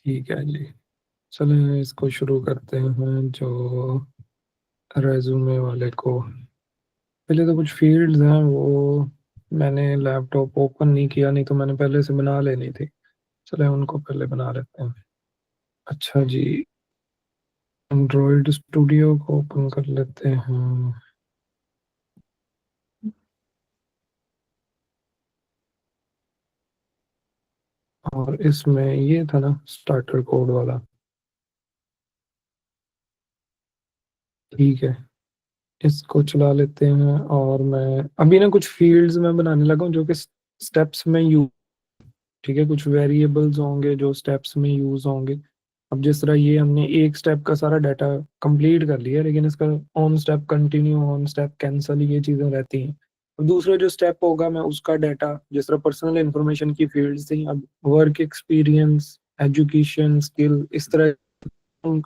ठीक है जी। चलें इसको शुरू करते हैं। जो रेज्यूमे वाले को पहले तो कुछ फील्ड्स हैं, वो मैंने लैपटॉप ओपन नहीं किया, नहीं तो मैंने पहले से बना लेनी थी। चले उनको पहले बना लेते हैं। अच्छा जी, एंड्रॉयड स्टूडियो को ओपन कर लेते हैं। और इसमें ये था ना स्टार्टर कोड वाला। ठीक है, इसको चला लेते हैं। और मैं अभी ना कुछ फील्ड्स में बनाने लगा हूँ जो कि स्टेप्स में यूज। ठीक है, कुछ वेरिएबल्स होंगे जो स्टेप्स में यूज होंगे। अब जिस तरह ये हमने एक स्टेप का सारा डाटा कंप्लीट कर लिया, लेकिन इसका on step continue, on step cancel, ये चीजें रहती हैं। अब दूसरा जो स्टेप होगा, मैं उसका डाटा, जिस तरह पर्सनल इंफॉर्मेशन की फील्ड थी, अब वर्क एक्सपीरियंस, एजुकेशन, स्किल, इस तरह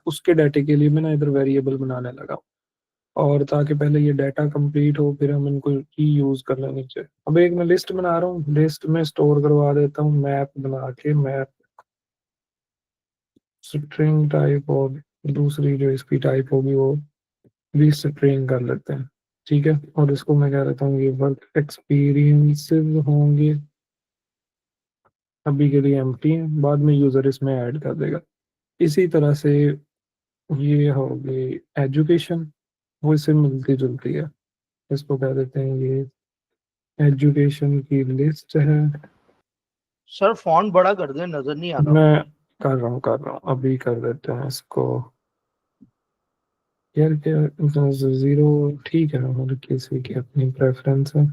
उसके डाटे के लिए मैं ना इधर वेरिएबल बनाने लगा हूँ। और ताकि पहले ये डाटा कंप्लीट हो, फिर हम इनको ही यूज कर लेंगे नीचे। अब एक मैं लिस्ट बना रहा हूँ, लिस्ट में स्टोर करवा देता हूँ मैप बना के। मैप स्ट्रिंग टाइप, और दूसरी जो इसकी टाइप होगी वो भी स्ट्रिंग कर लेते हैं। ठीक है, और इसको मैं कह देता हूँ ये वर्क एक्सपीरियंसेस होंगे। अभी के लिए एम्प्टी है, बाद में यूजर इसमें ऐड कर देगा। इसी तरह से ये हो गई एजुकेशन, वो इससे मिलती जुलती है। इसको कह देते हैं ये एजुकेशन की लिस्ट है। सर फॉन्ट बड़ा कर दे, नजर नहीं आ रहा। मैं कर रहा हूँ, अभी कर देते हैं इसको। यार क्या, जीरो ठीक है, हर किसी की अपनी प्रेफरेंस है।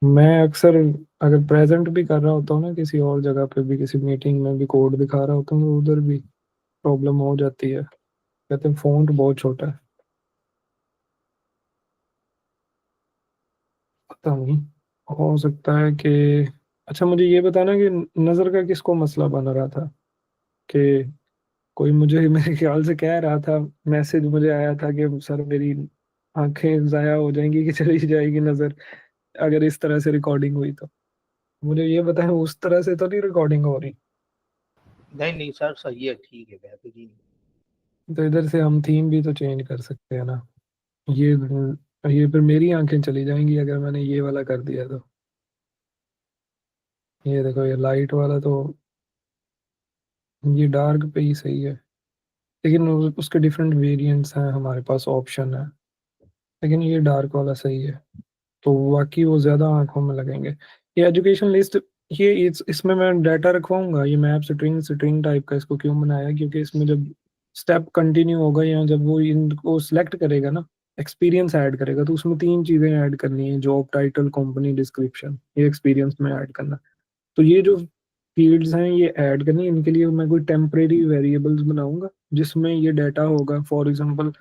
मैं अक्सर अगर प्रेजेंट भी कर रहा होता हूँ ना किसी और जगह पे भी, किसी मीटिंग में भी कोड दिखा रहा होता हूँ, तो उधर भी प्रॉब्लम हो जाती है। कहते हैं फ़ॉन्ट बहुत छोटा है। पता नहीं, हो सकता है कि। अच्छा, मुझे ये बताना कि नज़र का किसको मसला बन रहा था। कि कोई मुझे मेरे ख्याल से कह रहा था, मैसेज मुझे आया था कि सर मेरी आंखें जाया हो जाएंगी कि चली जाएगी नज़र, अगर इस तरह से रिकॉर्डिंग हुई तो। मुझे ये बताएं उस तरह से तो नहीं रिकॉर्डिंग हो रही। नहीं नहीं सर, सही है, ठीक है, बेहतरीन। तो इधर से हम थीम भी तो चेंज कर सकते हैं ना। ये ये फिर मेरी आंखें चली जाएंगी अगर मैंने ये वाला कर दिया तो। ये देखो, ये लाइट वाला तो, ये डार्क पे ही सही है। लेकिन उसके डिफरेंट वेरिएंट्स हैं, हमारे पास ऑप्शन है। लेकिन ये डार्क वाला सही है, तो बाकी वो ज्यादा आंखों में लगेंगे। ये एजुकेशन लिस्ट, ये इसमें मैं डाटा रखवाऊंगा। ये मैप स्ट्रिंग स्ट्रिंग टाइप का इसको क्यों बनाया, क्योंकि इसमें जब स्टेप कंटिन्यू होगा या जब वो इनको सिलेक्ट करेगा ना, एक्सपीरियंस ऐड करेगा, तो उसमें तीन चीजें ऐड करनी है: जॉब टाइटल, कंपनी डिस्क्रिप्शन। ये एक्सपीरियंस में ऐड करना। तो ये जो फील्ड्स हैं ये ऐड करनी है, इनके लिए मैं कोई टेम्परेरी वेरिएबल्स बनाऊंगा जिसमें ये डाटा होगा। For example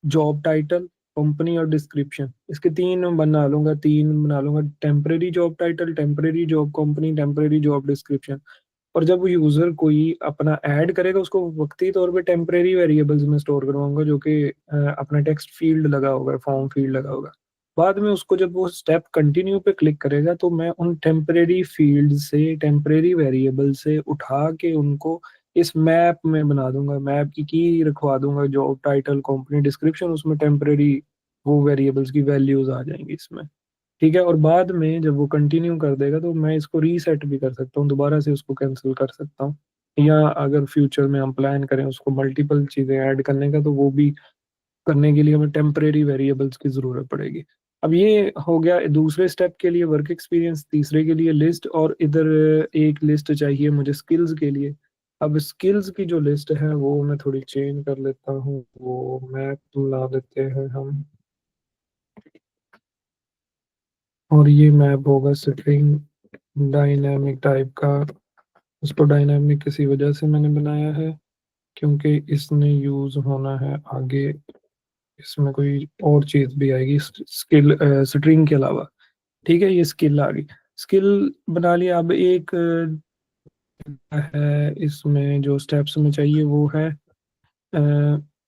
job title, company और डिस्क्रिप्शन, इसके तीन बना लूंगा: temporary job title, temporary job company, temporary job description. और जब यूजर कोई अपना ऐड करेगा, उसको वक्ती तौर पे टेम्परेरी वेरिएबल्स में स्टोर करवाऊंगा, जो कि अपना टेक्स्ट फील्ड लगा होगा, फॉर्म फील्ड लगा होगा। बाद में उसको जब वो स्टेप कंटिन्यू पे क्लिक करेगा, तो मैं उन टेम्परेरी फील्ड से, टेम्परेरी वेरिएबल से उठा के उनको इस मैप में बना दूंगा। मैप की रखवा दूंगा, जॉब टाइटल, कंपनी, डिस्क्रिप्शन, उसमें टेम्परेरी वो वेरिएबल्स की वैल्यूज आ जाएंगी इसमें। ठीक है, और बाद में जब वो कंटिन्यू कर देगा, तो मैं इसको रीसेट भी कर सकता हूँ, दोबारा से उसको कैंसिल कर सकता हूँ। या अगर फ्यूचर में हम प्लान करें उसको मल्टीपल चीजें ऐड करने का, तो वो भी करने के लिए हमें टेम्परेरी वेरिएबल्स की जरूरत पड़ेगी। अब ये हो गया दूसरे स्टेप के लिए वर्क एक्सपीरियंस, तीसरे के लिए लिस्ट, और इधर एक लिस्ट चाहिए मुझे स्किल्स के लिए। अब स्किल्स की जो लिस्ट है वो मैं थोड़ी चेंज कर लेता हूँ, वो मैप ला देते हैं हम। और ये मैप होगा स्ट्रिंग डायनामिक टाइप का। उसको डायनामिक किसी वजह से मैंने बनाया है, क्योंकि इसने यूज होना है आगे। इसमें कोई और चीज भी आएगी स्किल स्ट्रिंग के अलावा। ठीक है, ये स्किल आ गई। स्किल बना लिया। अब एक है इसमें जो स्टेप्स में चाहिए वो है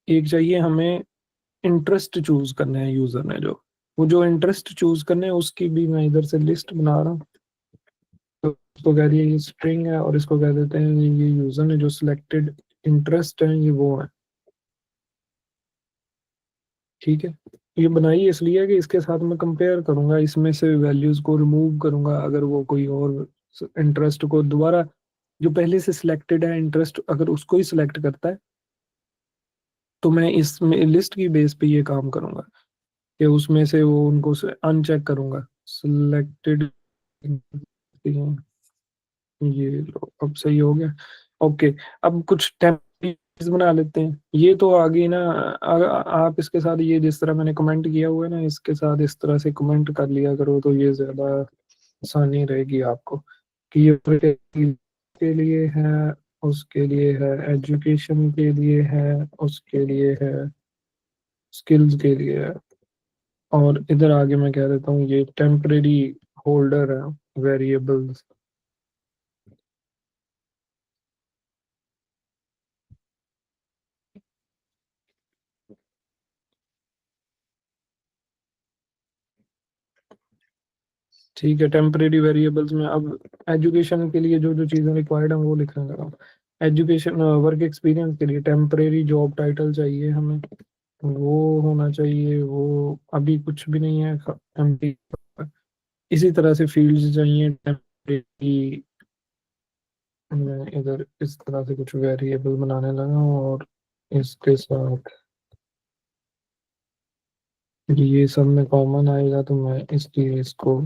एक चाहिए हमें इंटरेस्ट चूज करने हैं यूजर ने जो। वो जो इंटरेस्ट चूज करने हैं उसकी भी मैं इधर से लिस्ट बना रहा हूँ। इसको कह दिया ये स्ट्रिंग है, और इसको कह देते हैं ये यूजर ने जो सिलेक्टेड इंटरेस्ट है ये वो है। ठीक है, ये बनाई इसलिए कि इसके साथ मैं कंपेयर करूंगा, इसमें से वैल्यूज को रिमूव करूंगा, अगर वो कोई और इंटरेस्ट को दोबारा, जो पहले से सिलेक्टेड है इंटरेस्ट, अगर उसको ही सिलेक्ट करता है तो मैं इसमें लिस्ट की बेस पे ये काम करूंगा कि उसमें से वो उनको अनचेक करूंगा सिलेक्टेड। ये लो, अब सही हो गया। ओके, अब कुछ टेम्पलेट्स बना लेते हैं। ये तो आगे ना, आप इसके साथ ये जिस तरह मैंने कमेंट किया हुआ है ना, इसके साथ इस तरह से कमेंट कर लिया करो, तो ये ज्यादा आसानी रहेगी आपको कि ये के लिए है, उसके लिए है, एजुकेशन के लिए है, उसके लिए है, स्किल्स के लिए है, और इधर आगे मैं कह देता हूँ ये टेम्परेरी होल्डर है वेरिएबल्स। ठीक है, टेम्परेरी वेरिएबल्स में अब एजुकेशन के लिए जो जो चीज़ें रिक्वायर्ड हैं वो लिखने लगा हूँ। एजुकेशन वर्क एक्सपीरियंस के लिए टेम्परेरी जॉब टाइटल चाहिए हमें, वो होना चाहिए, वो अभी कुछ भी नहीं है एम्प्टी। इसी तरह से फील्ड्स चाहिए टेम्परेरी। मैं इधर इस तरह से कुछ वेरिएबल बनाने लगा हूँ, और इसके साथ ये सब में कॉमन आएगा, तो मैं इसलिए इसको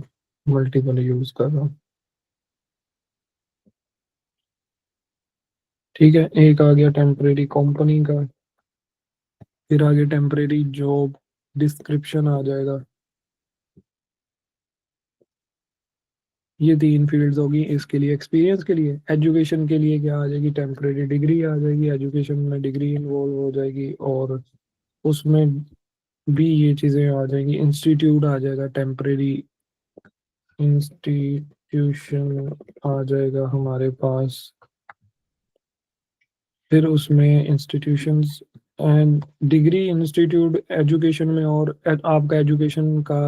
मल्टीपल यूज कर रहा हूँ। ठीक है, एक आ गया टेम्परेरी कंपनी का, फिर आगे टेम्परेरी जॉब डिस्क्रिप्शन आ जाएगा। ये तीन फील्ड्स होगी इसके लिए। एक्सपीरियंस के लिए, एजुकेशन के लिए क्या आ जाएगी, टेम्परेरी डिग्री आ जाएगी, एजुकेशन में डिग्री इन्वॉल्व हो जाएगी, और उसमें भी ये चीज़ें आ जाएंगी। इंस्टीट्यूट आ जाएगा, टेम्परेरी इंस्टीट्यूशन आ जाएगा हमारे पास। फिर उसमें institutions and degree institute education में, और आपका एजुकेशन का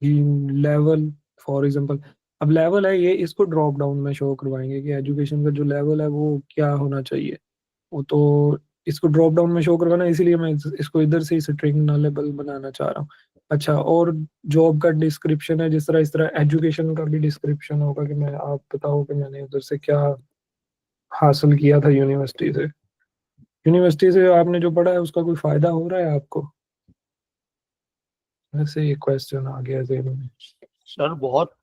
लेवल, फॉर एग्जांपल अब लेवल है ये, इसको ड्रॉप डाउन में शो करवाएंगे कि एजुकेशन का जो लेवल है वो क्या होना चाहिए। वो तो इसको ड्रॉप डाउन में शो करवाना, इसीलिए मैं इसको इधर से ही स्ट्रिंग नॉलेबल बनाना चाह रहा हूँ। अच्छा, और जॉब का डिस्क्रिप्शन है, जिस तरह इस तरह एजुकेशन का भी डिस्क्रिप्शन होगा कि मैं, आप बताओ कि मैंने उधर से क्या हासिल किया था यूनिवर्सिटी से। यूनिवर्सिटी से आपने जो पढ़ा है उसका कोई फायदा हो रहा है आपको? ऐसे ही क्वेश्चन आ गया जेल में। सर बहुत।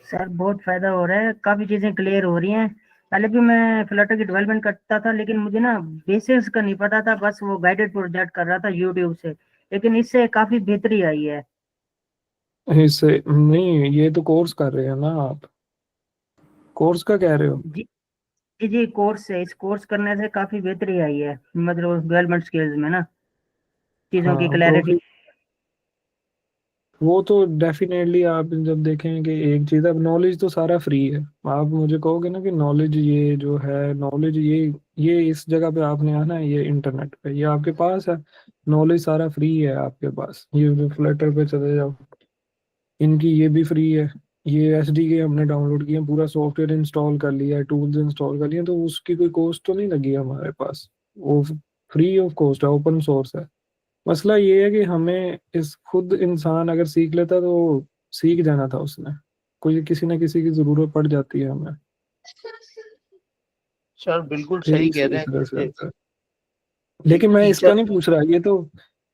सर बहुत फायदा हो रहा है, काफी चीजें क्लियर हो रही हैं। पहले भी मैं फ्लटर की डेवलपमेंट करता था, लेकिन मुझे ना बेसिक्स का नहीं पता था, बस वो गाइडेड प्रोजेक्ट कर रहा था यूट्यूब से। लेकिन इससे काफी बेहतरी आई है। इससे नहीं, ये तो कोर्स कर रहे हैं ना आप, कोर्स का कह रहे हो? जी जी जी, कोर्स है, इस कोर्स करने से काफी बेहतरी आई है, मतलब डेवलपमेंट स्किल्स में ना, चीजों की हाँ, क्लैरिटी। वो तो डेफिनेटली आप जब देखें कि एक चीज़, अब नॉलेज तो सारा फ्री है। आप मुझे कहोगे ना कि नॉलेज ये जो है, नॉलेज ये इस जगह पे आपने आना है, ये इंटरनेट पे, ये आपके पास है। नॉलेज सारा फ्री है आपके पास। ये जो फ्लटर पे चले जाओ, इनकी ये भी फ्री है। ये एसडीके हमने डाउनलोड किया, पूरा सॉफ्टवेयर इंस्टॉल कर लिया है, टूल्स इंस्टॉल कर लिए, तो उसकी कोई कॉस्ट तो नहीं लगी हमारे पास। वो फ्री ऑफ कॉस्ट है, ओपन सोर्स है। मसला ये है कि हमें इस खुद इंसान अगर सीख लेता तो सीख जाना था उसने, कोई किसी ना किसी की जरूरत पड़ जाती है हमें। सर बिल्कुल फिर सही कह इसी रहे हैं, तरह से जैसे आता है। एक लेकिन मैं टीचर। इसका नहीं पूछ रहा,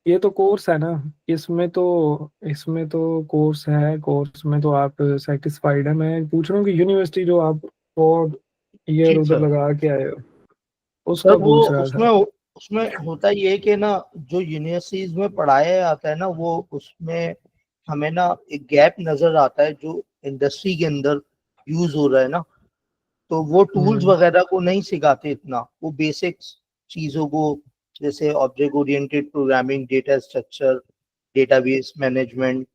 ये तो कोर्स है ना। इसमें तो कोर्स है, कोर्स में तो आप सेटिस्फाइड है। मैं पूछ रहा हूँ कि यूनिवर्सिटी जो आप 4 ईयर जी उधर सर। लगा के आए हो, सर उसका वो पूछ रहा उसमें था। उसमें होता ये है कि ना, जो यूनिवर्सिटीज में पढ़ाया जाता है ना, वो उसमें हमें ना एक गैप नजर आता है जो इंडस्ट्री के अंदर यूज हो रहा है ना। तो वो टूल्स हम्म। वगैरह को नहीं सिखाते इतना, वो बेसिक चीजों को, जैसे object oriented programming, data structure, database management,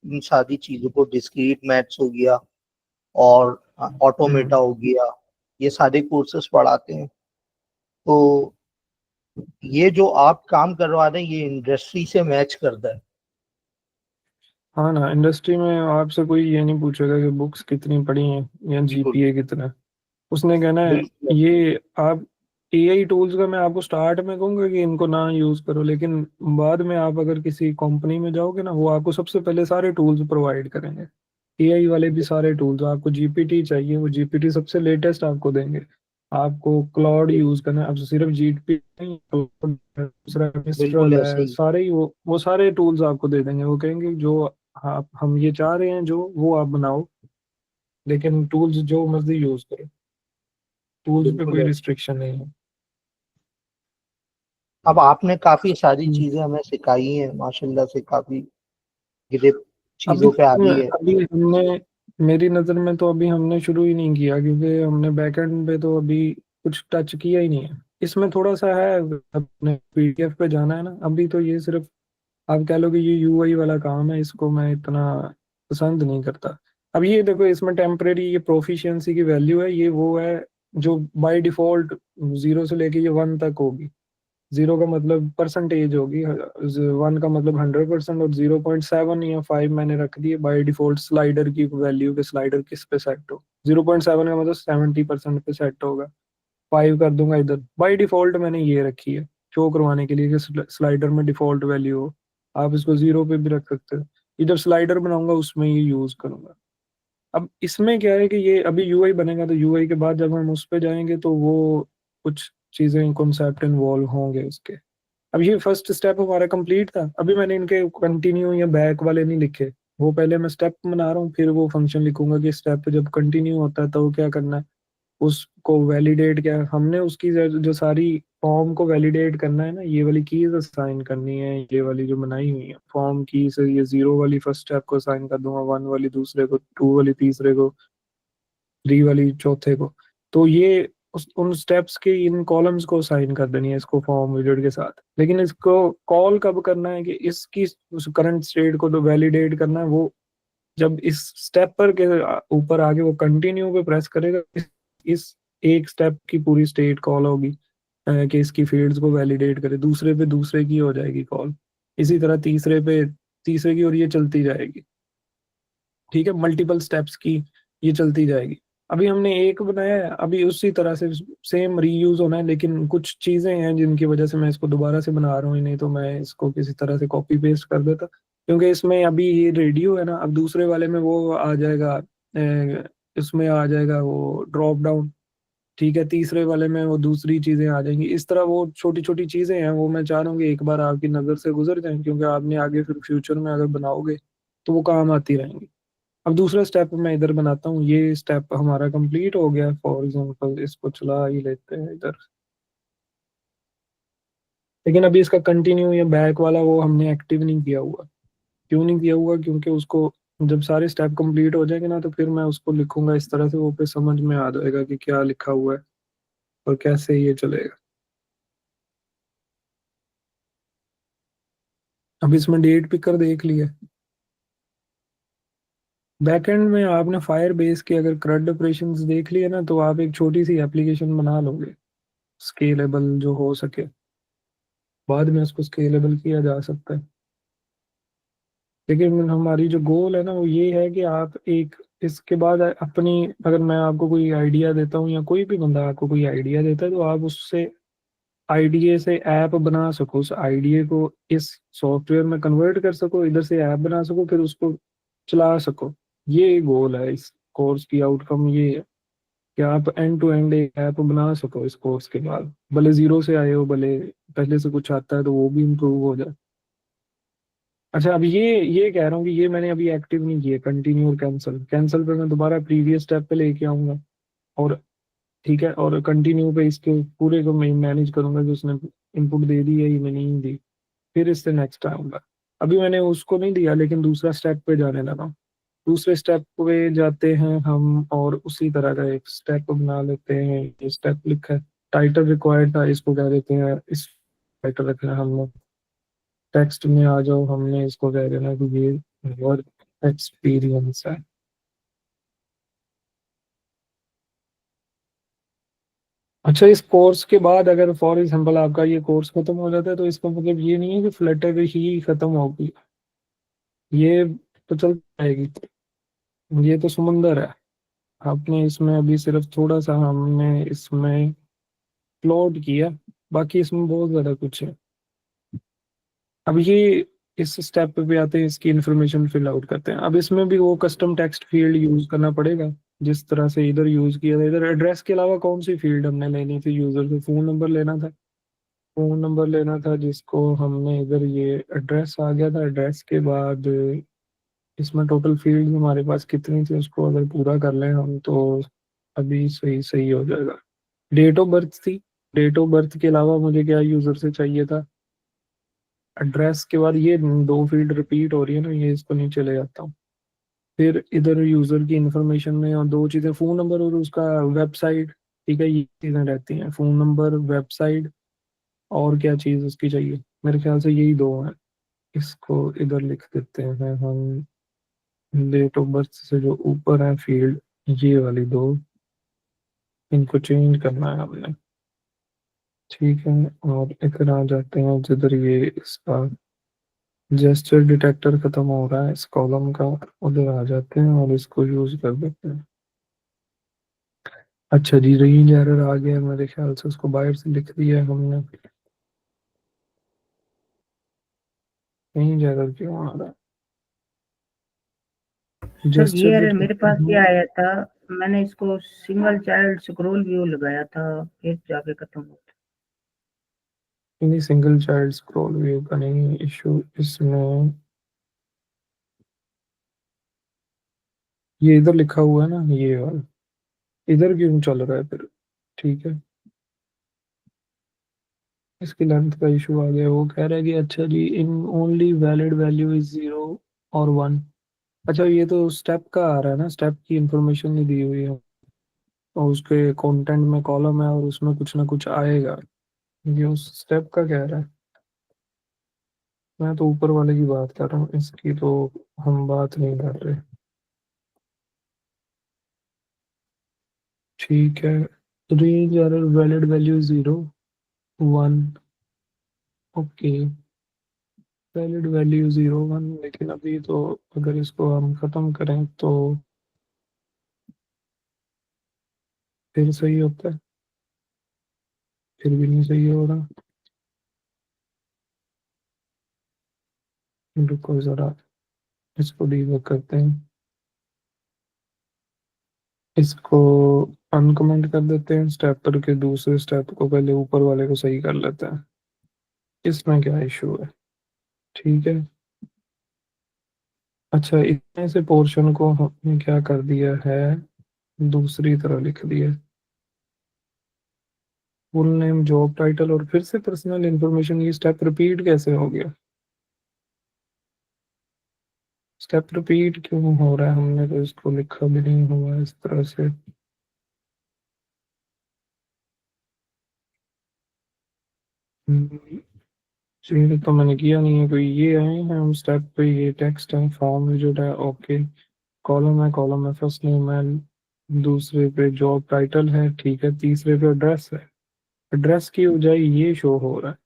इन सारी चीजों को, डिस्क्रीट मैथ्स हो गया और ऑटोमेटा हम्म। हो गया, ये सारे कोर्सेस पढ़ाते हैं। तो ये जो आप काम करवा रहे हैं ये इंडस्ट्री से मैच करता है। हाँ ना, इंडस्ट्री में आपसे कोई ये नहीं पूछेगा कि बुक्स कितनी पढ़ी हैं या बिल्कुल जीपीए कितना है। उसने कहना है बिल्कुल। ये आप एआई टूल्स का मैं आपको स्टार्ट में कहूंगा कि इनको ना यूज करो, लेकिन बाद में आप अगर किसी कंपनी में जाओगे ना, वो आपको सबसे पहले सारे टूल्स प्रोवाइड करेंगे। एआई वाले भी सारे टूल्स, आपको जीपीटी चाहिए वो जीपीटी सबसे लेटेस्ट आपको देंगे। आपको क्लाउड यूज करना है, अब सिर्फ जीपीटी नहीं, Claude है, दूसरा बिल्कुल मिस्ट्रल ऐसे है, ही। सारे ही वो सारे टूल्स आपको दे देंगे। वो कहेंगे जो आप हम ये चाह रहे हैं जो वो आप बनाओ, लेकिन टूल्स जो मर्जी यूज करो, टूल्स पे बिल्कुल कोई ऐसे। रिस्ट्रिक्शन नहीं है। अब आपने काफी सारी हम्म। चीजें हमें सिखाई हैं माशाल्लाह से, काफी ग्रिप अभी चीजों पे आ गई है। अभी हमने मेरी नज़र में तो अभी हमने शुरू ही नहीं किया, क्योंकि हमने बैकएंड पे तो अभी कुछ टच किया ही नहीं है। इसमें थोड़ा सा है, अपने पीडीएफ पे जाना है ना, अभी तो ये सिर्फ आप कह लो कि ये यूआई वाला काम है, इसको मैं इतना पसंद नहीं करता। अब ये देखो, इसमें टेम्परेरी ये प्रोफिशिएंसी की वैल्यू है, ये वो है जो बाय डिफॉल्ट 0 से लेके ये 1 तक होगी। 0 का मतलब परसेंटेज होगी, 1 का मतलब 100%, और 0.7 या 5 मैंने रख दिए बाय डिफॉल्ट स्लाइडर की वैल्यू के, स्लाइडर किस पे सेट हो। 0.7 का मतलब 70% पे सेट होगा। 5 कर दूंगा इधर, बाय डिफॉल्ट मैंने ये रखी है शो करवाने के लिए कि स्लाइडर में डिफॉल्ट वैल्यू हो। आप इसको 0 पे भी रख सकते हो। ये जब स्लाइडर बनाऊंगा उसमें ये यूज करूंगा। अब इसमें क्या है कि ये अभी यूआई बनेगा, तो यूआई के बाद जब हम उस पे जाएंगे तो वो कुछ चीजें कॉन्सेप्ट इन्वॉल्व होंगे उसके। अब ये फर्स्ट स्टेप हमारा कंप्लीट था, अभी मैंने इनके कंटिन्यू या बैक वाले नहीं लिखे। वो पहले मैं स्टेप बना रहा हूँ, फिर वो फंक्शन लिखूंगा कि स्टेप जब कंटिन्यू होता है तो क्या करना है। उसको वैलिडेट क्या हमने उसकी जो सारी फॉर्म को वैलिडेट करना है ना, ये वाली कीज असाइन करनी है, ये वाली जो बनाई हुई है फॉर्म की से, ये 0 वाली फर्स्ट स्टेप को असाइन कर दूंगा, 1 वाली दूसरे को, 2 वाली तीसरे को, 3 वाली चौथे को। तो ये उन स्टेप्स के इन कॉलम्स को साइन कर देनी है इसको फॉर्म विजेट के साथ। लेकिन इसको कॉल कब करना है कि इसकी करंट स्टेट को तो वैलिडेट करना है वो जब इस स्टेप पर के ऊपर आगे वो कंटिन्यू पे प्रेस करेगा, इस एक स्टेप की पूरी स्टेट कॉल होगी, कि इसकी फील्ड्स को वैलिडेट करे, दूसरे पे दूसरे की हो जाएगी कॉल, इसी तरह तीसरे पे तीसरे की, और ये चलती जाएगी। ठीक है, मल्टीपल स्टेप्स की ये चलती जाएगी। अभी हमने एक बनाया है, अभी उसी तरह से सेम रीयूज होना है, लेकिन कुछ चीजें हैं जिनकी वजह से मैं इसको दोबारा से बना रहा हूँ, नहीं तो मैं इसको किसी तरह से कॉपी पेस्ट कर देता। क्योंकि इसमें अभी ये रेडियो है ना, अब दूसरे वाले में वो आ जाएगा, इसमें आ जाएगा वो ड्रॉप डाउन। ठीक है, तीसरे वाले में वो दूसरी चीजें आ जाएंगी। इस तरह वो छोटी छोटी चीजें हैं, वो मैं चाह रहा हूँ कि एक बार आपकी नजर से गुजर जाएं, क्योंकि आपने आगे फिर फ्यूचर में अगर बनाओगे तो वो काम आती रहेंगी। अब दूसरा स्टेप मैं इधर बनाता हूँ, ये स्टेप हमारा कंप्लीट हो गया। फॉर एग्जांपल इसको चला ही लेते हैं इधर, लेकिन अभी इसका कंटिन्यू या बैक वाला वो हमने एक्टिव नहीं किया हुआ। क्यों नहीं किया हुआ? क्योंकि उसको जब सारे स्टेप कंप्लीट हो जाएंगे ना, तो फिर मैं उसको लिखूंगा इस तरह से, वो पे समझ में आ जाएगा कि क्या लिखा हुआ है और कैसे ये चलेगा। अब इसमें डेट पिकर देख लिया। बैकएंड में आपने फायर बेस के अगर CRUD ऑपरेशंस देख लिए ना, तो आप एक छोटी सी एप्लीकेशन बना लोगे स्केलेबल जो हो सके। बाद में उसको स्केलेबल किया जा सकता है, लेकिन हमारी जो गोल है ना वो ये है कि आप एक इसके बाद अपनी, अगर मैं आपको कोई आइडिया देता हूँ या कोई भी बंदा आपको कोई आइडिया देता है, तो आप उससे आइडिया से ऐप बना सको, उस आइडिया को इस सॉफ्टवेयर में कन्वर्ट कर सको, इधर से ऐप बना सको, फिर उसको चला सको। ये गोल है इस कोर्स की, आउटकम ये है कि आप एंड टू एंड एक ऐप बना सको इस कोर्स के बाद, भले 0 से आए हो, भले पहले से कुछ आता है तो वो भी इम्प्रूव हो जाए। अच्छा, अब ये कह रहा हूँ कि ये मैंने अभी एक्टिव नहीं किया, कंटिन्यू और कैंसिल। कैंसिल पे मैं दोबारा प्रीवियस स्टेप पे लेके आऊंगा, और ठीक है, और कंटिन्यू पे इसके पूरे को मैं मैनेज करूंगा कि उसने इनपुट दे दी है या नहीं दी, फिर इससे नेक्स्ट आऊंगा। अभी मैंने उसको नहीं दिया, लेकिन दूसरा स्टेप पे जाने लगा हूँ। दूसरे स्टेप पे जाते हैं हम, और उसी तरह का एक स्टेप बना लेते हैं। ये स्टेप लिखा है, टाइटल रिक्वायर्ड था, इसको कह देते हैं इस टाइटल रखना है हमने। टेक्स्ट में आ जाओ, हमने इसको कह देना कि ये वर्क एक्सपीरियंस है। अच्छा, इस कोर्स के बाद अगर फॉर एग्जांपल आपका ये कोर्स खत्म हो जाता है, तो इसका मतलब ये नहीं है कि फ्लटर ही खत्म होगी। ये तो चल जाएगी। ये तो समंदर है। आपने इसमें अभी सिर्फ थोड़ा सा हमने इसमें प्लॉट किया, बाकी इसमें बहुत ज्यादा कुछ है। अब ये इस स्टेप पे भी आते हैं, इसकी इंफॉर्मेशन फिल आउट करते हैं। अब इसमें भी वो कस्टम टेक्स्ट फील्ड यूज करना पड़ेगा, जिस तरह से इधर यूज किया था। इधर एड्रेस के अलावा कौन सी फील्ड हमने लेनी थी? यूजर से फोन नंबर लेना था। फोन नंबर लेना था जिसको हमने इधर, ये एड्रेस आ गया था। एड्रेस के बाद इसमें टोटल फील्ड हमारे पास कितनी थी, उसको अगर पूरा कर लें हम तो अभी सही सही हो जाएगा। डेट ऑफ बर्थ थी। डेट ऑफ बर्थ के अलावा मुझे क्या यूजर से चाहिए था? एड्रेस के बाद ये दो फील्ड रिपीट हो रही है ना, ये इसको नीचे ले जाता हूँ। फिर इधर यूजर की इंफॉर्मेशन में और दो चीजें, फोन नंबर और उसका वेबसाइट। ठीक है, ये चीजें रहती हैं, फोन नंबर, वेबसाइट। और क्या चीज उसकी चाहिए? मेरे ख्याल से यही दो हैं। इसको इधर लिख देते हैं हम। डेट ऑफ बर्थ से जो ऊपर है फील्ड, ये वाली दो, इनको चेंज करना है हमने। ठीक है, और इधर आ जाते हैं जिधर ये इसका जेस्चर डिटेक्टर खत्म हो रहा है इस कॉलम का, उधर आ जाते हैं और इसको यूज कर देते हैं। अच्छा जी, रेंज एरर आ गया मेरे ख्याल से, उसको बाहर से लिख दिया है हमने। रेंज एरर क्यों आ रहा है? सर ये जेस्चर एरर मेरे पास भी डिटेक्टर। आया था, मैंने इसको सिंगल चाइल्ड स्क्रॉल व्यू लगाया था, फिर जाके खत्म हुआ। नहीं, सिंगल चाइल्ड स्क्रॉल व्यू का नहीं इशू इसमें, ये इधर लिखा हुआ है ना, ये वाला इधर क्यों चल रहा है फिर? ठीक है, इसकी लेंथ का इशू आ गया। वो कह रहा है कि अच्छा जी, in only valid value is 0 और 1। अच्छा, ये तो स्टेप का आ रहा है ना, स्टेप की इंफॉर्मेशन नहीं दी हुई है, और उसके कंटेंट में कॉलम है और उसमें कुछ ना कुछ आएगा। ये उस स्टेप का कह रहा है। मैं तो ऊपर वाले की बात कर रहा हूँ, इसकी तो हम बात नहीं कर रहे। ठीक है, range error, valid value 0 1। Okay, valid value 0 1, लेकिन अभी तो अगर इसको हम खत्म करें तो फिर सही होता है। फिर भी नहीं सही हो रहा। रुको जरा, इसको डीबग करते हैं। इसको अनकमेंट कर देते हैं, स्टेप पर के दूसरे स्टेप को पहले ऊपर वाले को सही कर लेते हैं। इसमें क्या इशू है? ठीक है। अच्छा, इतने से पोर्शन को हमने क्या कर दिया है, दूसरी तरह लिख दिया। फुल नेम, जॉब टाइटल और फिर से पर्सनल इंफॉर्मेशन। ये स्टेप रिपीट कैसे हो गया? स्टेप रिपीट क्यों हो रहा है? हमने तो इसको लिखा भी नहीं हुआ इस तरह से। चेंज तो मैंने किया नहीं है कोई। ये आए हैं हम स्टेप पे, ये टेक्स्ट है, फॉर्म विजिट है, ओके। कॉलम है, फर्स्ट नेम है। दूसरे पे जॉब टाइटल है, ठीक है। तीसरे पे एड्रेस है। एड्रेस की बजाय ये शो हो रहा है,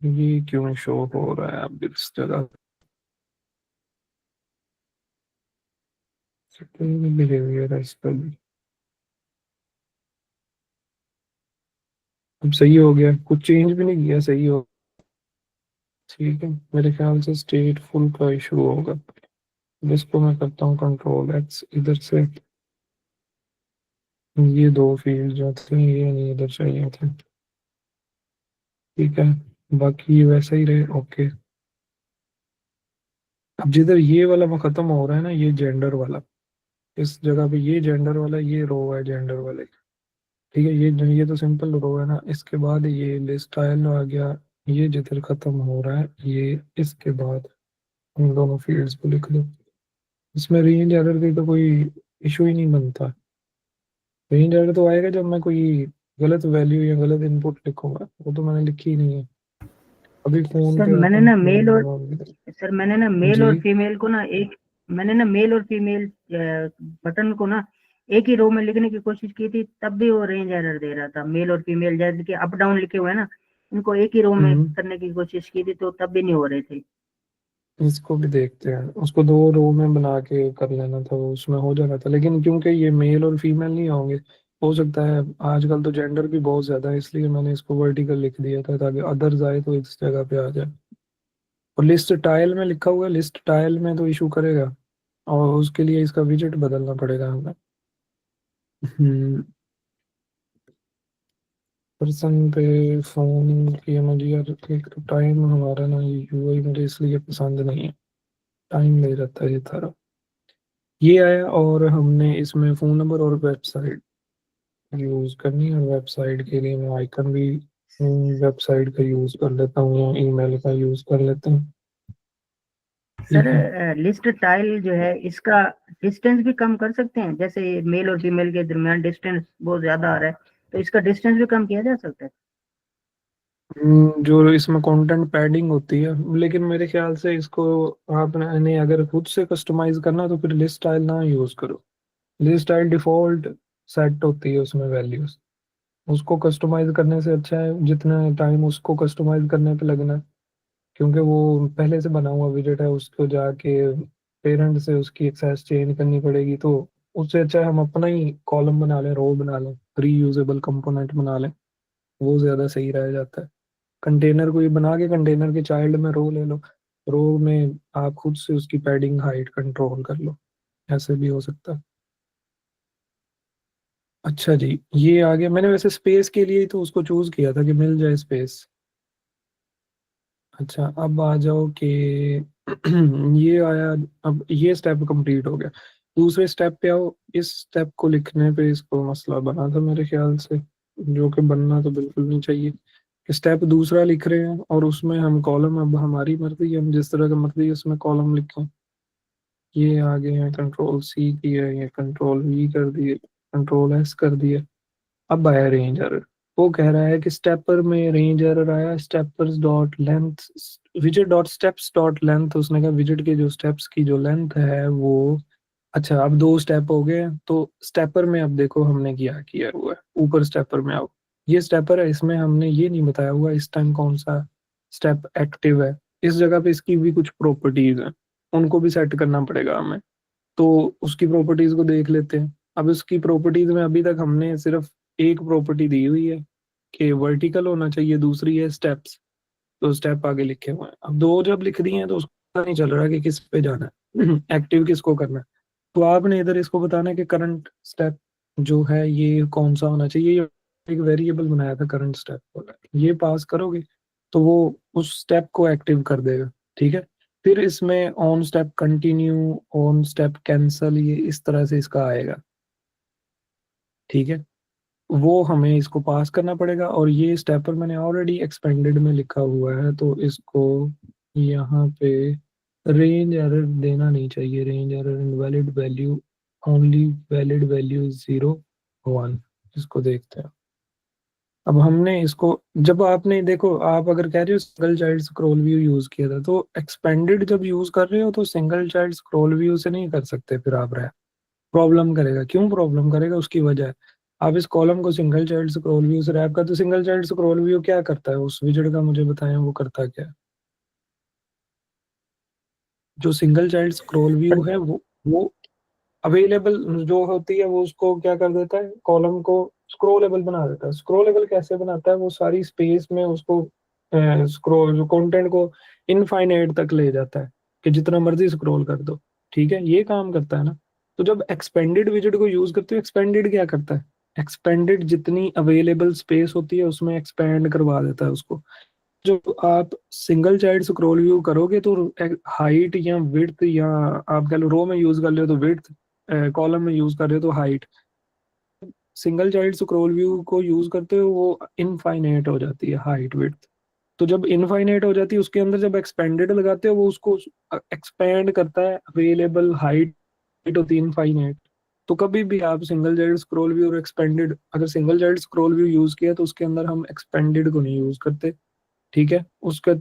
ये क्यों शो हो रहा है अब इस जगह? बिहेवियर है इस पर भी। अब सही हो गया, कुछ चेंज भी नहीं किया, सही हो। ठीक है, मेरे ख्याल से स्टेट फुल का इशू होगा। अब इसको मैं करता हूँ कंट्रोल X इधर से। ये दो फील्ड जो थे ये नहीं इधर चाहिए थे। ठीक है, बाकी ये वैसा ही रहे, ओके। अब जिधर ये वाला वो खत्म हो रहा है ना, ये जेंडर वाला, इस जगह पे ये जेंडर वाला, ये रो है जेंडर वाले। ठीक है, ये तो सिंपल रो है ना। इसके बाद ये लिस्ट आयल आ गया। ये जिधर खत्म हो रहा है ये, इसके बाद इन दोनों फील्ड्स को लिख दो। इसमें रेंज एरर की तो कोई इशू ही नहीं बनता। रेंज एरर तो आएगा जब मैं कोई गलत वैल्यू या गलत इनपुट लिखूंगा, वो तो मैंने लिखी ही नहीं है। अभी फोन सर पे आता मैंने हूँ, ना मेल और फोन। सर मैंने ना मेल जी। और फीमेल को ना एक मैंने ना मेल और फीमेल बटन को ना एक ही रो में लिखने की कोशिश की थी, तब भी वो रेंज एरर दे रहा था। मेल और फीमेल जैसे कि अप डाउन लिखे हुए हैं ना, इनको एक ही रो में हम्म करने की कोशिश की थी तो तब भी नहीं हो रहे थे। इसको भी देखते हैं, उसको 2 रो में बना के कर लेना था, वो उसमें हो जाना था, लेकिन क्योंकि ये मेल और फीमेल नहीं होंगे, हो सकता है, आजकल तो जेंडर भी बहुत ज्यादा है, इसलिए मैंने इसको वर्टिकल लिख दिया था ताकि अदर्स आए तो इस जगह पे आ जाए। और लिस्ट टाइल में लिखा हुआ है, लिस्ट टाइल में तो इशू करेगा, और उसके लिए इसका विजेट बदलना पड़ेगा हमें। पर्सन पे फोन किया मुझे यार, एक तो टाइम हमारा ना, ये यूआई मुझे इसलिए पसंद नहीं है, टाइम ले जाता है ये सारा। ये आया और हमने इसमें फ़ोन नंबर और वेबसाइट यूज़ करनी है, और वेबसाइट के लिए मैं आइकन भी वेबसाइट का यूज़ कर लेता हूँ या ईमेल का यूज़ कर लेता हूँ। सर ठीक है, लिस्ट टाइल जो है इसका डिस्टेंस भी कम कर सकते हैं, जैसे मेल और फीमेल के दरमियान डिस्टेंस बहुत ज्यादा आ रहा है, तो इसका डिस्टेंस भी कम किया जा सकता है। जो इसमें कंटेंट पैडिंग होती है, लेकिन मेरे ख्याल से इसको आपने अगर खुद से कस्टमाइज करना तो फिर लिस्ट स्टाइल ना यूज़ करो। लिस्ट स्टाइल डिफ़ॉल्ट सेट होती है उसमें वैल्यूज, उसको कस्टमाइज करने से अच्छा है जितना टाइम उसको कस्टमाइज करने पे लगना है, क्योंकि वो पहले से बना हुआ विजेट है, उसको जाके पेरेंट से उसकी एक्सेस चेंज करनी पड़ेगी, तो उससे अच्छा है हम अपना ही कॉलम बना लें, रो बना लें, रीयूजेबल कंपोनेंट बना लें, वो ज़्यादा सही रह जाता है। कंटेनर को ये बना के कंटेनर के चाइल्ड में रो ले लो, रो में आप खुद से उसकी पैडिंग हाइट कंट्रोल कर लो, ऐसे भी हो सकता है। अच्छा जी, ये आ गया, मैंने वैसे स्पेस के लिए ही तो उसको चूज किया था कि मिल जाए स्पेस। अच्छा, अब आ जाओ कि ये आया, अब ये स्टेप कंप्लीट हो गया, दूसरे स्टेप पे आओ। इस स्टेप को लिखने पे इसको मसला बना था मेरे ख्याल से, जो कि बनना तो बिल्कुल नहीं चाहिए। स्टेप दूसरा लिख रहे हैं और उसमें हम कॉलम, अब हमारी मर्जी है, हम जिस तरह का मर्जी उसमें कॉलम लिखें। ये आ गए हैं, कंट्रोल सी किया, ये कंट्रोल वी कर दिए, कंट्रोल एस कर दिए। अब आया रेंज एरर, वो कह रहा है कि स्टेपर में रेंज एरर आया, स्टेपर्स डॉट लेंथ, विजेट डॉट स्टेप्स डॉट लेंथ, उसने कहा विजेट के जो स्टेप्स की जो लेंथ है वो, अच्छा अब 2 स्टेप हो गए, तो स्टेपर में अब देखो हमने क्या किया हुआ है, ऊपर स्टेपर में आओ, ये स्टेपर है, इसमें हमने ये नहीं बताया हुआ इस टाइम कौन सा स्टेप एक्टिव है, इस जगह पे इसकी भी कुछ प्रॉपर्टीज हैं, उनको भी सेट करना पड़ेगा हमें, तो उसकी प्रॉपर्टीज को देख लेते हैं। अब उसकी प्रॉपर्टीज में अभी तक हमने सिर्फ एक प्रॉपर्टी दी हुई है कि वर्टिकल होना चाहिए, दूसरी है स्टेप्स, तो स्टेप आगे लिखे हुए हैं, अब 2 जब लिख दिए हैं तो उसका पता नहीं चल रहा कि किस पे जाना है एक्टिव किसको करना है। तो आपने इधर इसको बताना है कि करंट स्टेप जो है ये कौन सा होना चाहिए, ये एक वेरिएबल बनाया था करंट स्टेप, ये पास करोगे तो वो उस स्टेप को एक्टिव कर देगा। ठीक है, फिर इसमें on step continue, on step cancel, ये इस तरह से इसका आएगा। ठीक है, वो हमें इसको पास करना पड़ेगा, और ये स्टेपर मैंने ऑलरेडी एक्सपेंडेड में लिखा हुआ है, तो इसको यहाँ पे रेंज एरर देना नहीं चाहिए, range error invalid value, only valid value 0 1, इसको देखते हैं। अब हमने इसको, जब आपने देखो, आप अगर कह रहे हो single child scroll view use किया था, तो एक्सपेंडेड जब यूज कर रहे हो तो सिंगल चाइल्ड स्क्रॉल व्यू से नहीं कर सकते, फिर आप रहे प्रॉब्लम करेगा, क्यों प्रॉब्लम करेगा, उसकी वजह है, आप इस कॉलम को सिंगल चाइल्ड स्क्रॉल व्यू से रैप कर, तो सिंगल चाइल्ड स्क्रॉल व्यू क्या करता है, उस विजेट का मुझे बताएं वो करता क्या है। जो सिंगल चाइल्ड स्क्रॉल व्यू है वो अवेलेबल जो होती है वो उसको क्या कर देता है, कॉलम को स्क्रोलेबल बना देता है। स्क्रोलेबल कैसे बनाता है, वो सारी स्पेस में उसको स्क्रोल कंटेंट को इनफाइनाइट तक ले जाता है कि जितना मर्जी स्क्रॉल कर दो। ठीक है, ये काम करता है ना। तो जब एक्सपेंडेड विजेट को यूज करते हो, एक्सपेंडेड क्या करता है, एक्सपेंडेड जितनी अवेलेबल स्पेस होती है उसमें एक्सपेंड करवा देता है उसको। जो आप सिंगल चाइल्ड स्क्रॉल व्यू करोगे तो हाइट या विड्थ, या आप कह लो रो में यूज कर रहे हो तो विड्थ, कॉलम में यूज कर रहे हो तो height, single child scroll view को यूज करते हो वो इनफाइनाइट हो जाती है हाइट विड्थ। तो जब इनफाइनाइट हो जाती है उसके अंदर जब एक्सपेंडेड लगाते हो वो उसको एक्सपेंड करता है, अवेलेबल हाइट होती है इनफाइनाइट। तो कभी भी आप सिंगल चाइल्ड स्क्रॉल व्यू और एक्सपेंडेड, अगर single child scroll view use किया तो उसके अंदर हम एक्सपेंडेड को नहीं यूज करते। ठीक है, उसका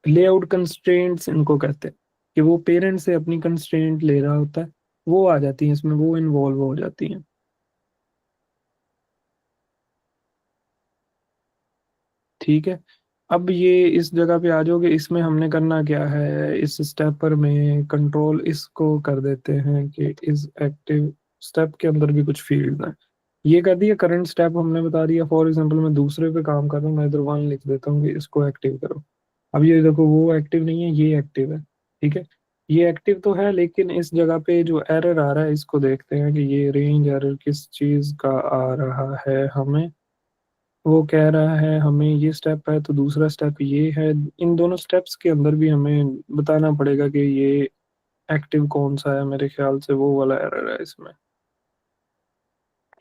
लेआउट कंस्ट्रेंट्स इनको कहते हैं, कि वो पेरेंट से अपनी कंस्ट्रेंट ले रहा होता है, वो आ जाती है इसमें, वो इन्वॉल्व हो जाती हैं। ठीक है, अब ये इस जगह पे आ जाओगे, इसमें हमने करना क्या है, इस स्टेपर में कंट्रोल इसको कर देते हैं कि इस एक्टिव स्टेप के अंदर भी कुछ फील्ड है। ये कर दिया, करंट स्टेप हमने बता दिया। फॉर एग्जांपल मैं दूसरे पे काम कर रहा हूँ, मैं इधर 1 लिख देता हूँ कि इसको एक्टिव करो। अब ये देखो वो एक्टिव नहीं है, ये एक्टिव है, ठीक है। ये एक्टिव तो है, लेकिन इस जगह पे जो एरर आ रहा है इसको देखते हैं कि ये रेंज एरर किस चीज का आ रहा है हमें। वो कह रहा है हमें ये स्टेप है तो दूसरा स्टेप ये है। इन दोनों स्टेप्स के अंदर भी हमें बताना पड़ेगा कि ये एक्टिव कौन सा है। मेरे ख्याल से वो वाला एरर है इसमें,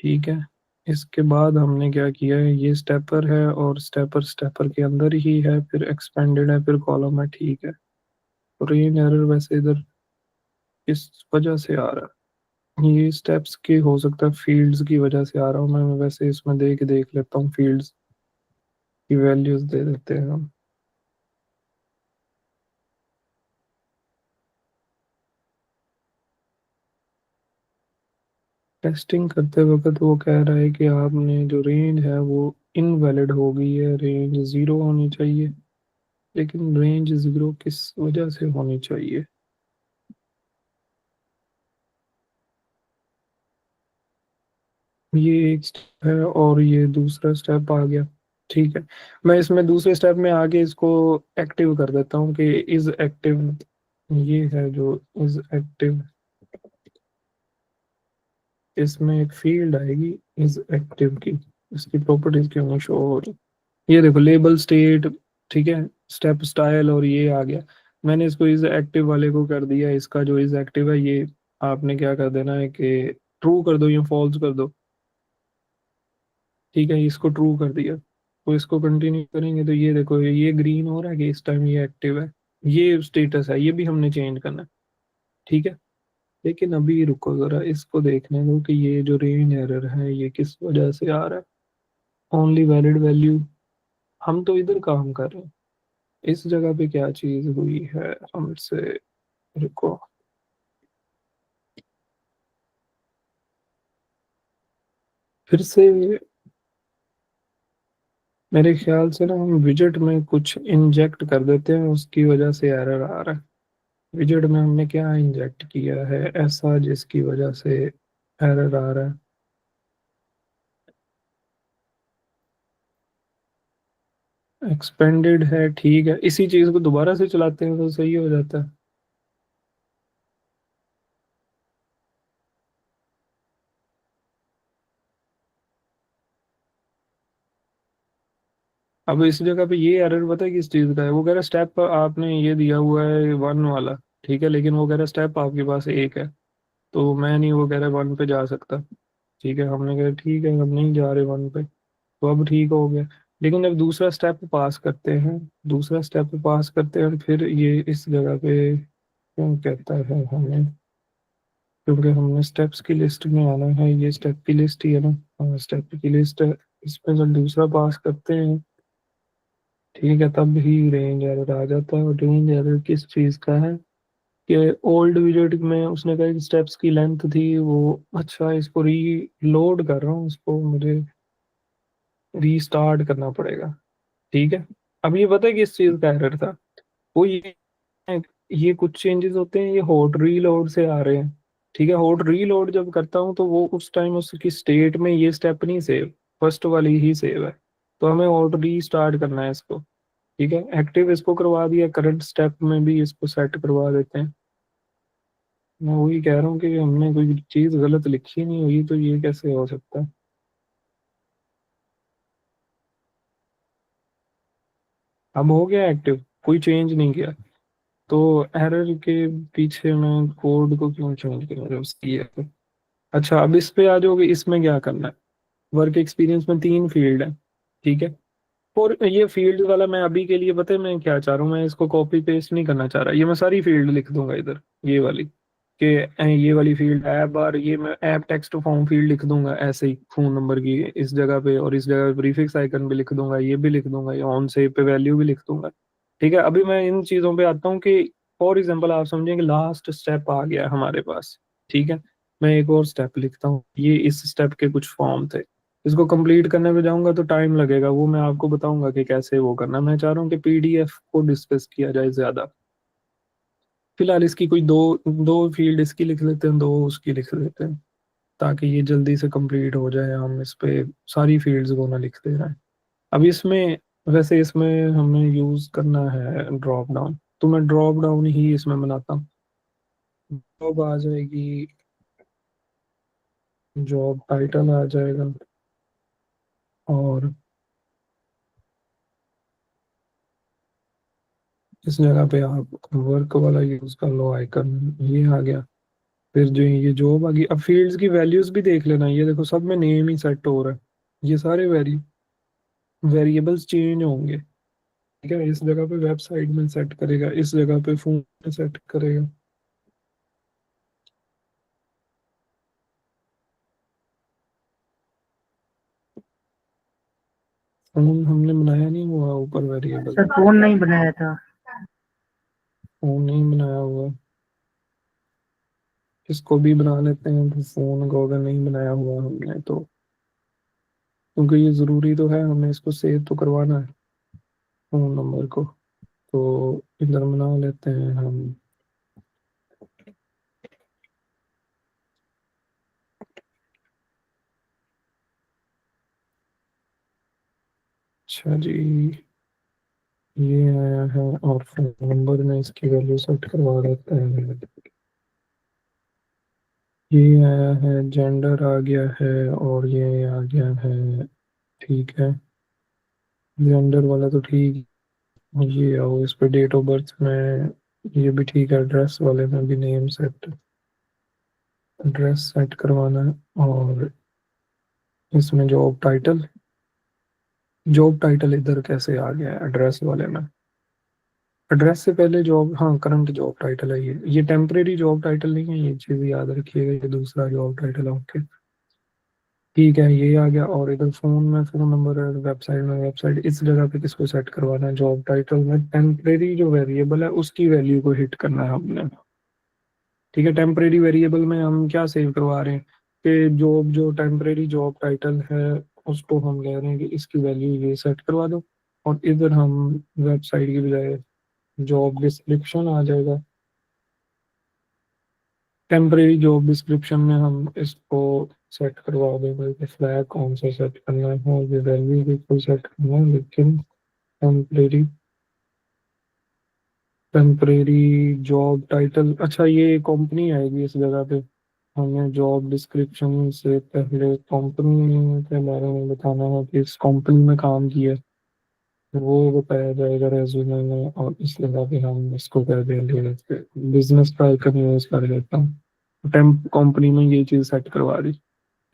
ठीक है। इसके बाद हमने क्या किया है, ये स्टेपर है और स्टेपर स्टेपर के अंदर ही है, फिर एक्सपेंडेड है, फिर कॉलम है, ठीक है। तो रेंज एरर वैसे इधर किस वजह से आ रहा है, ये स्टेप्स की हो सकता है फील्ड्स की वजह से आ रहा हूँ मैं। वैसे इसमें देख लेता हूँ, फील्ड्स की वैल्यूज दे देते हैं हम। टेस्टिंग करते वक्त वो कह रहा है कि आपने जो रेंज है वो इनवैलिड हो गई है, रेंज 0 होनी चाहिए। लेकिन रेंज 0 किस वजह से होनी चाहिए, ये एक स्टेप है और ये दूसरा स्टेप आ गया, ठीक है। मैं इसमें दूसरे स्टेप में आगे इसको एक्टिव कर देता हूँ कि इज एक्टिव, ये है जो इज एक्टिव। इसमें एक फील्ड आएगी इज एक्टिव की, इसकी प्रॉपर्टीज क्यों नहीं शो हो रही। ये देखो लेबल स्टेट, ठीक है, स्टेप स्टाइल, और ये आ गया। मैंने इसको इज एक्टिव वाले को कर दिया, इसका जो इज एक्टिव है ये आपने क्या कर देना है कि ट्रू कर दो या फॉल्स कर दो, ठीक है। इसको ट्रू कर दिया तो इसको कंटिन्यू करेंगे तो ये देखो ये ग्रीन हो रहा है कि इस टाइम ये एक्टिव है। ये स्टेटस है, ये भी हमने चेंज करना है, ठीक है। लेकिन अभी रुको जरा, इसको देखने दो कि ये जो रेंज एरर है ये किस वजह से आ रहा है। ओनली वैलिड वैल्यू, हम तो इधर काम कर रहे हैं, इस जगह पे क्या चीज हुई है हमसे। रुको, फिर से मेरे ख्याल से ना हम विजेट में कुछ इंजेक्ट कर देते हैं, उसकी वजह से एरर आ रहा है। विजेट में हमने क्या इंजेक्ट किया है ऐसा जिसकी वजह से एरर आ रहा है। एक्सपेंडेड है, ठीक है, इसी चीज को दोबारा से चलाते हैं तो सही हो जाता है। अब इस जगह पे ये एरर पता है किस चीज का है, वो कह रहा है स्टेप आपने ये दिया हुआ है 1 वाला, ठीक है, लेकिन वो कह रहा है स्टेप आपके पास 1 है। तो मैं नहीं, वो कह रहा है 1 पे जा सकता, ठीक है। हमने कहा ठीक है हम नहीं जा रहे 1 पे, तो अब ठीक हो गया। लेकिन जब दूसरा स्टेप पास करते हैं, दूसरा स्टेप पास करते हैं फिर ये इस जगह पे क्यों कहता है हमें, क्योंकि हमने स्टेप्स की लिस्ट में आना है, ये स्टेप की लिस्ट ही है ना। हाँ स्टेप की लिस्ट है, इसमें जब दूसरा पास करते हैं, ठीक है, तब ही रेंज एरर आ जाता है। और रेंज एरर किस चीज़ का है कि ओल्ड विजेट में उसने कहा कि स्टेप्स की लेंथ थी वो, अच्छा इसको री लोड कर रहा हूँ, इसको मुझे रीस्टार्ट करना पड़ेगा, ठीक है। अब ये पता है किस चीज़ का एरर था, वो ये कुछ चेंजेस होते हैं ये हॉट रीलोड से आ रहे हैं, ठीक है। हॉट रीलोड जब करता हूँ तो वो उस टाइम उसकी स्टेट में ये स्टेप नहीं सेव, फर्स्ट वाली ही सेव है। तो हमें हॉट रीस्टार्ट करना है इसको, ठीक है। एक्टिव इसको करवा दिया, करंट स्टेप में भी इसको सेट करवा देते हैं। मैं वही कह रहा हूँ कि हमने कोई चीज़ गलत लिखी नहीं हुई तो ये कैसे हो सकता है। अब हो गया एक्टिव, कोई चेंज नहीं किया, तो एरर के पीछे मैं कोड को क्यों चेंज करूँ उसकी है। अच्छा अब इस पे आ जाओगे, इसमें क्या करना है। वर्क एक्सपीरियंस में 3 फील्ड है, ठीक है। और ये फील्ड वाला मैं अभी के लिए पता है मैं क्या चाह रहा हूँ, मैं इसको कॉपी पेस्ट नहीं करना चाह रहा, ये मैं सारी फील्ड लिख दूंगा इधर, ये वाली कि ये वाली फील्ड ऐप, और ये मैं ऐप टेक्स्ट फॉर्म फील्ड लिख दूंगा ऐसे ही, फोन नंबर की इस जगह पे, और इस जगह पे प्रीफिक्स आइकन भी लिख दूंगा, ये भी लिख दूंगा, ये ऑन सेव पे वैल्यू भी लिख दूंगा, ठीक है। अभी मैं इन चीजों पे आता हूँ कि फॉर एग्जाम्पल आप समझेंगे लास्ट स्टेप आ गया है हमारे पास, ठीक है। मैं एक और स्टेप लिखता हूँ, ये इस स्टेप के कुछ फॉर्म थे, इसको कंप्लीट करने पे जाऊंगा तो टाइम लगेगा, वो मैं आपको बताऊंगा कि कैसे वो करना। मैं चाह रहा हूँ कि पीडीएफ को डिस्कस किया जाए ज्यादा। फिलहाल इसकी कोई दो दो फील्ड इसकी लिख लेते हैं, दो उसकी लिख लेते हैं, ताकि ये जल्दी से कंप्लीट हो जाए, हम इस पे सारी फील्ड्स को ना लिखते रहें। अब इसमें, वैसे इसमें हमें यूज करना है ड्रॉप डाउन, तो मैं ड्रॉप डाउन ही इसमें बनाता हूँ। जॉब आ जाएगी, जॉब टाइटल आ जाएगा, और इस जगह पे आप वर्क वाला यूज कर लो आइकन, ये आ गया। फिर जो ये जॉब आ गई। अब फील्ड्स की वैल्यूज भी देख लेना, ये देखो सब में नेम ही सेट हो रहा है, ये सारे वेरिएबल्स चेंज होंगे। ठीक है, इस जगह पे वेबसाइट में सेट करेगा, इस जगह पे फोन में सेट करेगा। फोन हमने बनाया नहीं हुआ ऊपर वेरिएबल, सर फोन नहीं बनाया था। फोन नहीं बनाया हुआ, इसको भी बना लेते हैं। तो फोन को अगर नहीं बनाया हुआ हमने तो, क्योंकि ये जरूरी तो है, हमें इसको सेव तो करवाना है फोन नंबर को, तो इधर बना लेते हैं हम। अच्छा जी, ये आया है, और फोन नंबर में इसकी वैल्यू सेट करवा देते हैं। ये आया है, जेंडर आ गया है, और ये आ गया है। ठीक है, जेंडर वाला तो ठीक। ये आओ इस पे डेट ऑफ बर्थ में, ये भी ठीक है। एड्रेस वाले में भी नेम सेट, एड्रेस सेट करवाना है। और इसमें जॉब टाइटल इधर कैसे आ गया है एड्रेस वाले में? एड्रेस से पहले जॉब, हाँ करंट जॉब टाइटल है ये टेम्परेरी जॉब टाइटल नहीं है, ये चीज याद रखिएगा, ये दूसरा जॉब टाइटल है। ओके, ठीक है, ये आ गया। और इधर फोन में फोन नंबर है, वेबसाइट में वेबसाइट, इस जगह पे किसको सेट करवाना है? जॉब टाइटल में टेम्परेरी जो वेरिएबल है उसकी वैल्यू को हिट करना है हमने। ठीक है, टेम्परेरी वेरिएबल में हम क्या सेव करवा रहे हैं कि जो टेम्परेरी जॉब टाइटल है उसको हम कह रहे हैं कि इसकी वैल्यू ये सेट करवा दो। और इधर हम वेबसाइट की बजाय जॉब डिस्क्रिप्शन आ जाएगा। टेम्परेरी जॉब डिस्क्रिप्शन में हम इसको सेट करवा देंगे कि फ्लैग कौन सा सेट करना है, ये वैल्यू बिल्कुल सेट करना है, लेकिन टेम्परेरी टेम्परेरी जॉब टाइटल, अच्छा ये कंपनी आएगी इस जगह पे। हमें जॉब डिस्क्रिप्शन से पहले कंपनी के बारे में बताना है कि इस कंपनी में काम किया है, वो बताया जाएगा रेज्यूमे में। और इस जगह पे हम इसको कर देंगे, बिजनेस का आइकन यूज कर लेता हूँ, टेम्प कंपनी में ये चीज़ सेट करवा दी।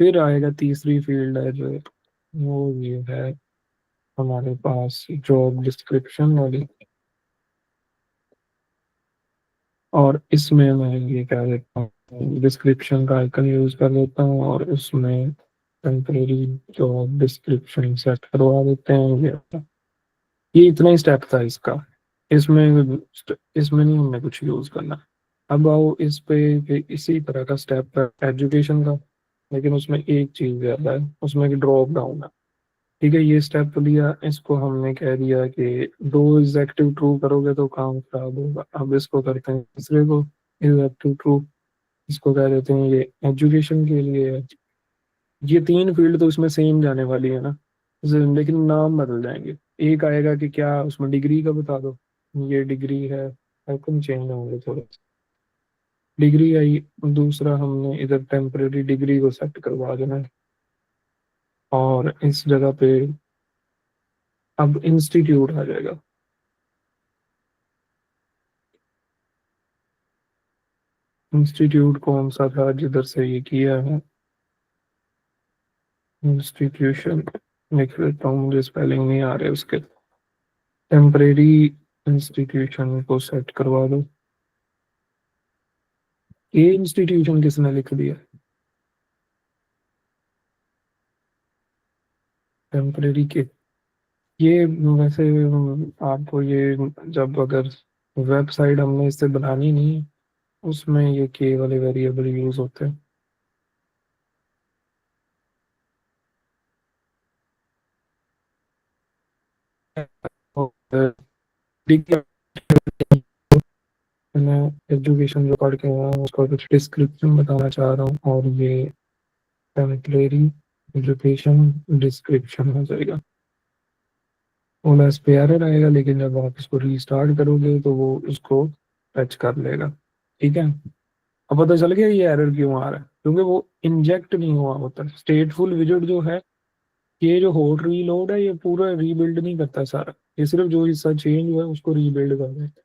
फिर आएगा तीसरी फील्ड है जो, वो ये है हमारे पास जॉब डिस्क्रिप्शन वाली। और इसमें मैं ये क्या देता हूँ, डिस्क्रिप्शन का आइकन यूज कर लेता हूँ, और उसमें टेम्परेरी जॉब डिस्क्रिप्शन सेट करवा देते हैं। ये इतना ही स्टेप था इसका, इसमें इसमें नहीं हमने कुछ यूज करना। अब आओ इस पे इसी तरह का स्टेप है एजुकेशन का, लेकिन उसमें एक चीज ज्यादा है, उसमें ड्रॉप डाउन है। ठीक है, ये स्टेप लिया, इसको हमने कह दिया कि दो इजेक्टिव ट्रू करोगे तो काम खराब होगा। अब इसको करते हैं तीसरे को इजेक्टिव ट्रू, इसको कह देते हैं ये एजुकेशन के लिए है। ये तीन फील्ड तो इसमें सेम जाने वाली है ना, लेकिन नाम बदल जाएंगे। एक आएगा कि क्या उसमें डिग्री का बता दो, ये डिग्री है, आइकन चेंज होंगे थोड़े। डिग्री आई, दूसरा हमने इधर टेम्परेरी डिग्री को सेट करवा देना है। और इस जगह पे अब इंस्टीट्यूट आ जाएगा। इंस्टीट्यूट कौन सा था जिधर से ये किया है? इंस्टीट्यूशन लिख लेता हूँ, मुझे स्पेलिंग नहीं आ रहे उसके। टेम्परेरी इंस्टीट्यूशन को सेट करवा दो। ये इंस्टीट्यूशन किसने लिख दिया? टेम्परेरी के, ये वैसे आपको ये, जब अगर वेबसाइट हमने इससे बनानी नहीं है, उसमें ये के वाले वेरिएबल यूज होते हैं। मैं एजुकेशन जो पढ़ के आया हूँ उसका कुछ डिस्क्रिप्शन बताना चाह रहा हूँ, और ये टेम्परेरी एजुकेशन डिस्क्रिप्शन हो जाएगा। ओएस पे एरर आएगा, लेकिन जब आप इसको रीस्टार्ट करोगे तो वो उसको टच कर लेगा। ठीक है, अब पता चल गया ये एरर क्यों आ रहा है, क्योंकि वो इंजेक्ट नहीं हुआ होता। स्टेटफुल विजिट जो है, ये जो होल्ड रीलोड है, ये पूरा रीबिल्ड नहीं करता सारा, ये सिर्फ जो हिस्सा चेंज हुआ है उसको रीबिल्ड कर देता है।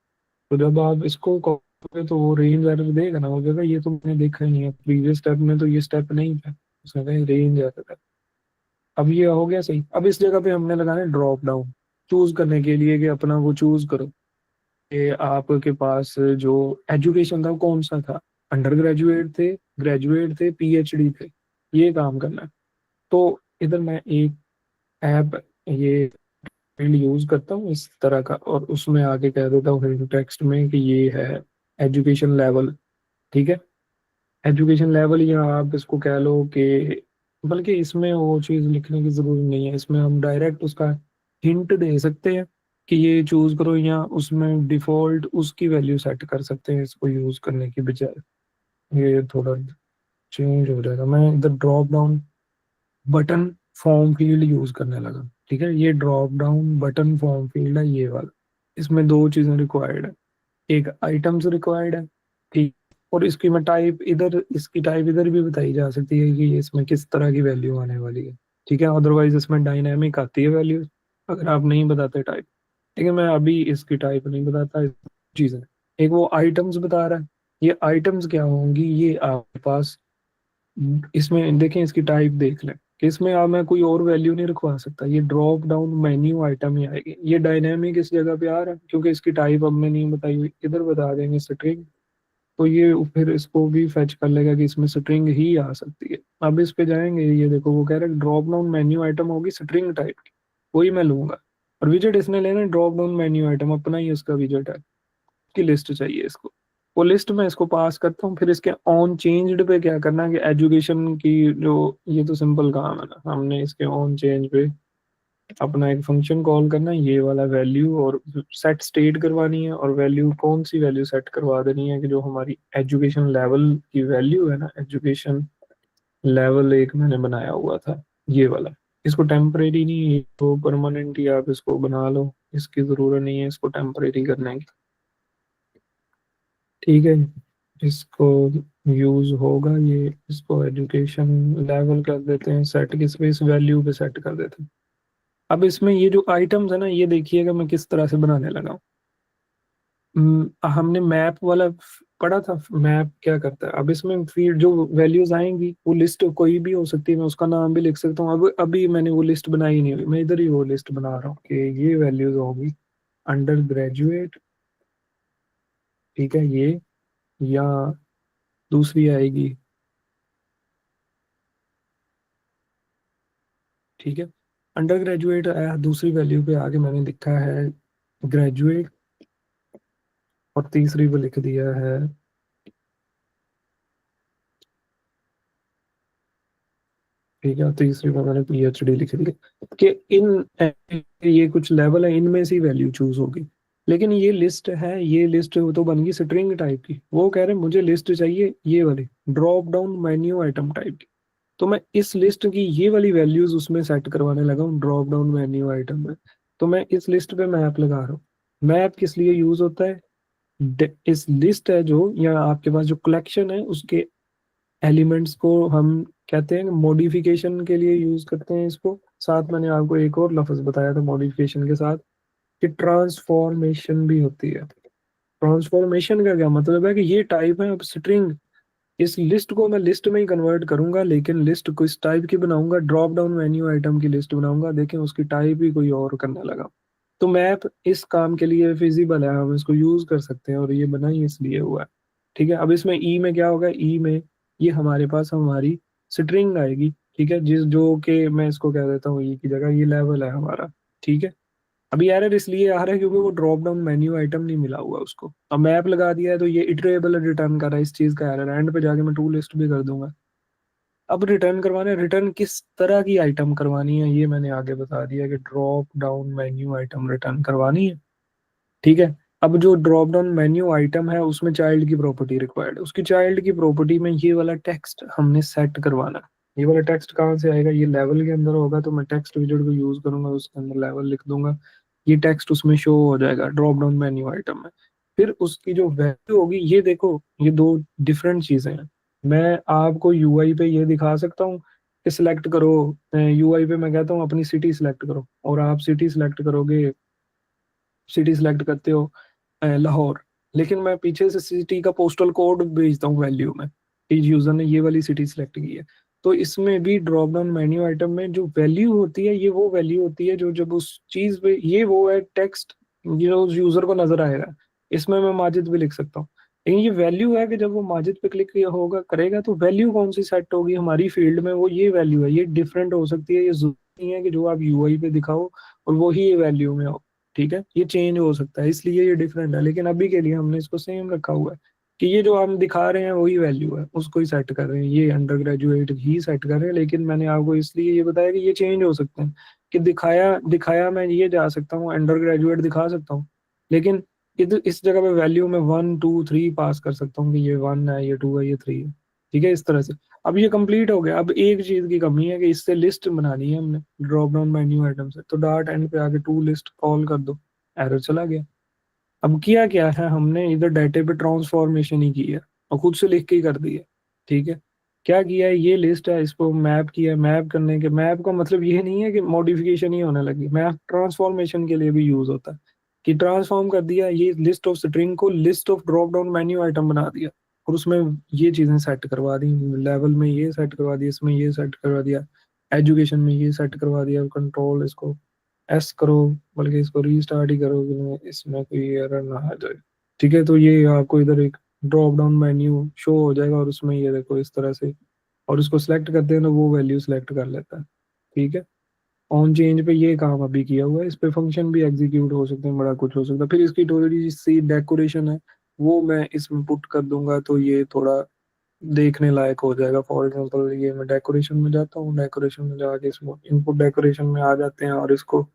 तो जब आप इसको करोगे तो वो रेंज एरर देगा ना, वो कहेगा ये तो मैंने देखा ही नहीं है, प्रीवियस स्टेप में तो ये स्टेप नहीं था, उसने कहा रेंज एरर है। अब ये हो गया सही। अब इस जगह पे हमने लगाना है ड्रॉप डाउन, चूज करने के लिए कि अपना वो चूज करो कि आपके पास जो एजुकेशन था वो कौन सा था, अंडर ग्रेजुएट थे, ग्रेजुएट थे, पीएचडी थे, ये काम करना है। तो इधर मैं एक ऐप, ये फील्ड यूज करता हूँ इस तरह का, और उसमें आगे कह देता हूँ टेक्स्ट में कि ये है एजुकेशन लेवल। ठीक है, एजुकेशन लेवल, या आप इसको कह लो कि, बल्कि इसमें वो चीज़ लिखने की जरूरत नहीं है, इसमें हम डायरेक्ट उसका हिंट दे सकते हैं कि ये चूज करो, या उसमें डिफॉल्ट उसकी वैल्यू सेट कर सकते हैं इसको यूज करने की बजाय। ये थोड़ा चेंज हो जाएगा। मैं इधर drop down button form field use करने लगा। ठीक है, ये drop down button form field है ये वाला। इसमें दो चीजें रिक्वायर्ड है, एक आइटम्स रिक्वायर्ड है, ठीक, और इसकी मैं टाइप इधर, इसकी टाइप इधर भी बताई जा सकती है कि इसमें किस तरह की वैल्यू आने वाली है। ठीक है, अदरवाइज इसमें डायनामिक आती है वैल्यू अगर आप नहीं बताते टाइप। लेकिन मैं अभी इसकी टाइप नहीं बताता चीजें। एक वो आइटम्स बता रहा है, ये आइटम्स क्या होंगी, ये आपके पास इसमें देखें, इसकी टाइप देख लें कि इसमें आप मैं कोई और वैल्यू नहीं रखवा सकता, ये ड्रॉप डाउन मेन्यू आइटम ही आएगी। ये डायनेमिक इस जगह पे आ रहा है क्योंकि इसकी टाइप अब मैं नहीं बताई हुई, इधर बता देंगे स्ट्रिंग, तो ये फिर इसको भी फेच कर लेगा कि इसमें स्ट्रिंग ही आ सकती है। अब इस पे जाएंगे, ये देखो वो कह रहा है ड्रॉप डाउन मेन्यू आइटम होगी स्ट्रिंग टाइप की, वही मैं लूंगा। और विजेट इसने लेना ड्रॉप डाउन मेन्यू आइटम, अपना ही उसका विजेट है, की लिस्ट चाहिए इसको। वो लिस्ट में इसको पास करता हूँ, फिर इसके ऑन चेंज्ड पे क्या करना है कि एजुकेशन की जो, ये तो सिंपल काम है ना, हमने इसके ऑन चेंज पे अपना एक फंक्शन कॉल करना है, ये वाला वैल्यू, और सेट स्टेट करवानी है, और वैल्यू कौन सी वैल्यू सेट करवा देनी है कि जो हमारी एजुकेशन लेवल की वैल्यू है ना, एजुकेशन लेवल एक मैंने बनाया हुआ था ये वाला। इसको टेम्परेरी नहीं, ये तो परमानेंट ही आप इसको बना लो, इसकी जरूरत नहीं है इसको टेम्परेरी करने की। ठीक है, इसको यूज होगा ये, इसको एजुकेशन लेवल कर देते हैं सेट, किस पे, इस वैल्यू पे सेट कर देते हैं। अब इसमें ये जो आइटम्स है ना, ये देखिएगा मैं किस तरह से बनाने लगा हूँ। हमने मैप वाला पढ़ा था, मैप क्या करता है। अब इसमें फिर जो वैल्यूज आएंगी वो लिस्ट कोई भी हो सकती है, मैं उसका नाम भी लिख सकता हूँ। अब अभी मैंने वो लिस्ट बनाई नहीं हुई, मैं इधर ही वो लिस्ट बना रहा हूँ कि ये वैल्यूज होगी अंडर ग्रेजुएट, ठीक है ये, या दूसरी आएगी, ठीक है, अंडर ग्रेजुएट आया, दूसरी वैल्यू पे आगे मैंने लिखा है ग्रेजुएट, और तीसरी पे लिख दिया है, ठीक है, तीसरी पे मैंने पीएचडी लिख दिया कि इन, ये कुछ लेवल है, इनमें से वैल्यू चूज होगी। लेकिन ये लिस्ट है, ये लिस्ट तो बन गई स्ट्रिंग टाइप की, वो कह रहे हैं मुझे लिस्ट चाहिए ये वाली drop down menu item type की। तो मैं इस लिस्ट की ये वाली वैल्यूज उसमें सेट करवाने लगा हूँ ड्रॉप डाउन मेन्यू आइटम में। तो मैं इस लिस्ट पे मैप लगा रहा हूँ। मैप किस लिए यूज होता है, इस लिस्ट है जो, या आपके पास जो कलेक्शन है उसके एलिमेंट्स को हम कहते हैं मॉडिफिकेशन के लिए यूज करते हैं इसको। साथ मैंने आपको एक और लफ्ज बताया था मॉडिफिकेशन के साथ, कि ट्रांसफॉर्मेशन भी होती है। ट्रांसफॉर्मेशन का क्या मतलब है कि ये टाइप है, अब स्ट्रिंग, इस लिस्ट को मैं लिस्ट में ही कन्वर्ट करूंगा, लेकिन लिस्ट को इस टाइप की बनाऊंगा, ड्रॉप डाउन मेन्यू आइटम की लिस्ट बनाऊंगा, देखें उसकी टाइप ही कोई और करने लगा। तो मैप इस काम के लिए फिजिबल है, हम इसको यूज कर सकते हैं, और ये बना ही इसलिए हुआ है। ठीक है, अब इसमें ई में क्या होगा, ई में ये हमारे पास हमारी स्ट्रिंग आएगी। ठीक है, जिस जो कि मैं इसको कह देता हूँ ई की जगह, ये लेवल है हमारा। ठीक है, अभी एरर इसलिए आ रहा है क्योंकि वो ड्रॉप डाउन मेन्यू आइटम नहीं मिला हुआ उसको। अब मैप लगा दिया है तो ये इटरेबल रिटर्न कर रहा है, इस चीज का एरर एंड पे जाके मैं टू लिस्ट भी कर दूंगा। अब रिटर्न करवाना है, रिटर्न किस तरह की आइटम करवानी है ये मैंने आगे बता दिया कि drop down menu item return करवानी है। ठीक है, अब जो ड्रॉप डाउन मेन्यू आइटम है उसमें चाइल्ड की प्रॉपर्टी रिक्वायर्ड है, उसकी चाइल्ड की प्रॉपर्टी में ये वाला टेक्स्ट हमने सेट करवाना है। ये वाला टेक्स्ट कहाँ से आएगा, ये लेवल के अंदर होगा, तो मैं टेक्स्ट विजेट को यूज करूंगा, उसके अंदर लेवल लिख दूंगा, ये टेक्स्ट उसमें शो हो जाएगा ड्रॉप डाउन मेन्यू आइटम में। फिर उसकी जो वैल्यू होगी, ये देखो ये दो डिफरेंट चीजें हैं। मैं आपको यूआई पे ये दिखा सकता हूँ कि सिलेक्ट करो, यूआई पे मैं कहता हूँ अपनी सिटी सिलेक्ट करो, और आप सिटी सिलेक्ट करोगे, सिटी सिलेक्ट करते हो लाहौर, लेकिन मैं पीछे से सिटी का पोस्टल कोड भेजता हूँ वैल्यू में कि यूजर ने ये वाली सिटी सिलेक्ट की है। तो इसमें भी ड्रॉप डाउन मेन्यू आइटम में जो वैल्यू होती है, ये वो वैल्यू होती है जो जब उस चीज पे, ये वो है टेक्स्ट जो उस यूजर को नजर आएगा। इसमें मैं माजिद भी लिख सकता हूँ, लेकिन ये वैल्यू है कि जब वो माजिद पे क्लिक होगा करेगा तो वैल्यू कौन सी सेट होगी हमारी फील्ड में, वो ये वैल्यू है। ये डिफरेंट हो सकती है, ये जरूरी नहीं है कि जो आप यूआई पे दिखाओ और वो ही ये वैल्यू में हो। ठीक है, ये चेंज हो सकता है, इसलिए ये डिफरेंट है, लेकिन अभी के लिए हमने इसको सेम रखा हुआ है कि ये जो हम दिखा रहे हैं वही वैल्यू है, उसको ही सेट कर रहे हैं, ये अंडर ग्रेजुएट ही सेट कर रहे हैं। लेकिन मैंने आपको इसलिए ये बताया कि ये चेंज हो सकते हैं, कि दिखाया दिखाया मैं ये जा सकता हूँ, अंडर ग्रेजुएट दिखा सकता हूँ, लेकिन इधर इस जगह पे वैल्यू में 1 2 3 पास कर सकता हूँ कि ये 1 है, ये 2 है, ये 3 है। ठीक है, इस तरह से। अब ये कंप्लीट हो गया, अब एक चीज की कमी है कि इससे लिस्ट बनानी है हमने ड्रॉप डाउन मेन्यू आइटम से, तो डॉट एंड पे आके टू लिस्ट कॉल कर दो, एरर चला गया। अब किया क्या है, हमने इधर डाटे पे ट्रांसफॉर्मेशन ही की है और खुद से लिख के ही कर दी है। ठीक है, क्या किया है, ये लिस्ट है, इसको मैप किया, मैप करने के, मैप का मतलब ये नहीं है कि मॉडिफिकेशन ही होने लगी, मैप ट्रांसफॉर्मेशन के लिए भी यूज होता है, कि ट्रांसफॉर्म कर दिया ये लिस्ट ऑफ स्ट्रिंग को list of drop down menu item बना दिया, और उसमें ये चीजें सेट करवा दी, लेवल में ये सेट करवा दिया, इसमें ये सेट करवा दिया, एजुकेशन में ये सेट करवा दिया, कंट्रोल इसको एस करो, बल्कि इसको रीस्टार्ट ही करो कि इसमें कोई एरर ना आ जाए। ठीक है, तो ये आपको इधर एक ड्रॉप डाउन मेन्यू शो हो जाएगा, और उसमें ये देखो इस तरह से, और इसको सिलेक्ट करते हैं ना वो वैल्यू सिलेक्ट कर लेता है। ठीक है, ऑन चेंज पे ये काम अभी किया हुआ है, इस पे फंक्शन भी एग्जीक्यूट हो सकते हैं, बड़ा कुछ हो सकता है। फिर इसकी थोड़ी सी डेकोरेशन है, वो मैं इसमें पुट कर दूंगा, तो ये थोड़ा देखने लायक हो जाएगा। फॉर एग्जांपल ये मैं डेकोरेशन में जाता हूँ, डेकोरेशन में जाके इसमें इनपुट डेकोरेशन में आ जाते हैं, और इसको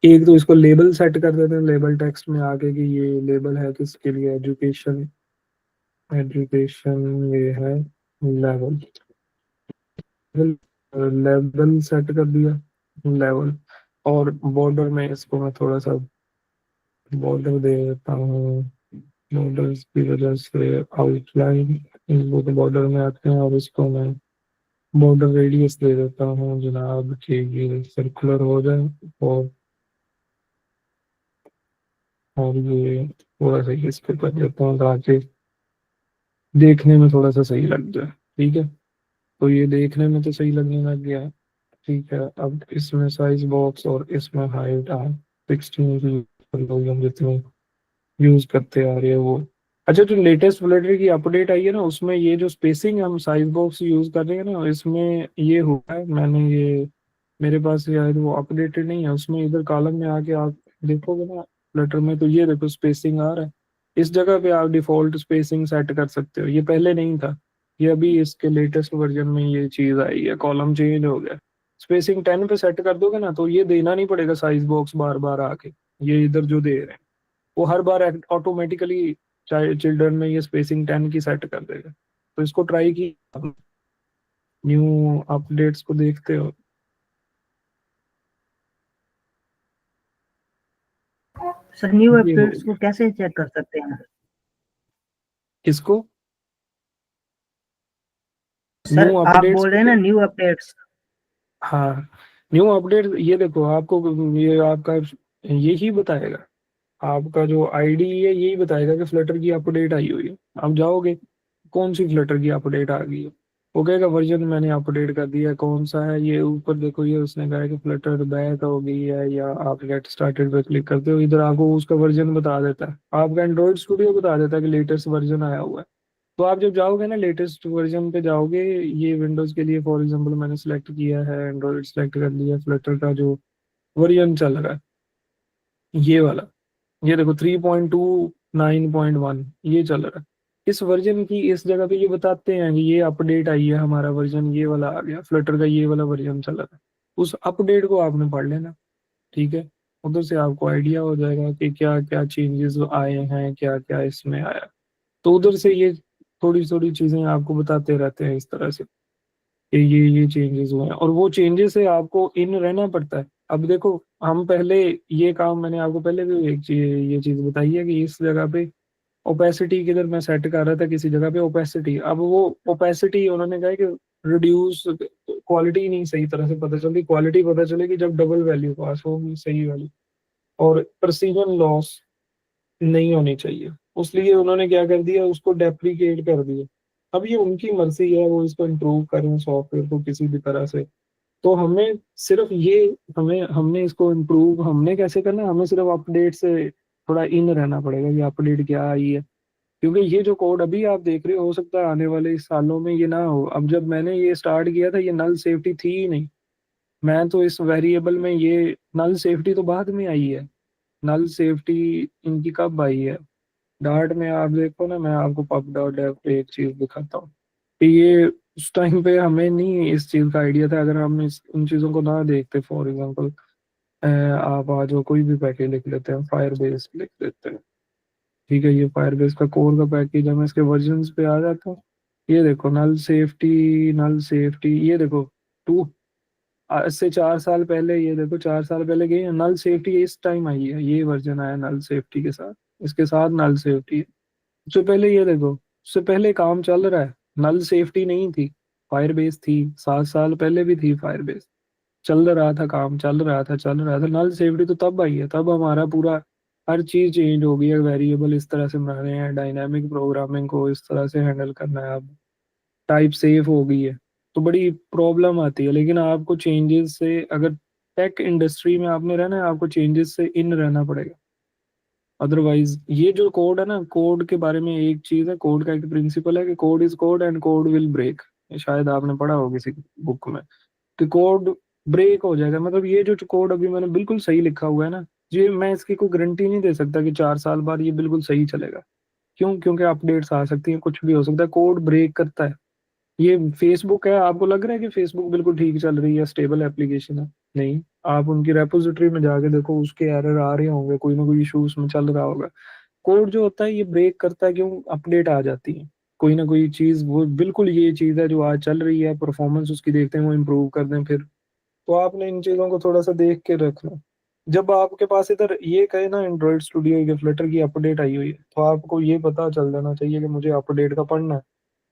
एक तो इसको लेबल सेट कर देते हैं, लेबल टेक्स्ट में आके कि ये लेबल है किसके लिए, एजुकेशन, एजुकेशन ये है लेवल, लेवल सेट कर दिया लेवल। और बॉर्डर में इसको मैं थोड़ा सा बॉर्डर दे देता हूँ, बॉर्डर की वजह से आउटलाइन इनको बॉर्डर में आते हैं, और इसको मैं बॉर्डर रेडियस दे देता हूँ जनाब कि ये सर्कुलर हो जाए, और ये थोड़ा सा इस पे कर देता हूँ ताकि देखने में थोड़ा सा सही लग जाए। ठीक है, तो ये देखने में तो सही लगने लग गया। ठीक है, अब इसमें साइज बॉक्स और इसमें हाइट आप 16 की कर लो, हम जितने यूज करते आ रहे हैं वो। अच्छा, जो लेटेस्ट फ्लटर की अपडेट आई है ना, उसमें ये जो स्पेसिंग हम साइज बॉक्स यूज कर रहे हैं ना, इसमें ये हुआ है, मैंने ये मेरे पास शायद वो अपडेटेड नहीं है, उसमें इधर कॉलम में आके आप देखोगे ना फ्लटर में, तो ये देखो स्पेसिंग आ रहा है, इस जगह पे आप डिफॉल्ट स्पेसिंग सेट कर सकते हो, ये पहले नहीं था, ये अभी इसके लेटेस्ट वर्जन में ये चीज आई है, कॉलम चेंज हो गया। स्पेसिंग 10 पे सेट कर दोगे ना, तो ये देना नहीं पड़ेगा साइज बॉक्स बार बार आके, ये इधर जो दे रहे हैं वो हर बार ऑटोमेटिकली चिल्ड्रन में ये स्पेसिंग 10 की सेट कर देगा। तो इसको ट्राई की, न्यू अपडेट्स को देखते हो, सर न्यू ये हो अपडेट्स को गया। कैसे चेक कर सकते हैं? किसको, न्यू सर आप अपडेट्स बोल को रहे हैं ना क्या, न्यू अपडेट्स। हाँ न्यू अपडेट, ये देखो आपको ये आपका यही बताएगा, आपका जो आईडी है यही बताएगा कि फ्लटर की अपडेट आई हुई है। आप जाओगे कौन सी फ्लटर की अपडेट आ गई है, वो कहेगा वर्जन मैंने अपडेट कर दिया है, कौन सा है, ये ऊपर देखो, ये उसने कहा है कि फ्लटर बैक हो गई है, या आप गेट स्टार्टेड पे क्लिक करते हो, इधर आपको उसका वर्जन बता देता है, आपका एंड्रॉइड स्टूडियो बता देता है कि लेटेस्ट वर्जन आया हुआ है। तो आप जब जाओगे ना लेटेस्ट वर्जन पे जाओगे, ये विंडोज के लिए फॉर एग्जांपल मैंने सेलेक्ट किया है, एंड्रॉइड सेलेक्ट कर लिया, फ्लटर का जो वर्जन चल रहा है ये वाला, ये देखो 3.2 9.1 ये चल रहा है। इस वर्जन की इस जगह पे ये बताते हैं कि ये अपडेट आई है, हमारा वर्जन ये वाला आ गया, फ्लटर का ये वाला वर्जन चला था। उस अपडेट को आपने पढ़ लेना, ठीक है। उधर से आपको आइडिया हो जाएगा कि क्या क्या चेंजेस आए हैं, क्या क्या इसमें आया। तो उधर से ये थोड़ी थोड़ी चीजें आपको बताते रहते हैं इस तरह से कि ये चेंजेस हुए हैं, और वो चेंजेस से आपको इन रहना पड़ता है। अब देखो, हम पहले ये काम, मैंने आपको पहले भी एक चीज ये चीज बताई है कि इस जगह पे ओपेसिटी किधर मैं सेट कर रहा था, किसी जगह पे ओपेसिटी, अब वो ओपेसिटी उन्होंने कहा है कि रिड्यूस, क्वालिटी नहीं सही तरह से पता चलती, क्वालिटी पता चलेगी जब डबल वैल्यू पास होगी सही वाली, और प्रेसिजन लॉस नहीं होनी चाहिए। उसलिए उन्होंने क्या कर दिया, उसको डेप्रीकेट कर दिया। अब ये उनकी मर्जी है, वो इसको इम्प्रूव करें सॉफ्टवेयर को किसी भी तरह से। तो हमें सिर्फ ये, हमने इसको इम्प्रूव हमने कैसे करना है, हमें सिर्फ अपडेट से थोड़ा इन रहना पड़ेगा, ये अपडेट क्या आई है। क्योंकि ये जो कोड अभी आप देख रहे हो सकता है आने वाले सालों में ये ना हो। अब जब मैंने ये स्टार्ट किया था, ये नल सेफ्टी थी ही नहीं। मैं तो इस वेरिएबल में, ये नल सेफ्टी तो बाद में आई है। नल सेफ्टी इनकी कब आई है, डार्ट में आप देखो ना, मैं आपको पब डॉट डेव पे एक चीज दिखाता हूँ कि ये उस टाइम पे हमें नहीं इस चीज का आइडिया था। अगर हम इन चीजों को ना देखते, फॉर एग्जांपल आप आज जो कोई भी पैकेज लिख लेते हैं, फायर बेस लिख लेते हैं, ठीक है, ये फायर बेस का कोर का पैकेज है, मैं इसके वर्जन्स पे आ जाता हूँ। ये देखो नल सेफ्टी, नल सेफ्टी, ये देखो टू, आज से 4 साल पहले, ये देखो 4 साल पहले गई है नल सेफ्टी, इस टाइम आई है, ये वर्जन आया नल सेफ्टी के साथ, इसके साथ नल सेफ्टी। उससे पहले ये देखो, उससे पहले काम चल रहा है, नल सेफ्टी नहीं थी, फायर बेस थी, 7 साल पहले भी थी फायर बेस, चल रहा था काम, चल रहा था। नल सेफ्टी तो तब आई है, तब हमारा पूरा हर चीज चेंज हो गई है, वेरिएबल इस तरह से बना रहे हैं, डायनामिक प्रोग्रामिंग को इस तरह से हैंडल करना है, अब टाइप सेफ हो गई है। तो बड़ी प्रॉब्लम आती है, लेकिन आपको चेंजेस से, अगर टेक इंडस्ट्री में आपने रहना है, आपको चेंजेस से इन रहना पड़ेगा। अदरवाइज ये जो कोड है ना, कोड के बारे में एक चीज है, कोड का एक प्रिंसिपल है कि code is code and code will break. शायद आपने पढ़ा हो किसी बुक में कि कोड ब्रेक हो जाएगा। मतलब ये जो कोड अभी मैंने बिल्कुल सही लिखा हुआ है ना, ये मैं इसकी कोई गारंटी नहीं दे सकता कि 4 साल बाद ये बिल्कुल सही चलेगा। क्यों? क्योंकि अपडेट्स आ सकती हैं, कुछ भी हो सकता है, कोड ब्रेक करता है। ये फेसबुक है, आपको लग रहा है कि फेसबुक बिल्कुल ठीक चल रही है, स्टेबल एप्लीकेशन है? नहीं, आप उनकी रेपोजिटरी में जाके देखो, उसके एरर आ रहे होंगे, कोई ना कोई इशू उसमें चल रहा होगा। कोड जो होता है ये ब्रेक करता है, क्यों? अपडेट आ जाती है, कोई ना कोई चीज, वो बिल्कुल ये चीज है जो आज चल रही है, परफॉर्मेंस उसकी देखते हैं, वो इम्प्रूव कर दें फिर। तो आपने इन चीजों को थोड़ा सा देख के रखना। जब आपके पास इधर ये कहे ना एंड्रॉइड स्टूडियो या फ्लटर की अपडेट आई हुई है, तो आपको ये पता चल जाना चाहिए कि मुझे अपडेट का पढ़ना है।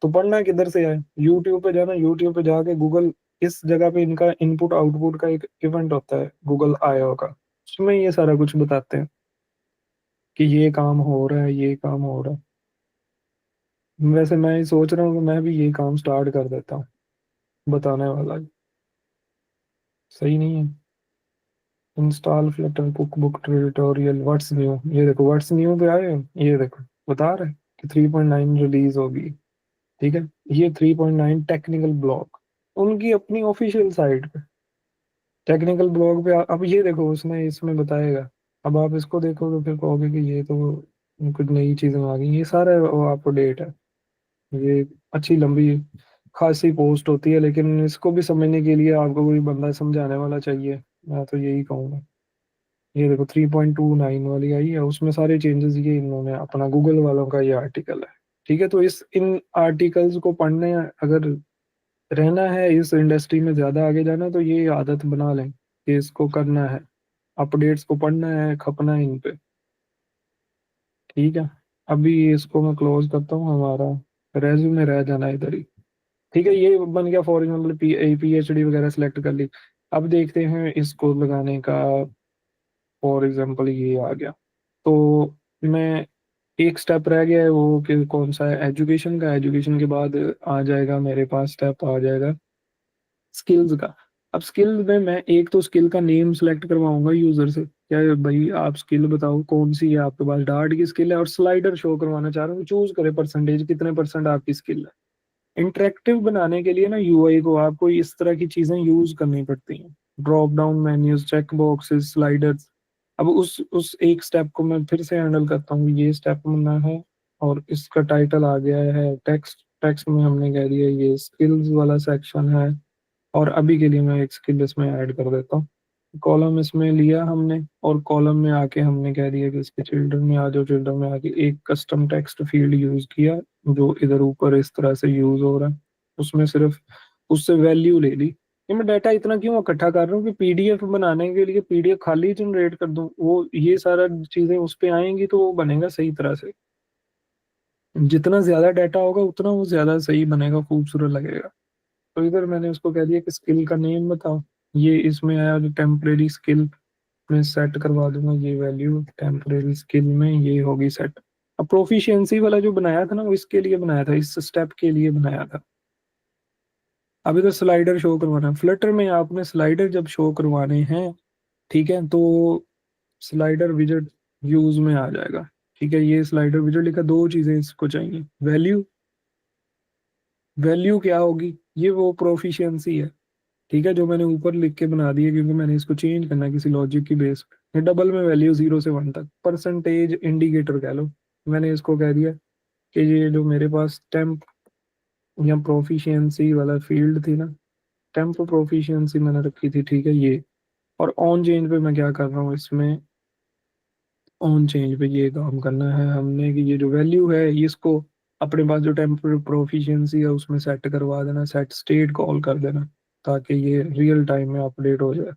तो पढ़ना किधर से है? यूट्यूब पे जाना, यूट्यूब पे जाके गूगल, इस जगह पे इनका इनपुट आउटपुट का एक इवेंट होता है गूगल आईओ का, उसमें ये सारा कुछ बताते हैं कि ये काम हो रहा है, ये काम हो रहा है। वैसे मैं सोच रहा हूँ कि मैं भी ये काम स्टार्ट कर देता हूँ, बताने वाला है। सही नहीं है? Install Flutter cook book tutorial what's new, ये देखो व्हाट्स न्यू पे आए हैं, ये देखो बता रहे हैं कि 3.9 रिलीज होगी, ठीक है। ये 3.9 टेक्निकल ब्लॉग, उनकी अपनी ऑफिशियल साइट पे टेक्निकल ब्लॉग पे अब ये देखो उसने इसमें बताएगा। अब आप इसको देखोगे फिर कहोगे कि ये तो कुछ नई चीजें आ गई, ये सारा वो आपको डेट है। ये अच्छी लंबी खासी पोस्ट होती है, लेकिन इसको भी समझने के लिए आपको कोई बंदा समझाने वाला चाहिए, मैं तो यही कहूँगा। ये देखो 3.29 वाली आई है, उसमें सारे चेंजेस ये इन्होंने अपना गूगल वालों का ये आर्टिकल है, ठीक है। तो इस इन आर्टिकल्स को पढ़ने, अगर रहना है इस इंडस्ट्री में ज्यादा आगे जाना है, तो ये आदत बना लें कि इसको करना है, अपडेट्स को पढ़ना है, खपना है इन पे, ठीक है। अभी इसको मैं क्लोज करता हूँ, हमारा रेज्यूमे रह जाना इधर ही, ठीक है। ये बन गया, फॉर एग्जाम्पल PhD वगैरह सेलेक्ट कर ली। अब देखते हैं इसको लगाने का, फॉर एग्जाम्पल ये आ गया। तो मैं, एक स्टेप रह गया है वो कि कौन सा है, एजुकेशन का। एजुकेशन के बाद आ जाएगा मेरे पास, स्टेप आ जाएगा स्किल्स का। अब स्किल में मैं एक तो स्किल का नेम सेलेक्ट करवाऊंगा यूजर से, क्या भाई आप स्किल बताओ कौन सी है आपके पास, डार्ट की स्किल है, और स्लाइडर शो करवाना चाह रहा हूँ, चूज करे परसेंटेज, कितने परसेंट आपकी स्किल है। इंटरेक्टिव बनाने के लिए ना यूआई को आपको इस तरह की चीजें यूज करनी पड़ती हैं, drop down menus, check boxes, sliders. अब उस एक स्टेप को मैं फिर से हैंडल करता हूँ, ये स्टेप बनना है और इसका टाइटल आ गया है टेक्स्ट। टेक्स्ट में हमने कह दिया ये स्किल्स वाला सेक्शन है, और अभी के लिए मैं एक स्किल इसमें ऐड कर देता हूँ। कॉलम इसमें लिया हमने, और कॉलम में आके हमने कह दिया कि इसके चिल्ड्रन में आ जाओ। चिल्ड्रन में आके एक कस्टम टेक्स्ट फील्ड यूज किया जो इधर ऊपर इस तरह से यूज हो रहा है, उसमें सिर्फ उससे वैल्यू ले ली। ये मैं डाटा इतना क्यों इकट्ठा कर रहा हूँ कि पीडीएफ बनाने के लिए पीडीएफ खाली जनरेट कर दूं, वो ये सारा चीजें उस पे आएंगी तो वो बनेगा सही तरह से। जितना ज्यादा डाटा होगा उतना वो ज्यादा सही बनेगा, खूबसूरत लगेगा। तो इधर मैंने उसको कह दिया कि स्किल का नेम बताओ। ये इसमें आया जो टेम्परेरी स्किल में सेट करवा दूंगा, ये वैल्यू टेम्परेरी स्किल में ये होगी सेट। अब प्रोफिशिएंसी वाला जो बनाया था ना, वो इसके लिए बनाया था, इस स्टेप के लिए बनाया था। अब इधर स्लाइडर शो करवाना है। फ्लटर में आपने स्लाइडर जब शो करवाने हैं, ठीक है, तो स्लाइडर विजेट यूज में आ जाएगा। ठीक है, ये स्लाइडर विजेट लिखा, दो चीजें इसको चाहिए। वैल्यू, वैल्यू क्या होगी, ये वो प्रोफिशिएंसी है, ठीक है, जो मैंने ऊपर लिख के बना दी है क्योंकि मैंने इसको चेंज करना है किसी लॉजिक की बेस पे। ये डबल में वैल्यू 0 से 1 तक, परसेंटेज इंडिकेटर कह लो। मैंने इसको कह दिया कि ये जो मेरे पास टेम्प या प्रोफिशिएंसी वाला फील्ड थी ना, टेम्प प्रोफिशिएंसी मैंने रखी थी, ठीक है ये। और ऑन चेंज पे मैं क्या कर रहा हूँ, इसमें ऑन चेंज पे ये काम करना है हमने कि ये जो वैल्यू है इसको अपने पास जो टेम्परेरी प्रोफिशिएंसी है उसमें सेट करवा देना, सेट स्टेट कॉल कर देना, ताकि ये रियल टाइम में अपडेट हो जाए।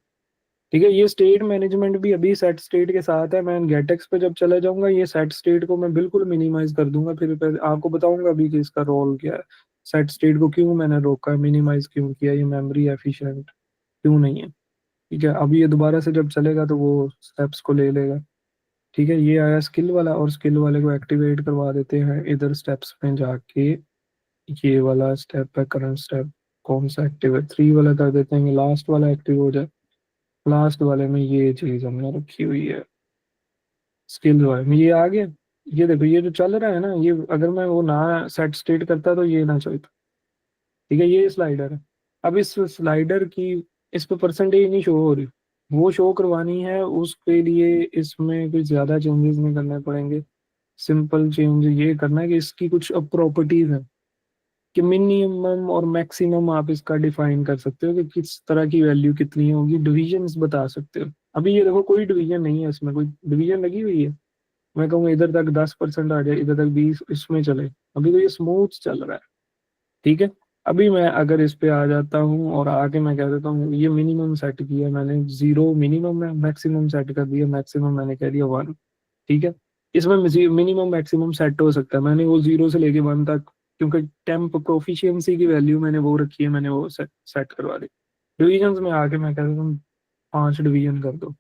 ठीक है, ये स्टेट मैनेजमेंट भी अभी सेट स्टेट के साथ है। मैं गेटेक्स पे जब चला जाऊंगा ये सेट स्टेट को मैं बिल्कुल मिनिमाइज कर दूंगा, फिर आपको बताऊंगा अभी कि इसका रोल क्या है। सेट स्टेट को क्यों मैंने रोका है, मिनिमाइज क्यों किया, ये मेमोरी एफिशिएंट क्यों नहीं है। ठीक है, अभी ये दोबारा से जब चलेगा तो वो स्टेप्स को ले लेगा। ठीक है, ये आया स्किल वाला, और स्किल वाले को एक्टिवेट करवा देते हैं इधर स्टेप्स में जाके। ये वाला स्टेप है करंट स्टेप, कौन सा एक्टिव है, 3 वाला कर देते हैं, लास्ट वाला एक्टिव हो जाए। लास्ट वाले में ये चीज हमने रखी हुई है, स्किल वाले में ये आ गया। ये देखो ये जो चल रहा है ना, ये अगर मैं वो ना सेट स्टेट करता तो ये ना चलता। ठीक है, ये स्लाइडर है। अब इस स्लाइडर की इस पे परसेंटेज नहीं शो हो रही, वो शो करवानी है, उसके लिए इसमें कुछ ज्यादा चेंजेस नहीं करने पड़ेंगे। सिंपल चेंज ये करना है कि इसकी कुछ अब प्रॉपर्टीज हैं कि मिनिमम और मैक्सिमम आप इसका डिफाइन कर सकते हो कि किस तरह की वैल्यू कितनी होगी, डिविजन्स बता सकते हो। अभी ये देखो कोई डिवीजन नहीं है इसमें, कोई डिवीजन लगी हुई है। मैं कहूँगा इधर तक 10% आ जाए, इधर तक 20, इसमें चले। अभी तो ये स्मूथ चल रहा है। ठीक है, अभी मैं अगर इस पे आ जाता हूँ और आगे मैं कह देता हूँ ये मिनिमम सेट किया मैंने 0 मिनिमम है, मैक्सिमम सेट कर दिया, मैक्सिमम मैंने कह दिया 1। ठीक है, इसमें मिनिमम मैक्सिमम सेट हो सकता है, मैंने वो 0 से लेके 1 तक, क्योंकि टेम्प प्रोफिशिएंसी की वैल्यू मैंने वो रखी है, मैंने वो सेट करवा दी। डिविजन में आके मैं कह देता हूँ 5 डिवीजन कर दो।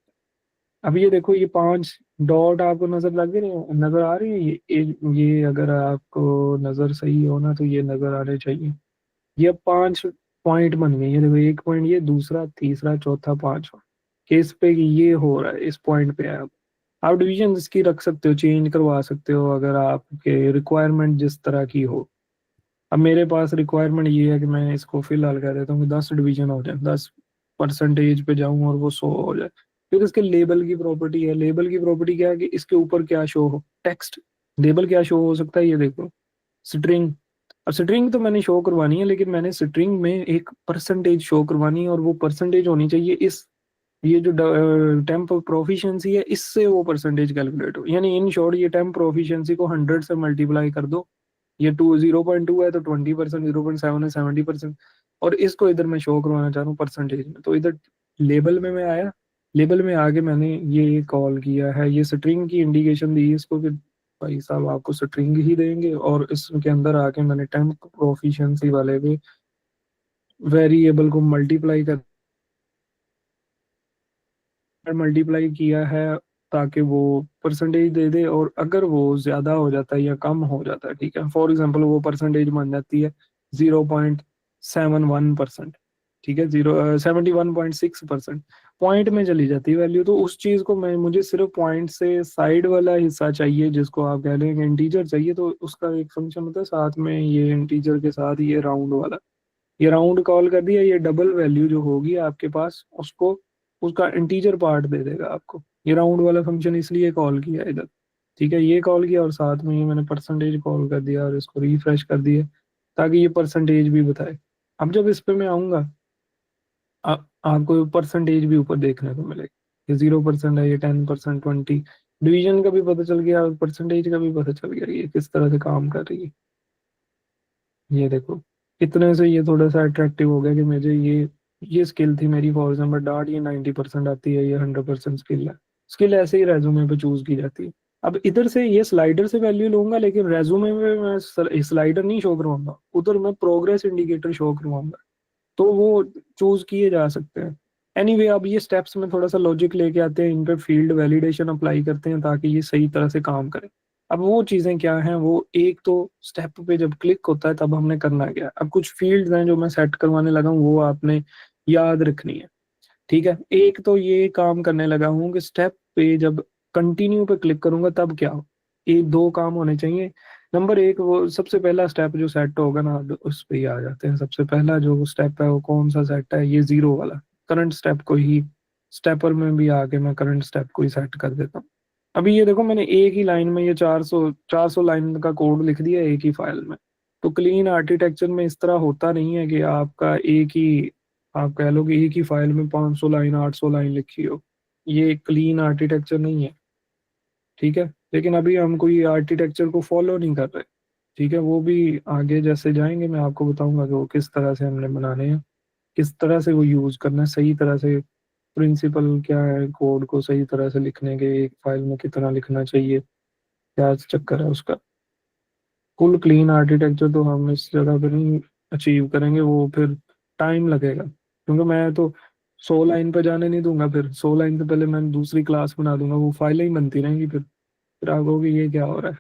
अब ये देखो ये 5 डॉट आपको नजर लग रही है, नजर आ रही है, ये अगर आपको नजर सही हो ना तो ये नजर आने चाहिए। ये 5 पॉइंट बन गए, ये देखो, एक पॉइंट, ये दूसरा, तीसरा, चौथा, पांचवा, केस पे ये हो रहा है, इस पॉइंट पे है। अब आप डिवीजन इसकी रख सकते हो, चेंज करवा सकते हो अगर आपके रिक्वायरमेंट जिस तरह की हो। अब मेरे पास रिक्वायरमेंट ये है कि मैं इसको फिलहाल कह देता हूँ कि 10 डिवीजन हो जाए, 10 परसेंटेज पे जाऊं और वो 100 हो जाए। फिर इसके लेबल की प्रॉपर्टी है। लेबल की प्रॉपर्टी क्या है कि इसके ऊपर क्या शो हो, टेक्स्ट। लेबल क्या शो हो सकता है, ये देखो, स्ट्रिंग। अब स्ट्रिंग तो मैंने शो करवानी है, लेकिन मैंने स्ट्रिंग में एक परसेंटेज शो करवानी है, और वो परसेंटेज होनी चाहिए इस, ये जो टेम्प प्रोफिशिएंसी है इससे वो परसेंटेज कैलकुलेट हो। यानी इन शॉर्ट ये टेम्प प्रोफिशिएंसी को 100 से मल्टीप्लाई कर दो। ये 0.2 है तो 20%, 0.7 है 70%, और इसको इधर मैं शो करवाना चाह रहा हूँ परसेंटेज में। तो इधर लेबल में मैं आया, लेबल में आगे मैंने ये कॉल किया है, ये स्ट्रिंग की इंडिकेशन दी इसको कि भाई साहब आपको स्ट्रिंग ही देंगे, और इसके अंदर आके मैंने टेम्प प्रोफिशिएंसी वाले पे वेरिएबल को मल्टीप्लाई किया है ताकि वो परसेंटेज दे दे, और अगर वो ज्यादा हो जाता है या कम हो जाता है, ठीक है, फॉर एग्जांपल वो परसेंटेज बन जाती है 0.71%, ठीक है, 71.6%, पॉइंट में चली जाती है वैल्यू, तो उस चीज को मैं, मुझे सिर्फ पॉइंट से साइड वाला हिस्सा चाहिए, जिसको आप कह लेंगे इंटीजर चाहिए, तो उसका एक फंक्शन होता है साथ में, ये इंटीजर के साथ ये राउंड वाला, ये राउंड कॉल कर दिया, ये डबल वैल्यू जो होगी आपके पास उसको, उसका इंटीजर पार्ट दे देगा आपको। ये राउंड वाला फंक्शन इसलिए कॉल किया इधर। ठीक है, ये कॉल किया और साथ में ये मैंने परसेंटेज कॉल कर दिया और इसको रिफ्रेश कर दिया ताकि ये परसेंटेज भी बताए। अब जब इस पे मैं आऊंगा, आपको परसेंटेज भी ऊपर देखने को मिलेगा, ये 0% है, ये 10%, 20, डिवीजन का भी पता चल गया और परसेंटेज का भी पता चल गया ये किस तरह से काम कर रही है। ये देखो, इतने से ये थोड़ा सा अट्रैक्टिव हो गया कि मुझे ये स्किल थी मेरी। फॉर एग्जाम्पल डार्ट ये 90% आती है, ये 100% स्किल है। स्किल ऐसे ही रेज्यूमे पे चूज की जाती है। अब इधर से ये स्लाइडर से वैल्यू लूंगा, लेकिन रेज्यूमे में मैं स्लाइडर नहीं शो करवाऊंगा, उधर मैं प्रोग्रेस इंडिकेटर शो करवाऊंगा, तो वो चूज किए जा सकते हैं। एनीवे, अब ये स्टेप्स में थोड़ा सा लॉजिक लेके आते हैं, इन पे फील्ड वैलिडेशन अप्लाई करते हैं ताकि ये सही तरह से काम करे। अब वो चीजें क्या हैं, वो एक तो स्टेप पे जब क्लिक होता है तब हमने करना क्या है। अब कुछ फील्ड्स हैं जो मैं सेट करवाने लगा हूँ, वो आपने याद रखनी है। ठीक है, एक तो ये काम करने लगा हूँ कि स्टेप पे जब कंटिन्यू पे क्लिक करूंगा तब क्या हो, ये दो काम होने चाहिए। नंबर एक, वो सबसे पहला स्टेप जो सेट होगा ना, उस पे ही आ जाते हैं। सबसे पहला जो स्टेप है वो कौन सा सेट है, ये 0 वाला करंट स्टेप को ही, स्टेपर में भी आके मैं करंट स्टेप को ही सेट कर देता हूँ। अभी ये देखो, मैंने एक ही लाइन में ये 400 लाइन का कोड लिख दिया एक ही फाइल में। तो क्लीन आर्किटेक्चर में इस तरह होता नहीं है कि आपका एक ही, आप कह लो कि एक ही फाइल में 500 लाइन 800 लाइन लिखी हो। ये क्लीन आर्किटेक्चर नहीं है। ठीक है, लेकिन अभी हम कोई आर्किटेक्चर को फॉलो नहीं कर रहे। ठीक है, वो भी आगे जैसे जाएंगे मैं आपको बताऊंगा कि वो किस तरह से हमने बनाने हैं, किस तरह से वो यूज करना है सही तरह से। प्रिंसिपल क्या है कोड को सही तरह से लिखने के, एक फाइल में कितना लिखना चाहिए, क्या चक्कर है उसका। फुल क्लीन आर्किटेक्चर तो हम इस जगह पे नहीं अचीव करेंगे, वो फिर टाइम लगेगा, क्योंकि मैं तो 100 लाइन पे जाने नहीं दूंगा। फिर 100 लाइन से पहले मैं दूसरी क्लास बना दूंगा, वो फाइलें ही बनती रहेंगी। फिर आप कहोगे ये क्या हो रहा है।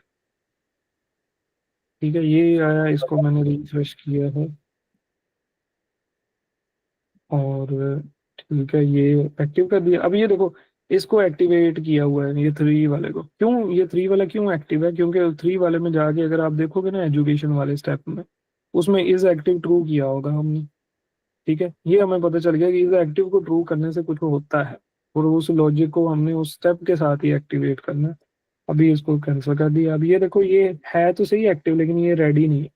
ठीक है, ये आया, इसको मैंने रिफ्रेश किया है और ठीक है, ये एक्टिव कर दिया। अब ये देखो, इसको एक्टिवेट किया हुआ है, ये 3 वाले को। क्यों ये 3 वाला क्यों एक्टिव है, क्योंकि 3 वाले में जाके अगर आप देखोगे ना एजुकेशन वाले स्टेप में, उसमें इज एक्टिव ट्रू किया होगा हमने। ठीक है, ये हमें पता चल गया कि इज एक्टिव को ट्रू करने से कुछ होता है, और उस लॉजिक को हमने उस स्टेप के साथ ही एक्टिवेट करना है। अभी इसको कैंसिल कर दिया। अब ये देखो, ये है तो सही एक्टिव, लेकिन ये रेडी नहीं है।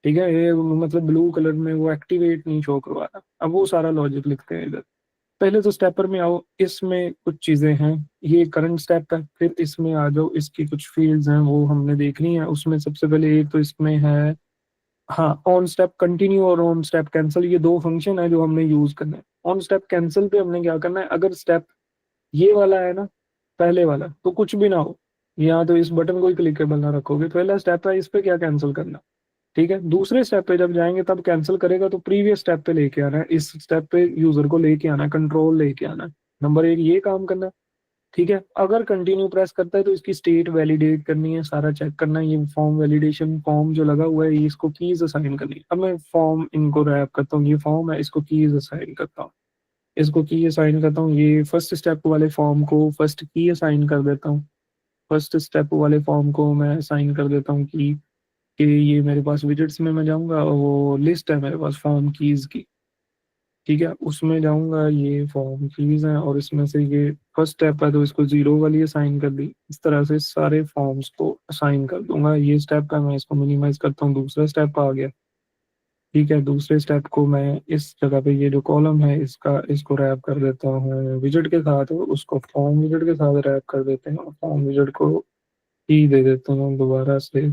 ठीक है, ये मतलब ब्लू कलर में वो एक्टिवेट नहीं शो करवा रहा। अब वो सारा लॉजिक लिखते हैं इधर। पहले तो स्टेपर में आओ, इसमें कुछ चीजें हैं, ये करंट स्टेप है। फिर इसमें आ जाओ, इसकी कुछ फील्ड्स हैं वो हमने देखनी है। उसमें सबसे पहले एक तो इसमें है, हाँ, ऑन स्टेप कंटिन्यू और ऑन स्टेप कैंसिल, ये दो फंक्शन है जो हमने यूज करना है। ऑन स्टेप कैंसिल पे हमने क्या करना है, अगर स्टेप ये वाला है ना, पहले वाला, तो कुछ भी ना हो, यहाँ तो इस बटन को ही क्लिकेबल ना रखोगे। पहला स्टेप है, इस पे क्या कैंसिल करना। ठीक है, दूसरे स्टेप पे जब जाएंगे तब कैंसिल करेगा, तो प्रीवियस स्टेप पे लेके आना है, इस स्टेप पे यूजर को लेके आना है, कंट्रोल लेके आना है। नंबर एक, ये काम करना है। ठीक है, अगर कंटिन्यू प्रेस करता है तो इसकी स्टेट वैलिडेट करनी है, सारा चेक करना है। ये फॉर्म वैलिडेशन फॉर्म जो लगा हुआ है, ये इसको कीज असाइन करनी है। अब मैं फॉर्म इनको रैप करता हूँ, ये फॉर्म है, इसको कीज असाइन करता हूँ। इसको की असाइन करता हूँ, ये फर्स्ट स्टेप वाले फॉर्म को फर्स्ट की असाइन कर देता हूँ। फर्स्ट स्टेप वाले फॉर्म को मैं असाइन कर देता हूँ कि ये मेरे पास विजेट्स में मैं जाऊंगा, वो लिस्ट है मेरे पास फॉर्म कीज की। ठीक है, उसमें जाऊंगा, ये फॉर्म कीज हैं और इसमें से ये फर्स्ट स्टेप है तो इसको 0 वाली असाइन कर दी। इस तरह से सारे फॉर्म्स को असाइन कर दूंगा। ये स्टेप है, मैं इसको मिनिमाइज करता हूँ, दूसरा स्टेप आ गया। ठीक है, दूसरे स्टेप को मैं इस जगह पे, ये जो कॉलम है इसका, इसको रैप कर देता हूँ विजेट के साथ, उसको फॉर्म विजेट के साथ रैप कर देते हैं और फॉर्म विजेट को की दे देते हैं दोबारा से।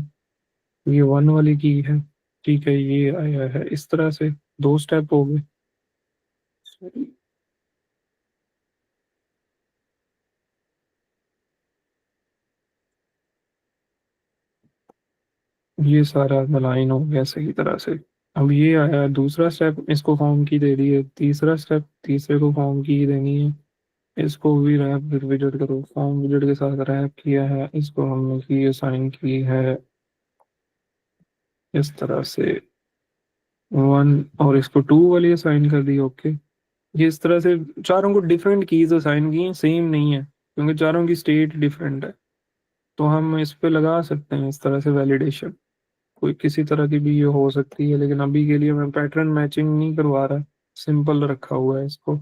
ये 1 वाली की है। ठीक है, ये आया है इस तरह से, दो स्टेप हो गए। ये सारा अलाइन हो गया सही तरह से। अब ये आया दूसरा स्टेप, इसको फॉर्म की दे दी है। तीसरा स्टेप, तीसरे को फॉर्म की देनी है। इसको भी रैप फिर विजेट करो, फॉर्म विजेट के साथ रैप किया है, इसको हमने की असाइन की है इस तरह से 1, और इसको 2 वाली असाइन कर दी। ओके, ये इस तरह से चारों को डिफरेंट कीज असाइन की हैं, सेम नहीं है क्योंकि चारों की स्टेट डिफरेंट है। तो हम इस पे लगा सकते हैं इस तरह से वैलिडेशन, कोई किसी तरह की भी ये हो सकती है, लेकिन अभी के लिए मैं पैटर्न मैचिंग नहीं करवा रहा, सिंपल रखा हुआ है इसको।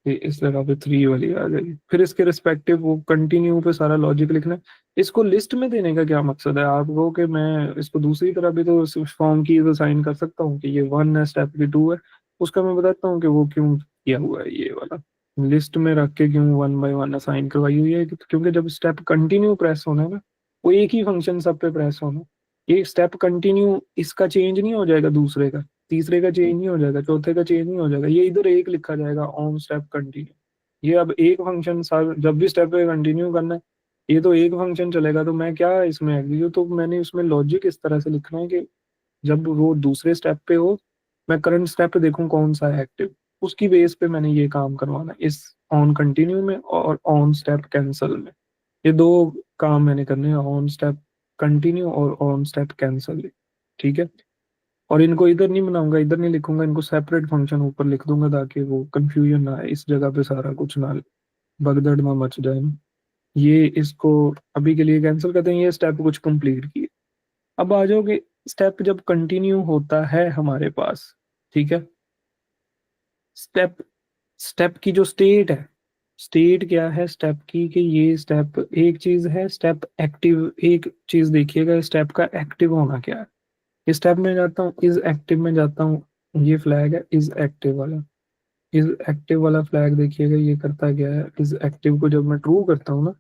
ये इस जगह पे 3 वाली आ जाएगी। फिर इसके रिस्पेक्टिव वो कंटिन्यू पे सारा लॉजिक लिखना है। इसको लिस्ट में देने का क्या मकसद है आपको, कि मैं इसको दूसरी तरह भी तो फॉर्म की असाइन कर सकता हूँ कि ये 1 है, स्टेप की 2 है। उसका मैं बताता हूँ कि वो क्यों किया हुआ है ये वाला, लिस्ट में रख के क्यों 1 बाय 1 असाइन करवाई हुई है। क्योंकि जब स्टेप कंटिन्यू प्रेस होना है ना, वो एक ही फंक्शन सब पे प्रेस होना है। ये स्टेप कंटिन्यू, इसका चेंज नहीं हो जाएगा, दूसरे का तीसरे का चेंज नहीं हो जाएगा, चौथे का चेंज नहीं हो जाएगा, ये इधर एक लिखा जाएगा ऑन स्टेप कंटिन्यू। ये अब एक फंक्शन जब भी स्टेप पे कंटिन्यू करना है, ये तो एक फंक्शन चलेगा। तो मैं क्या इसमें एग्जीक्यूट, तो मैंने उसमें लॉजिक इस तरह से लिखना है कि जब वो दूसरे स्टेप पे हो, मैं करंट स्टेप पे देखूं कौन सा है एक्टिव, उसकी बेस पे मैंने ये काम करवाना है इस ऑन कंटिन्यू में और ऑन स्टेप कैंसल में। ये दो काम मैंने करने हैं, ऑन स्टेप कंटिन्यू और ऑन स्टेप कैंसल। ठीक है, और इनको इधर नहीं बनाऊंगा, इधर नहीं लिखूंगा, इनको सेपरेट फंक्शन ऊपर लिख दूंगा ताकि वो कंफ्यूजन ना आए, इस जगह पे सारा कुछ ना भगदड़ ना मच जाए ना। ये इसको अभी के लिए कैंसिल करते हैं, ये स्टेप कुछ कंप्लीट किए। अब आ जाओगे स्टेप जब कंटिन्यू होता है हमारे पास, ठीक है, स्टेप स्टेप की जो स्टेट है, स्टेट क्या है स्टेप की, कि ये स्टेप एक चीज है, स्टेप एक्टिव एक चीज देखिएगा, स्टेप का एक्टिव होना क्या है। इस स्टेप में जाता हूँ, इज एक्टिव में जाता हूँ, ये फ्लैग है इज एक्टिव वाला। इज एक्टिव वाला फ्लैग देखिएगा ये करता क्या है, इज एक्टिव को जब मैं ट्रू करता हूँ ना,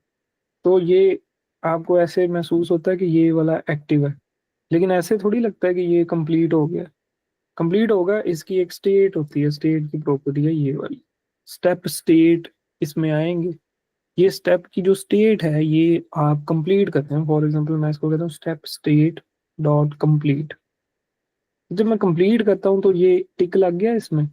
तो ये आपको ऐसे महसूस होता है कि ये वाला एक्टिव है, लेकिन ऐसे थोड़ी लगता है कि ये कंप्लीट हो गया। कंप्लीट होगा, इसकी एक स्टेट होती है, स्टेट की प्रॉपर्टी है ये वाली, स्टेप स्टेट। इसमें आएंगे, ये स्टेप की जो स्टेट है ये आप कंप्लीट करते हैं। फॉर एग्जांपल मैं इसको कहता हूँ स्टेप स्टेट डॉट कंप्लीट। जब मैं कंप्लीट करता हूँ तो ये टिक लग गया इसमें,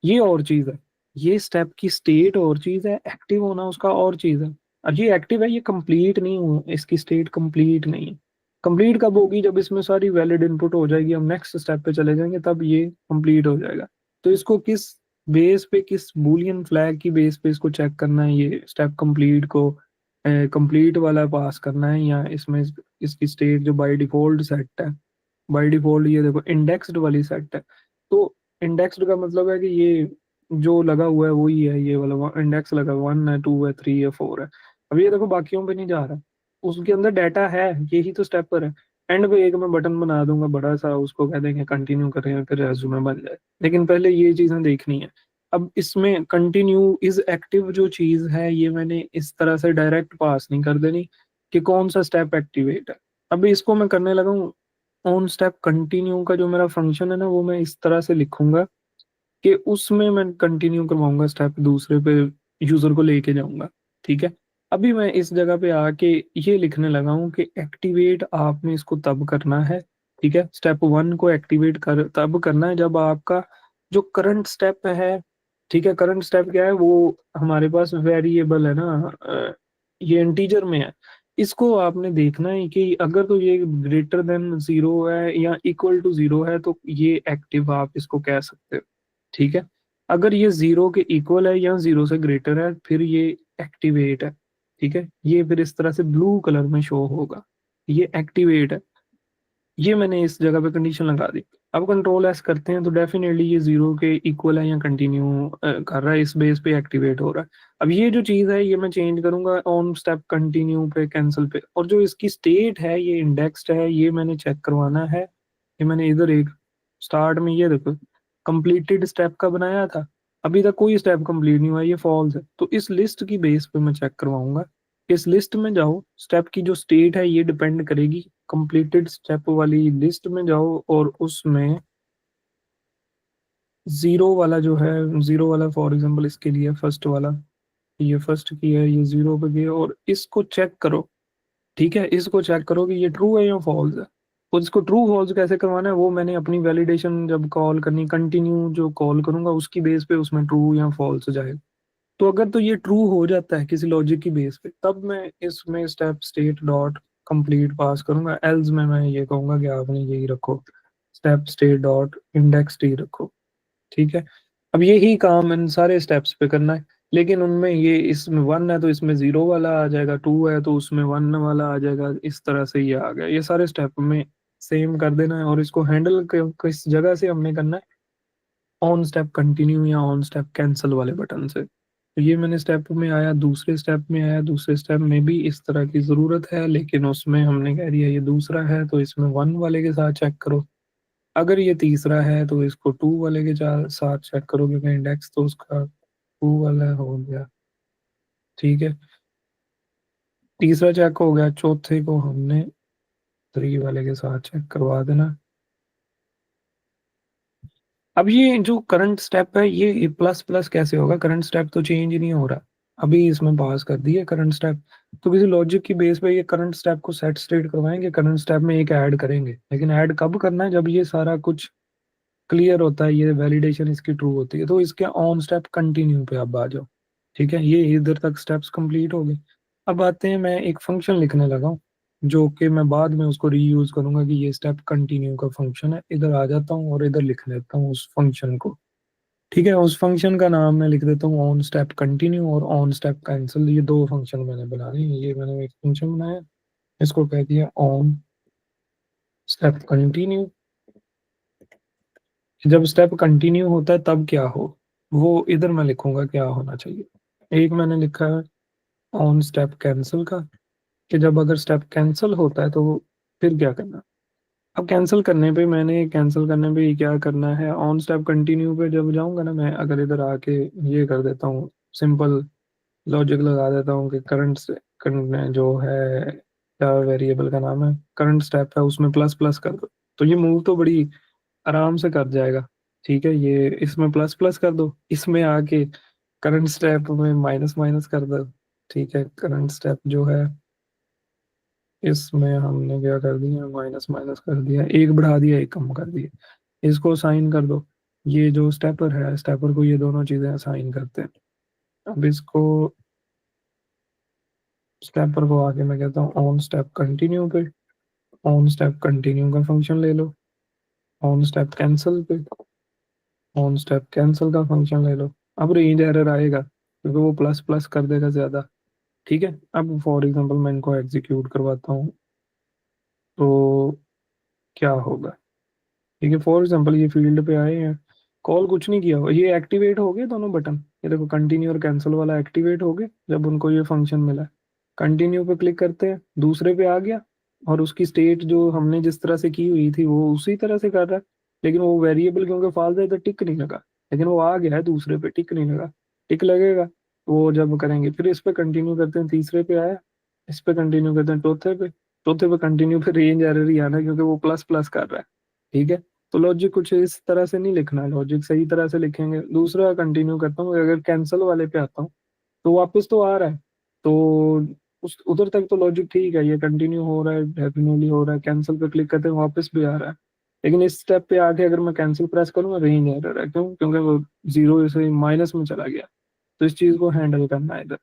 ये और चीज है। ये स्टेप की स्टेट और चीज है, एक्टिव होना उसका और चीज है। अब ये एक्टिव है, ये कंप्लीट नहीं हुआ, इसकी स्टेट कंप्लीट नहीं है। कंप्लीट कब होगी, जब इसमें सारी वैलिड इनपुट हो जाएगी, हम नेक्स्ट स्टेप पे चले जाएंगे, तब ये कंप्लीट हो जाएगा। तो इसको किस बेस पे, किस बूलियन फ्लैग की बेस पे इसको चेक करना है, ये स्टेप कंप्लीट को कंप्लीट वाला पास करना है, या इसमें इसकी स्टेट जो बाय डिफॉल्ट सेट है, बाय डिफॉल्ट ये देखो इंडेक्स्ड वाली सेट है। तो इंडेक्स्ड का मतलब है कि ये जो लगा हुआ है वही है, ये वाला इंडेक्स लगा, 1 है, 2 है, 3 है, 4 है। अब ये देखो बाकियों पे नहीं जा रहा, उसके अंदर डाटा है, यही तो स्टेप पर है। एंड पे एक मैं बटन बना दूंगा बड़ा सा, उसको कह देंगे कंटिन्यू करें, फिर रेज्यूमे बन जाए। लेकिन पहले ये चीजें देखनी है। अब इसमें कंटिन्यू इज एक्टिव जो चीज है, ये मैंने इस तरह से डायरेक्ट पास नहीं कर देनी कि कौन सा स्टेप एक्टिवेट है। अभी इसको मैं करने लगा हूँ ऑन स्टेप कंटिन्यू का, जो मेरा फंक्शन है ना, वो मैं इस तरह से लिखूंगा कि उसमें मैं कंटिन्यू करवाऊंगा स्टेप, दूसरे पे यूजर को लेके जाऊंगा। ठीक है, अभी मैं इस जगह पे आके ये लिखने लगा हूँ कि एक्टिवेट आपने इसको तब करना है। ठीक है, स्टेप 1 को एक्टिवेट कर तब करना है जब आपका जो करंट स्टेप है, ठीक है, करंट स्टेप क्या है, वो हमारे पास वेरिएबल है ना, ये इंटीजर में है। इसको आपने देखना है कि अगर तो ये ग्रेटर देन 0 है या इक्वल टू 0 है, तो ये एक्टिव आप इसको कह सकते हो। ठीक है, अगर ये 0 के इक्वल है या 0 से ग्रेटर है, फिर ये एक्टिवेट है। ठीक है, ये फिर इस तरह से ब्लू कलर में शो होगा, ये एक्टिवेट है। ये मैंने इस जगह पे कंडीशन लगा दी। अब कंट्रोल एस करते हैं तो डेफिनेटली ये 0 के इक्वल है या कंटिन्यू कर रहा है, इस बेस पे एक्टिवेट हो रहा है। अब ये जो चीज है ये मैं चेंज करूंगा ऑन स्टेप कंटिन्यू पे, कैंसिल पे, और जो इसकी स्टेट है ये इंडेक्स्ड है, ये मैंने चेक करवाना है। ये मैंने इधर एक स्टार्ट में ये देखो कंप्लीटेड स्टेप का बनाया था, अभी तक कोई स्टेप कंप्लीट नहीं हुआ, ये फॉल्स है। तो इस लिस्ट की बेस पे मैं चेक करवाऊंगा। इस लिस्ट में जाओ, स्टेप की जो स्टेट है ये डिपेंड करेगी, कंप्लीटेड स्टेप वाली लिस्ट में जाओ और उसमें 0 वाला जो है, 0 वाला फॉर एग्जांपल इसके लिए फर्स्ट वाला, ये फर्स्ट की है, ये 0 पे गया, और इसको चेक करो। ठीक है, इसको चेक करो कि ये ट्रू है या फॉल्स है। और इसको ट्रू फॉल्स कैसे करवाना है, वो मैंने अपनी वैलिडेशन जब कॉल करनी, कंटिन्यू जो कॉल करूंगा उसकी बेस पे उसमें ट्रू या फॉल्स जाएगा। तो अगर तो ये ट्रू हो जाता है किसी लॉजिक की बेस पे, तब मैं इसमें स्टेप स्टेट डॉट कंप्लीट पास करूंगा। एल्स में मैं ये कहूंगा कि आपने यही रखो, step state dot index T रखो। ठीक है, अब यही काम इन सारे स्टेप्स पे करना है, लेकिन उनमें ये इसमें 1 है तो इसमें 0 वाला आ जाएगा, 2 है तो उसमें 1 वाला आ जाएगा, इस तरह से ये आ गया। ये सारे स्टेप में सेम कर देना है, और इसको हैंडल किस जगह से हमने करना है, ऑन स्टेप कंटिन्यू या ऑन स्टेप कैंसिल वाले बटन से। तो ये मैंने स्टेप में आया, दूसरे स्टेप में आया, दूसरे स्टेप में भी इस तरह की ज़रूरत है, लेकिन उसमें हमने कह दिया ये दूसरा है तो इसमें 1 वाले के साथ चेक करो। अगर ये तीसरा है तो इसको 2 वाले के साथ चेक करो, क्योंकि इंडेक्स तो उसका 2 वाला हो गया, ठीक है। तीसरा चेक हो गया, चौथे को हमने 3 वाले के साथ चेक करवा देना। अब ये जो करंट स्टेप है ये प्लस प्लस कैसे होगा? करंट स्टेप तो चेंज ही नहीं हो रहा, अभी इसमें पास कर दिया करंट स्टेप, तो किसी लॉजिक की बेस पे ये करंट स्टेप को सेट स्टेट करवाएंगे, करंट स्टेप में एक ऐड करेंगे, लेकिन ऐड कब करना है? जब ये सारा कुछ क्लियर होता है, ये वैलिडेशन इसकी ट्रू होती है, तो इसके ऑन स्टेप कंटिन्यू पे अब आ जाओ, ठीक है। ये इधर तक स्टेप्स कंप्लीट हो गए। अब आते हैं, मैं एक फंक्शन लिखने लगा हूँ जो कि मैं बाद में उसको रीयूज करूंगा कि ये स्टेप कंटिन्यू का फंक्शन है। इधर आ जाता हूँ और इधर लिख लेता हूँ उस फंक्शन को, ठीक है। उस फंक्शन का नाम मैं लिख देता हूँ ऑन स्टेप कंटिन्यू और ऑन स्टेप कैंसिल। ये 2 फंक्शन मैंने बनाने हैं। ये मैंने एक फंक्शन बनाया, इसको कह दिया ऑन स्टेप कंटिन्यू। जब स्टेप कंटिन्यू होता है तब क्या हो, वो इधर मैं लिखूंगा क्या होना चाहिए। एक मैंने लिखा है ऑन स्टेप कैंसिल का, कि जब अगर स्टेप कैंसिल होता है तो फिर क्या करना। अब कैंसिल करने पे क्या करना है, ऑन स्टेप कंटिन्यू पे जब जाऊंगा ना मैं, अगर इधर आके ये कर देता हूँ, सिंपल लॉजिक लगा देता हूँ कि करंट जो है, क्या वेरिएबल का नाम है, करंट स्टेप है, उसमें प्लस प्लस कर दो, तो ये मूव तो बड़ी आराम से कर जाएगा, ठीक है। ये इसमें प्लस प्लस कर दो, इसमें आके करंट स्टेप में माइनस माइनस कर दो, ठीक है। करंट स्टेप जो है इसमें हमने क्या कर दिया, माइनस माइनस कर दिया, एक बढ़ा दिया एक कम कर दिया, इसको साइन कर दो। ये जो स्टेपर है, स्टेपर को ये दोनों चीजें असाइन करते हैं। अब इसको स्टेपर को आके मैं कहता हूँ ऑन स्टेप कंटिन्यू पे, ऑन स्टेप कंटिन्यू का फंक्शन ले लो, ऑन स्टेप कैंसिल पे, ऑन स्टेप कैंसिल का फंक्शन ले लो। अब रेंज एरर आएगा क्योंकि वो प्लस प्लस कर देगा ज्यादा, ठीक है। अब फॉर एग्जांपल मैं इनको एग्जीक्यूट करवाता हूँ तो क्या होगा, ठीक है। फॉर एग्जांपल ये फील्ड पे आए हैं, कॉल कुछ नहीं किया हुआ, ये एक्टिवेट हो गए दोनों बटन, ये देखो कंटिन्यू और कैंसिल वाला एक्टिवेट हो गए जब उनको ये फंक्शन मिला। कंटिन्यू पे क्लिक करते हैं, दूसरे पे आ गया और उसकी स्टेट जो हमने जिस तरह से की हुई थी वो उसी तरह से कर रहा है, लेकिन वो वेरिएबल क्योंकि फाल्स है तो टिक नहीं लगा, लेकिन वो आ गया है दूसरे पे, टिक नहीं लगा, टिक लगेगा वो जब करेंगे। फिर इस पे कंटिन्यू करते हैं, तीसरे पे आया, इस पे कंटिन्यू करते हैं, चौथे पे कंटिन्यू, फिर रेंज एरर ही आना क्योंकि वो प्लस प्लस कर रहा है, ठीक है। तो लॉजिक कुछ इस तरह से नहीं लिखना है, लॉजिक सही तरह से लिखेंगे। दूसरा कंटिन्यू करता हूँ, अगर कैंसिल वाले पे आता हूँ तो वापस तो आ रहा है, तो उस उधर तक तो लॉजिक ठीक है, ये कंटिन्यू हो रहा है, डेफिनेटली हो रहा है, कैंसिल पे क्लिक करते हैं वापस भी आ रहा है। लेकिन इस स्टेप पे आके अगर मैं कैंसिल प्रेस करूंगा रेंज एरर है, क्यों? क्योंकि वो 0 से माइनस में चला गया, तो इस चीज को हैंडल करना है इधर।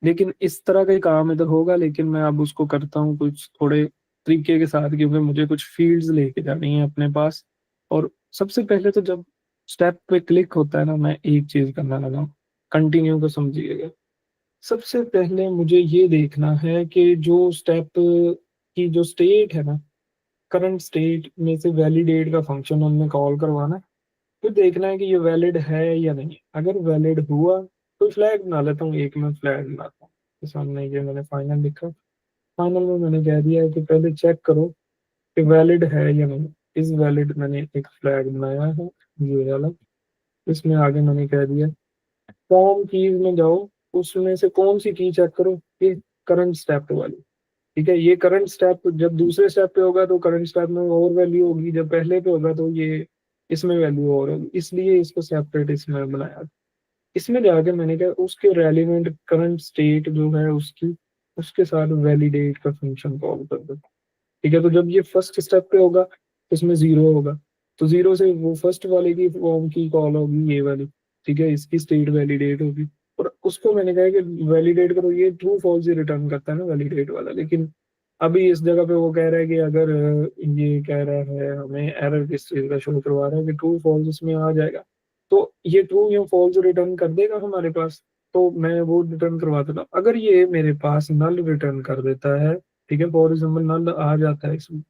लेकिन इस तरह का ही काम इधर होगा, लेकिन मैं अब उसको करता हूँ कुछ थोड़े तरीके के साथ, क्योंकि मुझे कुछ फील्ड्स लेके जानी है अपने पास। और सबसे पहले तो जब स्टेप पे क्लिक होता है ना, मैं एक चीज करना लगा हूँ, कंटिन्यू को समझिएगा। सबसे पहले मुझे ये देखना है कि जो स्टेप की जो स्टेट है ना, करंट स्टेट में से वैलिडेट का फंक्शन हमने कॉल करवाना है। फिर देखना है कि ये वैलिड है या नहीं। अगर वैलिड हुआ तो फ्लैग बना लेता हूँ, एक मैं फ्लैग बनाता हूँ। तो सामने ये मैंने फाइनल लिखा, फाइनल में मैंने कह दिया है कि पहले चेक करो कि वैलिड है या नहीं। इस वैलिड मैंने एक फ्लैग बनाया है, ये वाला। इसमें आगे मैंने कह दिया फॉर्म कीज में जाओ, उसमें से कौन सी की चेक करो, ये करंट स्टेप वाली, ठीक है। ये करंट स्टेप जब दूसरे स्टेप पे होगा तो करंट स्टेप में और वैल्यू होगी, जब पहले पे होगा तो ये इसमें वैल्यू और होगी, इसलिए इसको सेपरेट इसमें बनाया। इसमें जाके मैंने कहा उसके रेलिवेंट करंट स्टेट जो है उसकी, उसके साथ वैलिडेट का फंक्शन कॉल कर दो, ठीक है। तो जब ये फर्स्ट स्टेप पे होगा तो इसमें 0 होगा, तो 0 से वो फर्स्ट वाले की फॉर्म की कॉल होगी ये वाली, ठीक है, इसकी स्टेट वैलिडेट होगी। और उसको मैंने कहा कि वैलिडेट करो, ये ट्रू फॉल्स ही रिटर्न करता है ना वैलिडेट वाला। लेकिन अभी इस जगह पे वो कह रहा है कि अगर ये कह रहा है हमें एरर किस चीज का शो करवा रहा है कि ट्रू फॉल्स इसमें आ जाएगा, तो ये ट्रू या फॉल्स रिटर्न कर देगा हमारे पास, तो मैं वो रिटर्न करवा देता हूँ। अगर ये मेरे पास नल रिटर्न कर देता है, ठीक है, फॉर एग्जाम्पल नल आ जाता है इसमें,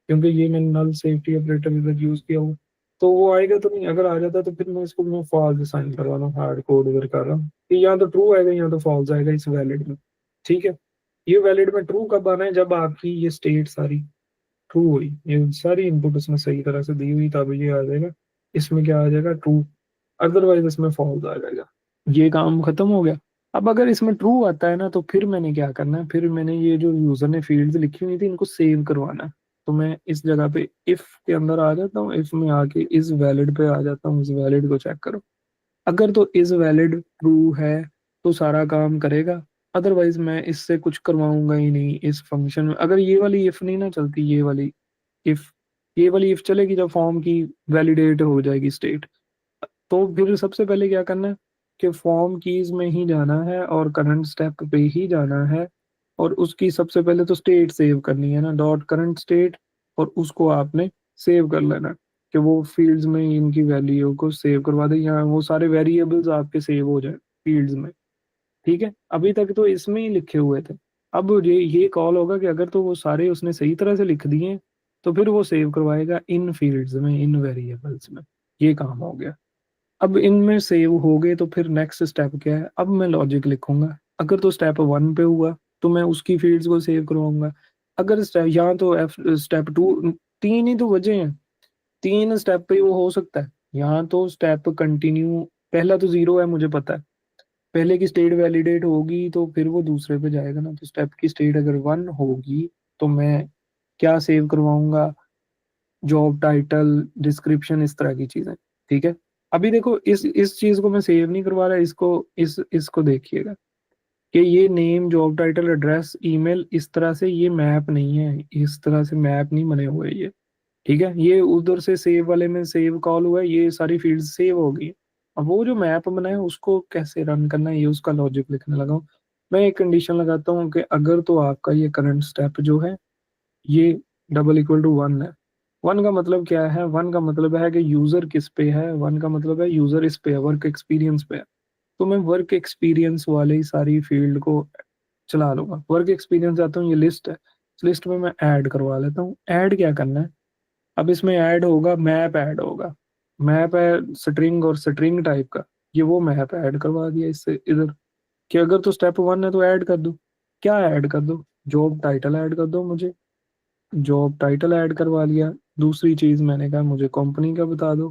क्योंकि ये मैंने नल सेफ्टी ऑपरेटर इधर यूज किया हुआ, तो वो आएगा तो नहीं, अगर आ जाता तो फिर मैं इसको मैं फॉल्स असाइन करवा रहा हूँ, हार्ड कोड अगर कर रहा हूँ कि यहाँ तो ट्रू आएगा, यहाँ तो फॉल्स आएगा इस वैलिड में। ठीक है, ये वैलिड में ट्रू कब आना है, जब आपकी ये स्टेट सारी ट्रू हुई, ये सारी इनपुट उसमें सही तरह से दी हुई, तब ये आ जाएगा, इसमें क्या आ जाएगा, ट्रू। अदरवाइज इसमें फॉल्स आ जाएगा। ये काम खत्म हो गया। अब अगर इसमें ट्रू आता है ना, तो फिर मैंने क्या करना है, फिर मैंने ये जो यूजर ने फील्ड्स लिखी हुई थी इनको सेव करवाना है। तो मैं इस जगह पे इफ के अंदर आ जाता हूँ, इफ में आके इस वैलिड पे आ जाता हूँ, इस वैलिड को चेक करो। अगर तो इज वैलिड ट्रू है तो सारा काम करेगा, अदरवाइज मैं इससे कुछ करवाऊंगा ही नहीं इस फंक्शन में। अगर ये वाली इफ नहीं ना चलती, इफ ये वाली इफ चलेगी जब फॉर्म की वैलिडेट हो जाएगी स्टेट, तो फिर सबसे पहले क्या करना है कि फॉर्म कीज में ही जाना है और करंट स्टेप पे ही जाना है, और उसकी सबसे पहले तो स्टेट सेव करनी है ना, डॉट करंट स्टेट, और उसको आपने सेव कर लेना कि वो फील्ड्स में इनकी वैल्यू को सेव करवा दे, या वो सारे वेरिएबल्स आपके सेव हो जाए फील्ड्स में। ठीक है, अभी तक तो इसमें ही लिखे हुए थे। अब ये कॉल होगा कि अगर तो वो सारे उसने सही तरह से लिख दिए हैं, तो फिर वो सेव करवाएगा इन फील्ड्स में, इन वेरिएबल्स में। ये काम हो गया। अब इनमें सेव हो गए तो फिर नेक्स्ट स्टेप क्या है, अब मैं लॉजिक लिखूंगा। अगर तो स्टेप 1 पे हुआ तो मैं उसकी फील्ड्स को सेव करवाऊंगा। अगर स्टेप यहाँ तो स्टेप 2, तीन ही तो वजह हैं, तीन स्टेप पे वो हो सकता है। यहाँ तो स्टेप कंटिन्यू, पहला तो 0 है मुझे पता है, पहले की स्टेट वैलिडेट होगी तो फिर वो दूसरे पे जाएगा ना। तो स्टेप की स्टेट अगर 1 होगी तो मैं क्या सेव करवाऊंगा, जॉब टाइटल, डिस्क्रिप्शन, इस तरह की चीजें। ठीक है, अभी देखो इस चीज को मैं सेव नहीं करवा रहा, इसको देखिएगा कि ये name, job title, address, email, इस तरह से ये मैप नहीं है, इस तरह से मैप नहीं बने हुए ये। ठीक है, ये उधर से सेव वाले में सेव कॉल हुआ है, ये सारी फील्ड सेव हो गई। अब वो जो मैप बना है उसको कैसे रन करना है, ये उसका लॉजिक लिखने लगा हूँ। मैं एक कंडीशन लगाता हूँ कि अगर तो आपका ये करंट स्टेप जो है ये =1 है। 1 का मतलब क्या है, 1 का मतलब है कि यूजर किस पे है, 1 का मतलब है यूजर इस पे है, वर्क एक्सपीरियंस पे है। तो मैं वर्क एक्सपीरियंस वाले ही सारी फील्ड को चला लूंगा। वर्क एक्सपीरियंस जाता हूँ, ये लिस्ट है, इस लिस्ट में मैं ऐड करवा लेता हूँ। ऐड क्या करना है, अब इसमें ऐड होगा, मैप ऐड होगा। मैप है स्ट्रिंग और स्ट्रिंग टाइप का, ये वो मैप ऐड करवा दिया इससे इधर, कि अगर तो स्टेप 1 है तो ऐड कर दो। क्या ऐड कर दो, जॉब टाइटल ऐड कर दो, मुझे जॉब टाइटल ऐड करवा लिया। दूसरी चीज मैंने कहा मुझे कंपनी का बता दो,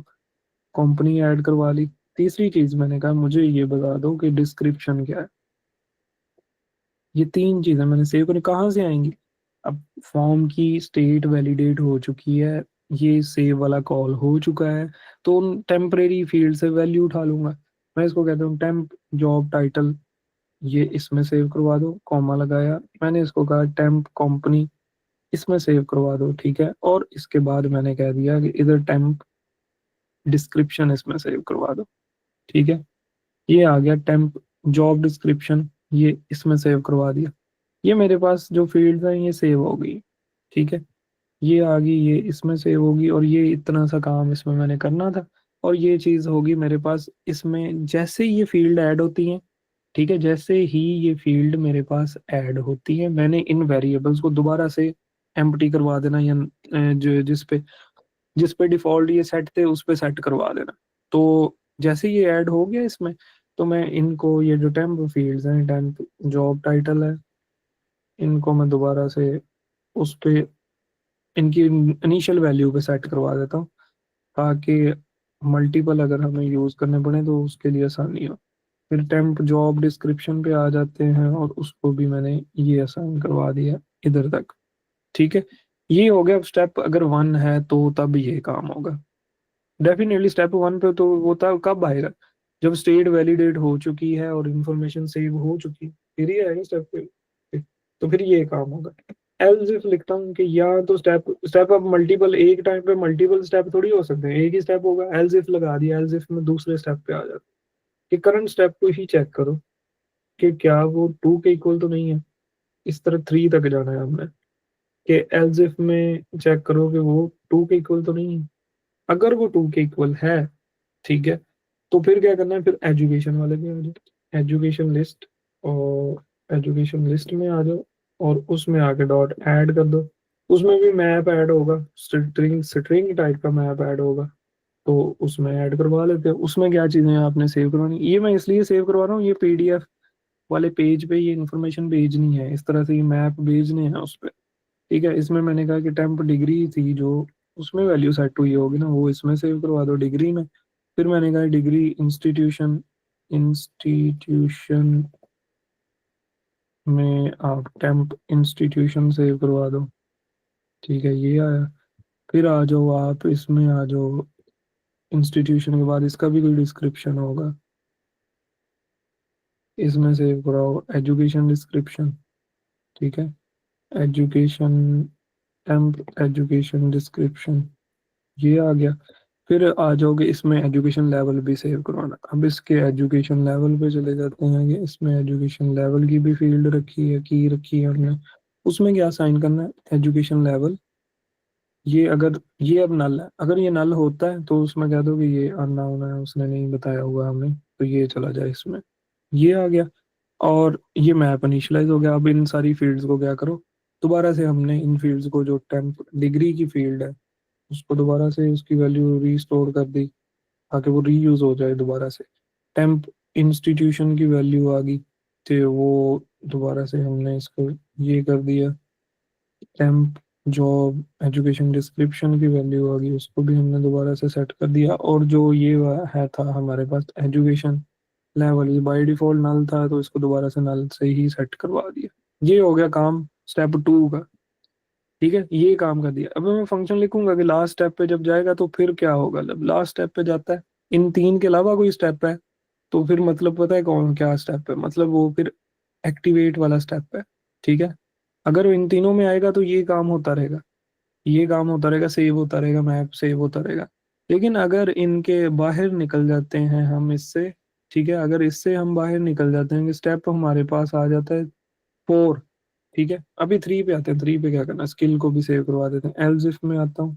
कंपनी ऐड करवा ली। तीसरी चीज मैंने कहा मुझे ये बता दो कि डिस्क्रिप्शन क्या है। ये 3 चीजें मैंने सेव करी, कहाँ से आएंगी, अब फॉर्म की स्टेट वैलिडेट हो चुकी है, ये सेव वाला कॉल हो चुका है, तो उन टेम्परेरी फील्ड से वैल्यू उठा लूंगा। मैं इसको कहता हूँ टेम्प जॉब टाइटल, ये इसमें सेव करवा दो, कॉमा लगाया, मैंने इसको कहा टेम्प कंपनी, इसमें सेव करवा दो। ठीक है, और इसके बाद मैंने कह दिया कि इधर टेम्प डिस्क्रिप्शन इसमें सेव करवा दो। ठीक है, ये आ गया टेम्प जॉब डिस्क्रिप्शन, ये इसमें सेव करवा दिया। ये मेरे पास जो फील्ड्स हैं ये सेव हो गई। ठीक है, ये आ गई, ये इसमें सेव होगी, और ये इतना सा काम इसमें मैंने करना था, और ये चीज होगी मेरे पास इसमें जैसे ही ये फील्ड ऐड होती है। ठीक है, जैसे ही ये फील्ड मेरे पास ऐड होती है, मैंने इन वेरिएबल्स को दोबारा से एम्प्टी करवा देना, या जो जिस पे डिफॉल्ट ये सेट थे उस पे सेट करवा देना। तो जैसे ये ऐड हो गया इसमें, तो मैं इनको, ये जो टेम्प फील्ड्स हैं, टेम्प जॉब टाइटल है, इनको मैं दोबारा से उस पे इनकी इनिशियल वैल्यू पे सेट करवा देता हूँ, ताकि मल्टीपल अगर हमें यूज करने पड़े तो उसके लिए आसानी हो। फिर टेम्प जॉब डिस्क्रिप्शन पे आ जाते हैं, और उसको भी मैंने ये असाइन करवा दिया इधर तक। ठीक है, ये हो गया। स्टेप अगर 1 है तो तब ये काम होगा। डेफिनेटली स्टेप 1 पे तो वो तब कब आएगा, जब स्टेट वैलिडेट हो चुकी है और इंफॉर्मेशन सेव हो चुकी है, फिर ही आएगा स्टेप पे। तो फिर ये काम होगा। एल्स इफ लिखता हूँ कि या तो स्टेप स्टेप अब मल्टीपल, एक टाइम पे मल्टीपल स्टेप थोड़ी हो सकते हैं, एक ही स्टेप होगा। एल्स इफ लगा दिया, एल्स इफ में दूसरे स्टेप पे आ जाता है कि करंट स्टेप को ही चेक करो कि क्या वो 2 के इक्वल तो नहीं है। इस तरह 3 तक जाना है हमने, कि एल्स इफ में चेक करो कि वो 2 के इक्वल तो नहीं है। अगर वो 2 के इक्वल है, ठीक है, तो फिर क्या करना है, फिर एजुकेशन वाले पे आ जाओ, एजुकेशन लिस्ट, और एजुकेशन लिस्ट में आ जाओ, और उसमें आके डॉट ऐड कर दो। उसमें भी मैप ऐड होगा, स्ट्रिंग स्ट्रिंग टाइप का मैप ऐड होगा, तो उसमें ऐड करवा लेते हैं। उसमें क्या चीज़ें आपने सेव करवानी, ये मैं इसलिए सेव करवा रहा हूँ, ये PDF वाले पेज पे ये इन्फॉर्मेशन भेजनी है, इस तरह से ये मैप भेजने हैं उस पर। ठीक है, इसमें मैंने कहा कि टेम्प डिग्री थी जो उसमें वैल्यू सेट हुई होगी ना, वो इसमें सेव करवा दो डिग्री में। फिर मैंने कहा डिग्री इंस्टीट्यूशन इंस्टीट्यूशन में आप टेम्प इंस्टीट्यूशन सेव करवा दो। ठीक है, ये आया। फिर आ जाओ आप इसमें आ जाओ, इंस्टीट्यूशन के बाद इसका भी कोई डिस्क्रिप्शन होगा, इसमें सेव कराओ एजुकेशन डिस्क्रिप्शन। ठीक है, एजुकेशन टेम्प एजुकेशन डिस्क्रिप्शन, ये आ गया। फिर आ जाओगे इसमें एजुकेशन लेवल भी सेव करवाना। अब इसके एजुकेशन लेवल पे चले जाते हैं, ये इसमें एजुकेशन लेवल की भी फील्ड रखी है, की रखी है हमने। उसमें क्या साइन करना है, एजुकेशन लेवल। ये अगर ये अब नल है, अगर ये नल होता है तो उसमें कह दो कि ये अननोन है, उसने नहीं बताया हुआ हमें, तो ये चला जाए इसमें। ये आ गया और ये मैप इनिशियलाइज हो गया। अब इन सारी फील्ड्स को क्या करो, दोबारा से हमने इन फील्ड्स को, जो टेम्प डिग्री की फील्ड है उसको दोबारा से उसकी वैल्यू रीस्टोर कर दी ताकि वो रीयूज हो जाए दोबारा से। टेम्प इंस्टीट्यूशन की वैल्यू आ गई तो वो दोबारा से हमने इसको ये कर दिया। टेम्प जॉब एजुकेशन डिस्क्रिप्शन की वैल्यू आ गई, उसको भी हमने दोबारा से सेट कर दिया। और जो ये है था हमारे पास एजुकेशन लेवल, ये बाय डिफॉल्ट नल था तो इसको दोबारा से नल से ही सेट करवा दिया। ये हो गया काम स्टेप 2 का। ठीक है, ये काम कर दिया। अब मैं फंक्शन लिखूंगा कि लास्ट स्टेप पे जब जाएगा तो फिर क्या होगा, जब लास्ट स्टेप पे जाता है इन 3 के अलावा कोई स्टेप है तो फिर मतलब पता है कौन क्या स्टेप है, मतलब वो फिर एक्टिवेट वाला स्टेप है। ठीक है, अगर इन तीनों में आएगा तो ये काम होता रहेगा, ये काम होता रहेगा, सेव होता रहेगा, मैप सेव होता रहेगा। लेकिन अगर इनके बाहर निकल जाते हैं हम इससे, ठीक है, अगर इससे हम बाहर निकल जाते हैं, स्टेप हमारे पास आ जाता है 4। ठीक है, अभी 3 पे आते हैं। 3 पे क्या करना, स्किल को भी सेव करवा देते हैं। एल्स इफ में आता हूँ,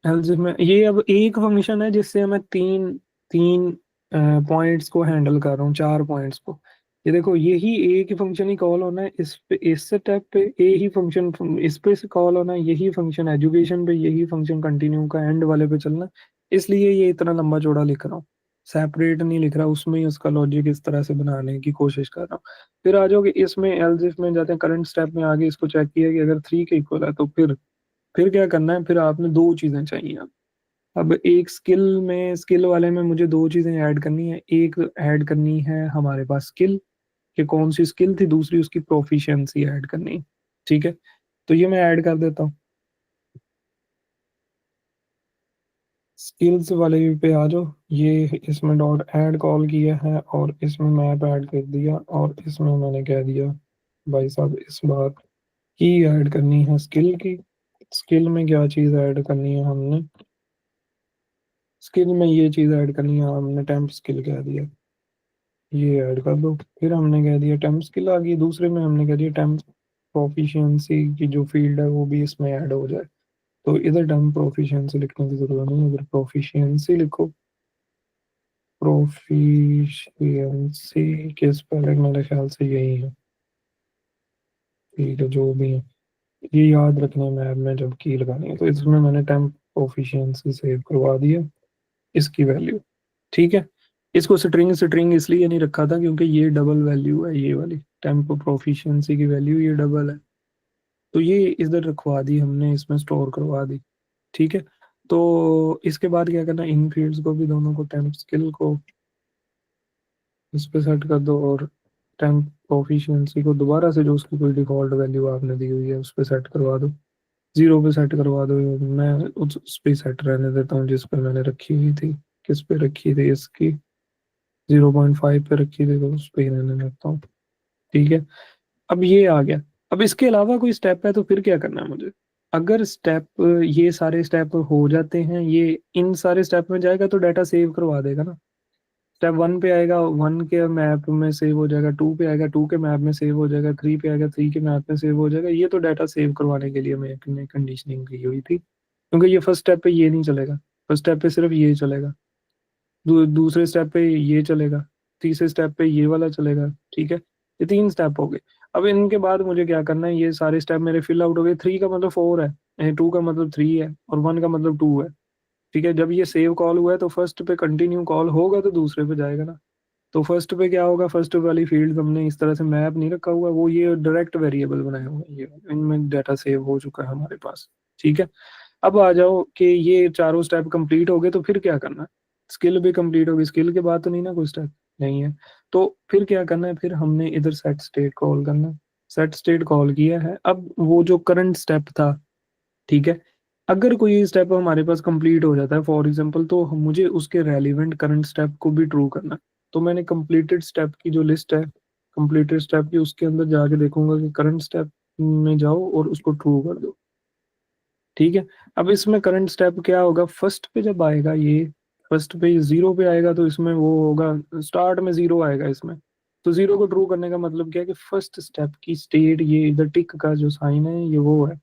एल्स इफ में ये अब एक फंक्शन है जिससे मैं तीन तीन पॉइंट्स को हैंडल कर रहा हूँ, 4 पॉइंट्स को। ये देखो, यही एक ही फंक्शन ही कॉल होना है इस पे, इस स्टेप पे यही फंक्शन इस पे से कॉल होना है, यही फंक्शन एजुकेशन पे, यही फंक्शन कंटिन्यू का एंड वाले पे चलना है। इसलिए ये इतना लंबा चौड़ा लिख रहा हूँ, सेपरेट नहीं लिख रहा, उसमें ही उसका लॉजिक इस तरह से बनाने की कोशिश कर रहा हूँ। फिर आ जाओगे इसमें एल्स इफ में जाते हैं, करंट स्टेप में आगे इसको चेक किया कि अगर 3 के इक्वल है तो फिर क्या करना है, फिर आपने 2 चीजें चाहिए। अब एक स्किल वाले में मुझे 2 चीजें ऐड करनी है। एक ऐड करनी है हमारे पास स्किल, कि कौन सी स्किल थी, दूसरी उसकी प्रोफिशिएंसी ऐड करनी है। ठीक है, तो ये मैं ऐड कर देता हूँ। स्किल्स वाले पे आ जाओ, ये इसमें डॉट ऐड कॉल किया है और इसमें मैप ऐड कर दिया और इसमें मैंने कह दिया भाई साहब इस बार की ऐड करनी है स्किल की। स्किल में क्या चीज ऐड करनी है हमने, स्किल में ये चीज ऐड करनी है हमने, टेम्प स्किल कह दिया, ये ऐड कर दो। फिर हमने कह दिया टेम्प स्किल आ गई, दूसरे में हमने कह दिया टेम्प प्रोफिशिएंसी की जो फील्ड है वो भी इसमें ऐड हो जाए। तो इधर टेम्प प्रोफिशिएंसी लिखने की जरूरत नहीं, इधर प्रोफिशिएंसी लिखो। प्रोफिशिएंसी के स्पेलिंग मेरे ख्याल से यही है। ठीक है, जो भी है ये याद रखना है मैप में जब की लगानी है। तो इसमें मैंने टेम्प प्रोफिशिएंसी सेव करवा दिया, इसकी वैल्यू। ठीक है, इसको स्ट्रिंग स्ट्रिंग इसलिए नहीं रखा था क्योंकि ये डबल वैल्यू है, ये वाली टेम्प प्रोफिशिएंसी की वैल्यू ये डबल है, तो ये इधर रखवा दी हमने, इसमें स्टोर करवा दी। ठीक है, तो इसके बाद क्या करना, इन फील्ड्स को भी दोनों को टेम्प स्किल को इस पे सेट कर दो और टेम्प प्रोफिशिएंसी को दोबारा से जो उसकी कोई डिफॉल्ट वैल्यू आपने दी हुई है उस पे सेट करवा दो, 0 पे सेट करवा दो। मैं उस पे सेट रहने देता हूँ जिस पे मैंने रखी हुई थी। किस पे रखी थी, इसकी 0.5 पे रखी थी, तो उस पे ही रहने देता हूँ। ठीक है, अब ये आ गया। अब इसके अलावा कोई स्टेप है तो फिर क्या करना है मुझे, अगर स्टेप ये सारे स्टेप हो जाते हैं, ये इन सारे स्टेप में जाएगा तो डाटा सेव करवा देगा ना। स्टेप 1 पे आएगा, 1 के मैप में सेव हो जाएगा, 2 पे आएगा, 2 के मैप में सेव हो जाएगा, 3 पे आएगा, 3 के मैप में सेव हो जाएगा। ये तो डाटा सेव करवाने के लिए मैंने कंडीशनिंग की हुई थी, क्योंकि ये फर्स्ट स्टेप पे ये नहीं चलेगा, फर्स्ट स्टेप पे सिर्फ ये चलेगा, दूसरे स्टेप पे ये चलेगा, तीसरे स्टेप पे ये वाला चलेगा। ठीक है, ये 3 स्टेप हो गए। अब इनके बाद मुझे क्या करना है, ये सारे स्टेप मेरे फिल आउट हो गए। 3 का मतलब 4 है, 2 का मतलब 3 है और 1 का मतलब 2 है, ठीक है। जब ये सेव कॉल हुआ है तो फर्स्ट पे कंटिन्यू कॉल होगा तो दूसरे पे जाएगा ना। तो फर्स्ट पे क्या होगा, फर्स्ट वाली फील्ड हमने इस तरह से मैप नहीं रखा हुआ, वो ये डायरेक्ट वेरिएबल बनाए हुए हैं, ये इनमें डाटा सेव हो चुका है हमारे पास, ठीक है। अब आ जाओ कि ये चारों स्टेप कंप्लीट हो गए तो फिर क्या करना है, स्किल भी कंप्लीट होगी, स्किल के बाद तो नहीं ना कोई स्टेप, नहीं है। तो फिर क्या करना है, फिर हमने इधर सेट स्टेट कॉल करना है। सेट स्टेट कॉल किया है, अब वो जो करंट स्टेप था, ठीक है, अगर कोई स्टेप हमारे पास कंप्लीट हो जाता है फॉर एग्जांपल, तो मुझे उसके रेलिवेंट करंट स्टेप को भी ट्रू करना है। तो मैंने कंप्लीटेड स्टेप की जो लिस्ट है, कंप्लीटेड स्टेप की, उसके अंदर जाके देखूंगा कि करंट स्टेप में जाओ और उसको ट्रू कर दो, ठीक है। अब इसमें करंट स्टेप क्या होगा, फर्स्ट पे जब आएगा ये, फर्स्ट पे 0 पे आएगा तो इसमें वो होगा, स्टार्ट में 0 आएगा इसमें, तो 0 को ट्रू करने का मतलब क्या है कि फर्स्ट स्टेप की स्टेट, ये इधर टिक का जो साइन है ये वो है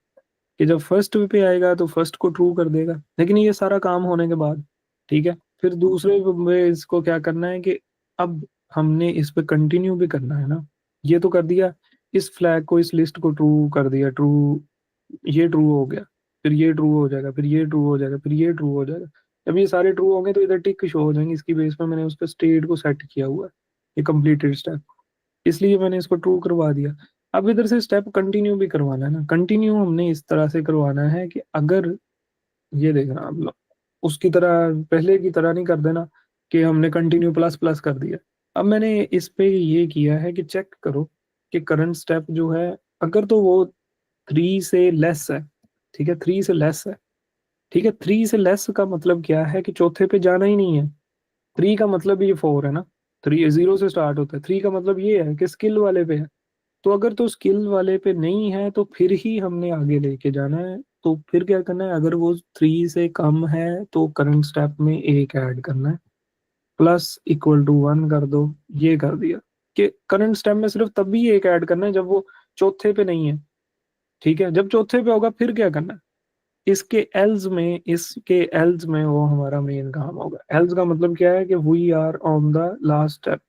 कि जब फर्स्ट पे आएगा तो फर्स्ट को ट्रू कर देगा। लेकिन ये सारा काम होने के बाद, ठीक है, फिर दूसरे में इसको क्या करना है कि अब हमने इस पे कंटिन्यू भी करना है ना। ये तो कर दिया, इस फ्लैग को, इस लिस्ट को ट्रू कर दिया, ट्रू, ये ट्रू हो गया, फिर ये ट्रू हो जाएगा, फिर ये ट्रू हो जाएगा, फिर ये ट्रू हो जाएगा। जब ये सारे ट्रू होंगे तो इधर टिक शो हो जाएंगे, इसकी बेस पे मैंने उसका स्टेट को सेट किया हुआ है, ये कंप्लीटेड स्टेप, इसलिए मैंने इसको ट्रू करवा दिया। अब इधर से स्टेप कंटिन्यू भी करवाना है ना, कंटिन्यू हमने इस तरह से करवाना है कि अगर, ये देखना आप लोग, उसकी तरह पहले की तरह नहीं कर देना कि हमने कंटिन्यू प्लस प्लस कर दिया। अब मैंने इस पे ये किया है कि चेक करो कि करंट स्टेप जो है, अगर तो वो 3 से लेस है, ठीक है, 3 से लेस है, ठीक है, 3 से लेस का मतलब क्या है कि चौथे पे जाना ही नहीं है। 3 का मतलब ये 4 है ना, 3 0 से स्टार्ट होता है, 3 का मतलब ये है कि स्किल वाले पे है। तो अगर तो स्किल वाले पे नहीं है तो फिर ही हमने आगे लेके जाना है। तो फिर क्या करना है, अगर वो 3 से कम है तो करंट स्टेप में एक ऐड करना है, प्लस इक्वल टू 1 कर दो, ये कर दिया। कि करंट स्टेप में सिर्फ तब भी एक ऐड करना है जब वो चौथे पे नहीं है, ठीक है। जब चौथे पे होगा फिर क्या करना है, इसके एल्स में वो हमारा मेन काम होगा। एल्स का मतलब क्या है कि we are on the last step,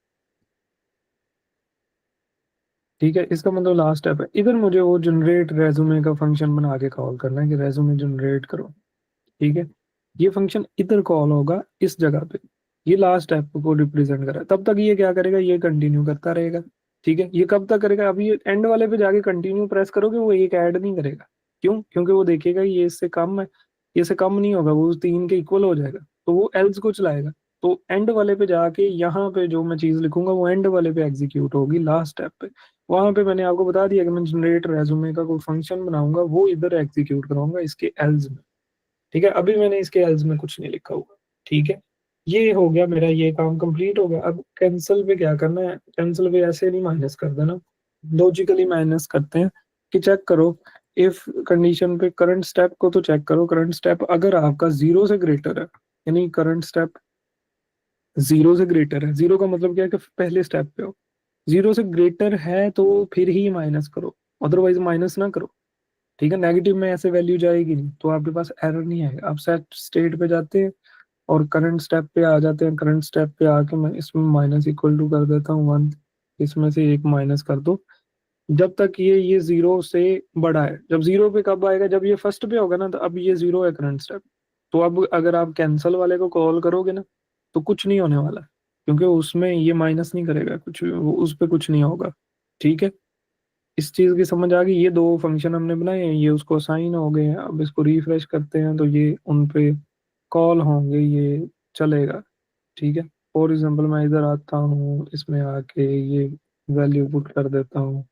ठीक है, इसका मतलब लास्ट स्टेप है। इधर मुझे वो जनरेट रेज्यूमे का फंक्शन बना के कॉल करना है कि रेज्यूमे जनरेट करो, ठीक है। ये फंक्शन इधर कॉल होगा इस जगह पे, ये लास्ट स्टेप को रिप्रेजेंट कर रहा है। तब तक ये क्या करेगा, ये कंटिन्यू करता रहेगा, ठीक है। ये कब तक करेगा, अभी ये एंड वाले पे जाके कंटिन्यू प्रेस करोगे वो एक ऐड नहीं करेगा, क्यों, क्योंकि वो देखेगा ये इससे कम है, ये से कम नहीं होगा, वो 3 के इक्वल हो जाएगा, तो वो एल्स को चलाएगा। तो एंड वाले पे जाके यहाँ पे जो मैं चीज लिखूंगा वो एंड वाले पे एग्जीक्यूट होगी लास्ट स्टेप पे। वहां पे मैंने आपको बता दिया कि मैं जनरेट रेज्यूमे का कोई फंक्शन बनाऊंगा, वो इधर एग्जीक्यूट कराऊंगा इसके एल्स में, ठीक है। अभी मैंने इसके एल्स में कुछ नहीं लिखा हुआ, ठीक है। ये हो गया मेरा, ये काम कंप्लीट हो गया। अब कैंसिल पे क्या करना है, कैंसिल पे ऐसे नहीं माइनस कर देना, लॉजिकली माइनस करते हैं कि चेक करो इफ कंडीशन पे, करंट स्टेप को तो चेक करो, करंट स्टेप अगर आपका 0 से ग्रेटर है, यानी करंट स्टेप 0 से ग्रेटर है, 0 का मतलब क्या है कि पहले स्टेप पे हो, 0 से ग्रेटर है तो फिर ही माइनस करो, अदरवाइज माइनस ना करो, ठीक है। नेगेटिव में ऐसे वैल्यू जाएगी नहीं तो आपके पास एरर नहीं आएगा। आप सेट स्टेट पे जाते हैं और करंट स्टेप पे आ जाते हैं, करंट स्टेप पे आके मैं इसमें माइनस इक्वल टू कर देता हूँ 1, इसमें से एक माइनस कर दो, जब तक ये 0 से बड़ा है। जब 0 पे कब आएगा, जब ये फर्स्ट पे होगा ना, तो अब ये 0 है करंट स्टेप। तो अब अगर आप कैंसल वाले को कॉल करोगे ना तो कुछ नहीं होने वाला, क्योंकि उसमें ये माइनस नहीं करेगा कुछ, वो उस पे कुछ नहीं होगा, ठीक है। इस चीज की समझ आ गई। ये दो फंक्शन हमने बनाए हैं, ये उसको साइन हो गए हैं। अब इसको रिफ्रेश करते हैं तो ये उन पे कॉल होंगे, ये चलेगा, ठीक है। फॉर एग्जाम्पल मैं इधर आता हूँ, इसमें आके ये वैल्यू पुट कर देता हूँ,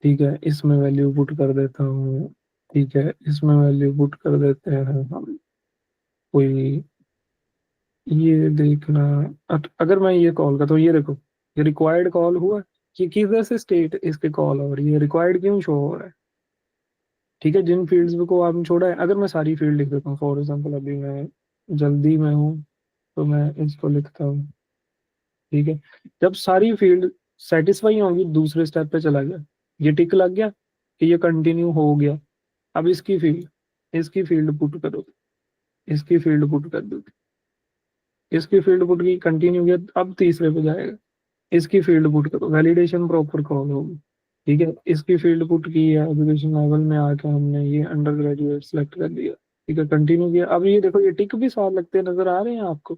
ठीक है, इसमें वैल्यू पुट कर देता हूँ, ठीक है, इसमें वैल्यू पुट कर देते हैं हम कोई, ये देखना। अगर मैं ये कॉल करता हूँ, ये देखो, ये रिक्वायर्ड कॉल हुआ, कि किधर से स्टेट इसके कॉल हो रही है, रिक्वायर्ड क्यों शो हो रहा है, ठीक है। जिन फील्ड्स को आपने छोड़ा है, अगर मैं सारी फील्ड लिख देता हूँ, फॉर एग्जांपल अभी मैं जल्दी में हूँ तो मैं इसको लिखता हूँ, ठीक है। जब सारी फील्ड सेटिस्फाई होंगी दूसरे स्टेप पे चला गया, ये टिक लग गया कि ये कंटिन्यू हो गया। अब इसकी फील्ड पुट करो, इसकी फील्ड पुट कर दो, इसकी फील्ड पुट की, कंटिन्यू किया, अब तीसरे पे जाएगा, इसकी फील्ड पुट करो, वैलिडेशन प्रॉपर कॉल होगी, ठीक है, इसकी फील्ड पुट की है, एजुकेशन लेवल में आके हमने ये अंडर ग्रेजुएट सेलेक्ट कर दिया। ठीक है, कंटिन्यू किया। अब ये देखो, ये टिक भी साथ लगते नजर आ रहे हैं आपको।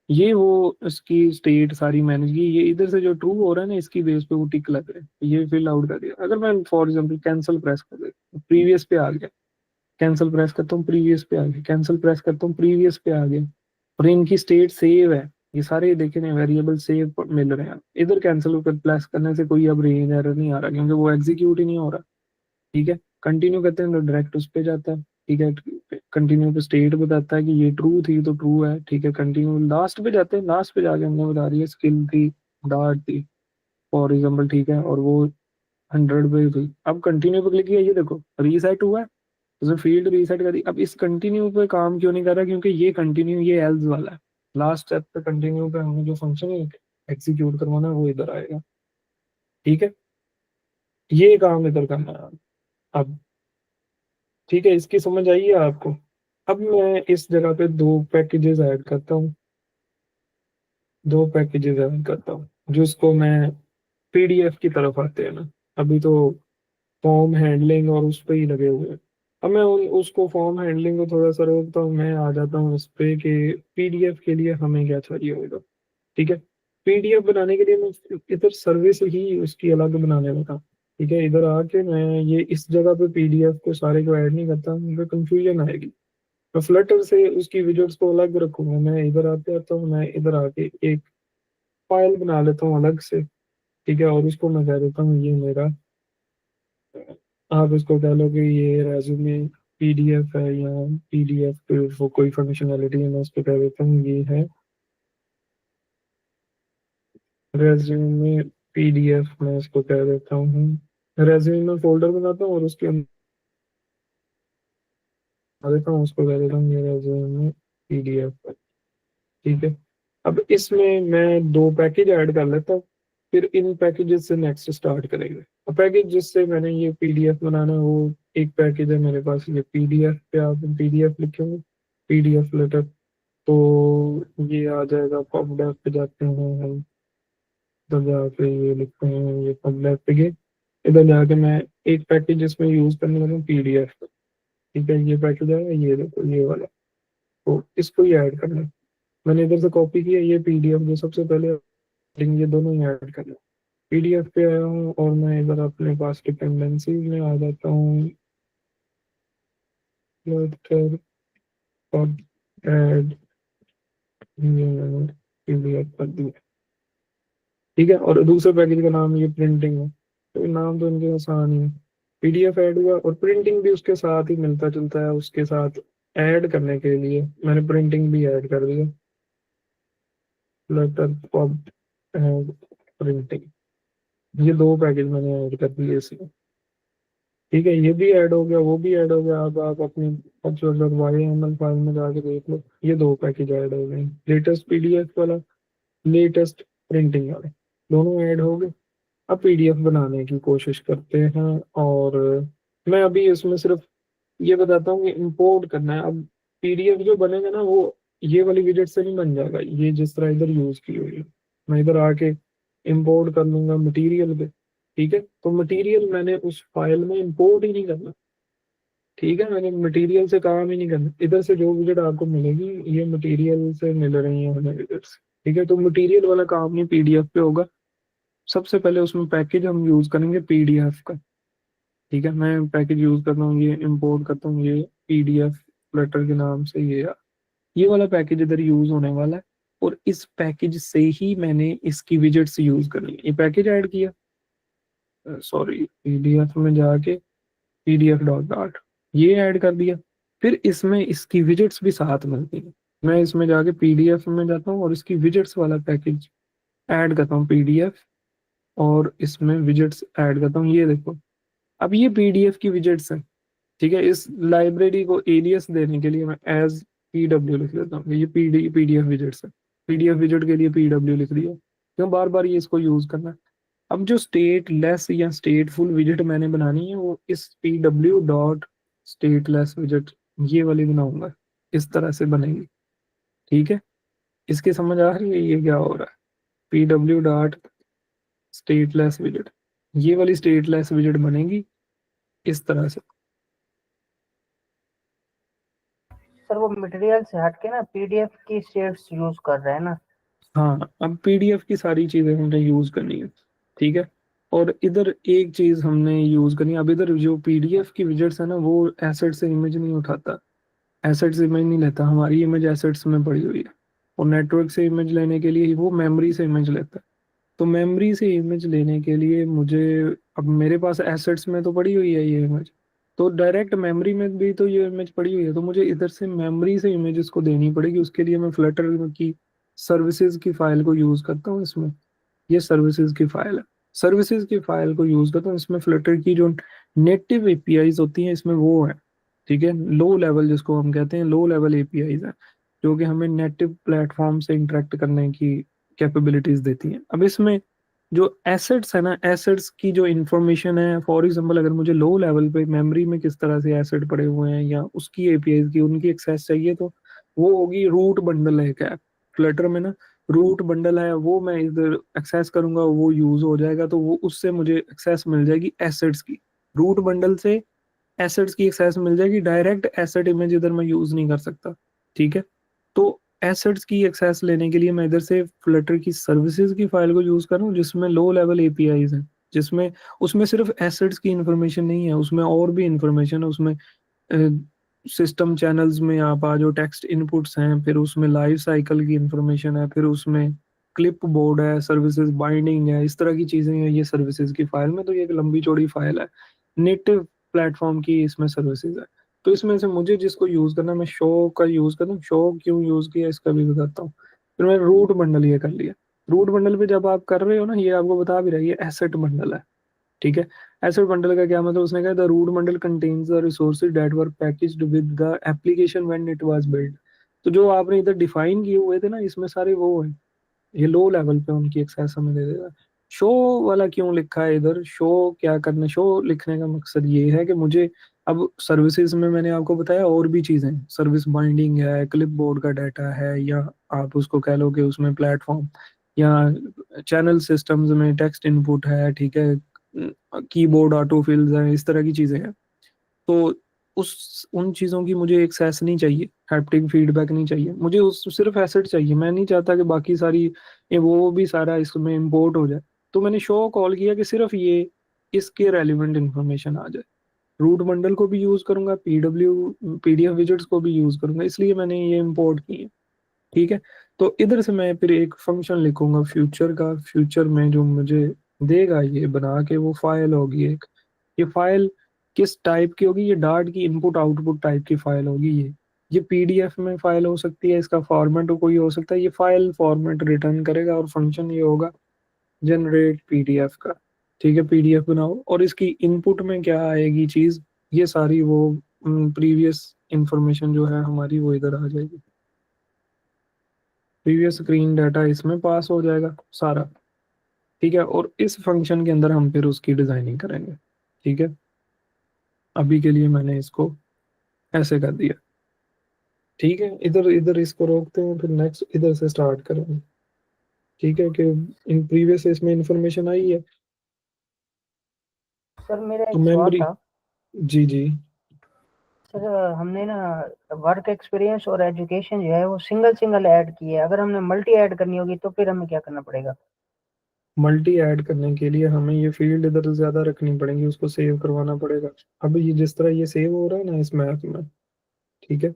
ये वो इसकी स्टेट सारी मैनेज की, ये इधर से जो ट्रू हो रहा है ना, इसकी बेस पे वो टिक लग रहे हैं। ये फिल आउट कर दिया। अगर मैं फॉर एग्जाम्पल कैंसिल प्रेस कर देता, प्रीवियस पे आ गया, कैंसिल प्रेस करता हूँ, प्रीवियस पे आ गया, कैंसिल प्रेस करता हूँ, प्रीवियस पे आ गया, और इनकी स्टेट सेव है। ये सारे देखे ना वेरिएबल सेव मिल रहे हैं। इधर कैंसिल प्रेस करने से कोई अब रेंज एरर नहीं आ रहा, क्योंकि वो एग्जीक्यूट ही नहीं हो रहा। ठीक है, कंटिन्यू करते हैं तो डायरेक्ट उस पे जाता है। ठीक है, कंटिन्यू पे स्टेट बताता है कि ये ट्रू थी तो ट्रू है। ठीक है, कंटिन्यू लास्ट पे जाते हैं, लास्ट पे जाके हमने बता दिया स्किल थी, डार्ट थी फॉर एग्जाम्पल। ठीक है, और वो 100 पे थी। अब कंटिन्यू पे क्लिक किया, ये देखो रीसेट हुआ है, उसने फील्ड रीसेट करी। अब इस कंटिन्यू पे काम क्यों नहीं कर रहा, क्योंकि ये कंटिन्यू ये एल्स वाला है। लास्ट स्टेप पे कंटिन्यू पे हमें जो फंक्शन एग्जीक्यूट करवाना है वो इधर आएगा। ठीक है, ये काम इधर करना है अब। ठीक है, इसकी समझ आई है आपको। अब मैं इस जगह पे दो पैकेजेस ऐड करता हूँ, दो पैकेजेस ऐड करता हूँ, जिसको मैं पीडीएफ की तरफ आते हैं ना। अभी तो फॉर्म हैंडलिंग और उस पे ही लगे हुए हैं। अब मैं उसको फॉर्म हैंडलिंग को थोड़ा सा रोकता हूँ, मैं आ जाता हूँ उस पे कि पीडीएफ के लिए हमें क्या चाहिए होगा। ठीक है, पीडीएफ बनाने के लिए मैं इधर सर्विस ही उसकी अलग बनाने लगा। ठीक है, इधर आके मैं ये इस जगह पे पीडीएफ को सारे को ऐड नहीं करता, मुझे कंफ्यूजन आएगी। मैं फ्लटर से उसकी विजेट्स को अलग रखूंगा। मैं इधर आते आता हूँ, मैं इधर आके एक फाइल बना लेता हूँ अलग से। ठीक है, और उसको मैं कह देता हूँ ये मेरा, आप इसको कह लो कि ये रेज्यूमे पीडीएफ है, या पीडीएफ पे वो कोई फंक्शनैलिटी है, मैं उसको कह देता हूँ ये है रेज्यूमे पीडीएफ। मैं इसको कह देता हूँ रेज्यूमे फोल्डर बनाता हूँ और उसके अंदर बना देता हूँ, उसको कह देता हूँ ये रेज्यूमे पीडीएफ है। ठीक है, अब इसमें मैं दो पैकेज ऐड कर लेता हूँ, फिर इन पैकेजेस से नेक्स्ट स्टार्ट करेंगे। अब पैकेज जिससे मैंने ये पीडीएफ बनाना है, वो एक पैकेज है मेरे पास, ये पीडीएफ पे आप पीडीएफ लिखेंगे, पीडीएफ लेटर, तो ये आ जाएगा। पबडेफ पे जाते हैं हम, इधर जाके ये लिखते हैं, ये पबडेफ पे गए। इधर जाके मैं एक पैकेज इसमें यूज करने वाला हूँ पीडीएफ। ठीक है, ये पैकेज आएगा, ये देखो ये वाला, तो इसको ही ऐड करना है। मैंने इधर से कॉपी किया ये पीडीएफ, जो सबसे पहले ये दोनों ही ऐड करना है। पीडीएफ पे आया हूँ और मैं इधर अपने पास डिपेंडेंसी में आ जाता हूँ, और ऐड पीडीएफ कर दिया। ठीक है, और दूसरे पैकेज का नाम ये प्रिंटिंग है, तो नाम तो इनके आसान ही है। पीडीएफ ऐड हुआ, और प्रिंटिंग भी उसके साथ ही मिलता जुलता है। उसके साथ ऐड करने के लिए मैंने प्रिंटिंग भी ऐड कर दिया, लेटर पब प्रिंटिंग, ये दो पैकेज मैंने ऐड कर दिए इसमें। ठीक है, ये भी ऐड हो गया, वो भी ऐड हो गया। अब आप अपनी YAML फाइल में जाके देख लो, ये दो पैकेज ऐड हो गए, लेटेस्ट पीडीएफ वाला, लेटेस्ट प्रिंटिंग वाला, दोनों ऐड हो गए। अब पीडीएफ बनाने की कोशिश करते हैं, और मैं अभी इसमें सिर्फ ये बताता हूँ कि इंपोर्ट करना है। अब पीडीएफ जो बनेगा ना, वो ये वाली विजेट से नहीं बन जाएगा, ये जिस तरह इधर यूज की हुई है। मैं इधर आके इंपोर्ट कर लूंगा मटेरियल पे। ठीक है, तो मटेरियल मैंने उस फाइल में इंपोर्ट ही नहीं करना। ठीक है, मैंने मटेरियल से काम ही नहीं करना। इधर से जो विजेट आपको मिलेगी, ये मटेरियल से मिल रही है हमें विजेट्स। ठीक है, तो मटेरियल वाला काम ही पीडीएफ पे होगा। सबसे पहले उसमें पैकेज हम यूज करेंगे पीडीएफ का। ठीक है, मैं पैकेज यूज करता हूँ, ये इंपोर्ट करता हूँ, ये पीडीएफ लेटर के नाम से ये वाला पैकेज इधर यूज होने वाला है। और इस पैकेज से ही मैंने इसकी विजेट्स यूज करनी है। ये पैकेज ऐड किया, सॉरी, पीडीएफ में जाके पीडीएफ डॉट डार्ट ये ऐड कर दिया। फिर इसमें इसकी विजेट्स भी साथ मिलती है। मैं इसमें जाके पीडीएफ में जाता हूँ और इसकी विजेट्स वाला पैकेज ऐड करता हूँ पीडीएफ, और इसमें विजेट्स ऐड करता हूँ। ये देखो, अब ये पीडीएफ की विजेट्स है। ठीक है, इस लाइब्रेरी को एलियस देने के लिए मैं एज पीडब्ल्यू लिख देता हूँ। ये पीडीएफ विजेट्स है, पीडीएफ विजेट के लिए पीडब्ल्यू लिख दिया, क्यों बार बार ये इसको यूज करना है। अब जो स्टेट लेस या स्टेटफुल विजेट मैंने बनानी है, वो इस पीडब्ल्यू डॉट स्टेटलेस विजेट ये वाली बनाऊंगा, इस तरह से बनेगी। ठीक है, इसकी समझ आ रही है ये क्या हो रहा है, पीडब्ल्यू डॉट स्टेटलेस विजेट। ये वाली स्टेटलेस विजेट बनेगी इस तरह से। सर वो मटेरियल से हट के ना पीडीएफ की स्टेट्स यूज कर रहे हैं ना। हाँ, अब पीडीएफ की सारी चीजें हमने यूज करनी है, ठीक है। और इधर एक चीज हमने यूज करनी है, अब इधर जो पीडीएफ की विजेट्स है ना, वो एसेट से इमेज नहीं उठाता, एसेट से इमेज नहीं लेता, हमारी इमेज एसेट्स में पड़ी हुई है। और नेटवर्क से इमेज लेने के लिए वो मेमोरी से इमेज लेता है। तो मेमोरी से इमेज लेने के लिए मुझे, अब मेरे पास एसेट्स में तो पड़ी हुई है ये इमेज, तो डायरेक्ट मेमोरी में भी तो ये इमेज पड़ी हुई है, तो मुझे इधर से मेमोरी से इमेजेस को देनी पड़ेगी। उसके लिए मैं फ्लटर की सर्विसेज की फाइल को यूज करता हूँ इसमें। ये सर्विसेज की फाइल है, सर्विसेज की फाइल को यूज करता हूँ इसमें। फ्लटर की जो नेटिव एपीआईज होती हैं इसमें वो है, ठीक है। लो लेवल जिसको हम कहते हैं, लो लेवल एपीआईज है, जो कि हमें नेटिव प्लेटफॉर्म से इंटरेक्ट करने की कैपेबिलिटीज देती हैं। अब इसमें जो एसेट्स है ना, एसेट्स की जो इंफॉर्मेशन है, फॉर एग्जांपल अगर मुझे लो लेवल पे मेमोरी में किस तरह से एसेट पड़े हुए हैं या उसकी एपीआई की उनकी एक्सेस चाहिए, तो वो होगी रूट बंडल है क्या फ्लटर में ना, रूट बंडल है, वो मैं इधर एक्सेस करूंगा, वो यूज हो जाएगा, तो वो उससे मुझे एक्सेस मिल जाएगी एसेट्स की। रूट बंडल से एसेट्स की एक्सेस मिल जाएगी, डायरेक्ट एसेट इमेज इधर मैं यूज नहीं कर सकता, ठीक है। तो एसेट्स की एक्सेस लेने के लिए मैं इधर से फ्लटर की सर्विसेज की फाइल को यूज कर रहा हूँ, जिसमें लो लेवल एपीआईज हैं, जिसमें उसमें सिर्फ एसेट्स की इंफॉर्मेशन नहीं है, उसमें और भी इंफॉर्मेशन है। उसमें सिस्टम चैनल्स में आप आ जो टेक्स्ट इनपुट्स हैं, फिर उसमें लाइफ साइकिल की इंफॉर्मेशन है, फिर उसमें क्लिप बोर्ड है, सर्विसेज बाइंडिंग है, इस तरह की चीजें हैं ये सर्विसेज की फाइल में। तो ये एक लंबी चौड़ी फाइल है, नेटिव प्लेटफॉर्म की इसमें सर्विसेज है। तो इसमें से मुझे जिसको यूज करना है, मैं शो का यूज करता हूँ। शो क्यों यूज किया इसका भी बताता हूँ। फिर मैं रूट बंडल ये कर लिया। रूट बंडल पे जब आप कर रहे हो ना, ये आपको बता भी रहा है, ये एसेट बंडल है, ठीक है। एसेट बंडल का क्या मतलब, उसने कहा the root bundle contains the resources that were packaged with the application when it was build. तो जो आपने इधर डिफाइन किए हुए थे ना, इसमें सारे वो है, ये लो लेवल पे उनकी एक्सेस हमें दे देगा। शो वाला क्यों लिखा है इधर, शो क्या करना, शो लिखने का मकसद ये है कि मुझे अब सर्विसेज में मैंने आपको बताया और भी चीजें, सर्विस बाइंडिंग है, क्लिप बोर्ड का डाटा है, या आप उसको कह लो कि उसमें प्लेटफॉर्म या चैनल सिस्टम्स में टेक्स्ट इनपुट है, ठीक है, कीबोर्ड ऑटो फिल्स हैं, इस तरह की चीजें हैं। तो उस उन चीज़ों की मुझे एक्सेस नहीं चाहिए, हैप्टिक फीडबैक नहीं चाहिए मुझे, उस सिर्फ एसेट चाहिए। मैं नहीं चाहता कि बाकी सारी ये वो भी सारा इसमें इंपोर्ट हो जाए। तो मैंने शो कॉल किया कि सिर्फ ये इसके रेलिवेंट इंफॉर्मेशन आ जाए। रूट बंडल को भी यूज करूंगा, पीडीएफ विजेट्स को भी यूज करूंगा, इसलिए मैंने ये इंपोर्ट किए, ठीक है। तो इधर से मैं फिर एक फंक्शन लिखूंगा फ्यूचर का, फ्यूचर में जो मुझे देगा ये बना के, वो फाइल होगी एक। ये फाइल किस टाइप की होगी, ये डार्ट की इनपुट आउटपुट टाइप की फाइल होगी ये पीडीएफ में फाइल हो सकती है, इसका फॉर्मेट कोई हो सकता है, ये फाइल फॉर्मेट रिटर्न करेगा, और फंक्शन ये होगा जनरेट पीडीएफ का, ठीक है। पीडीएफ बनाओ, और इसकी इनपुट में क्या आएगी चीज, ये सारी वो प्रीवियस इंफॉर्मेशन जो है हमारी, वो इधर आ जाएगी, प्रीवियस स्क्रीन डाटा इसमें पास हो जाएगा सारा, ठीक है। और इस फंक्शन के अंदर हम फिर उसकी डिजाइनिंग करेंगे, ठीक है। अभी के लिए मैंने इसको ऐसे कर दिया, ठीक है। इधर इधर इसको रोकते हैं, फिर नेक्स्ट इधर से स्टार्ट करेंगे, ठीक है। कि इन प्रीवियस इसमें इंफॉर्मेशन आई है, सर मेरा तो एक सवाल मेमोरी, था। जी जी। सर हमने ना वर्क एक्सपीरियंस और एजुकेशन जो है वो सिंगल सिंगल ऐड की है, अगर हमने मल्टी ऐड करनी होगी तो फिर हमें क्या करना पड़ेगा? मल्टी ऐड करने के लिए हमें ये फील्ड इधर ज्यादा रखनी पड़ेगी, उसको सेव करवाना पड़ेगा। अब ये जिस तरह ये सेव हो रहा है ना इस मैथ में, ठीक है,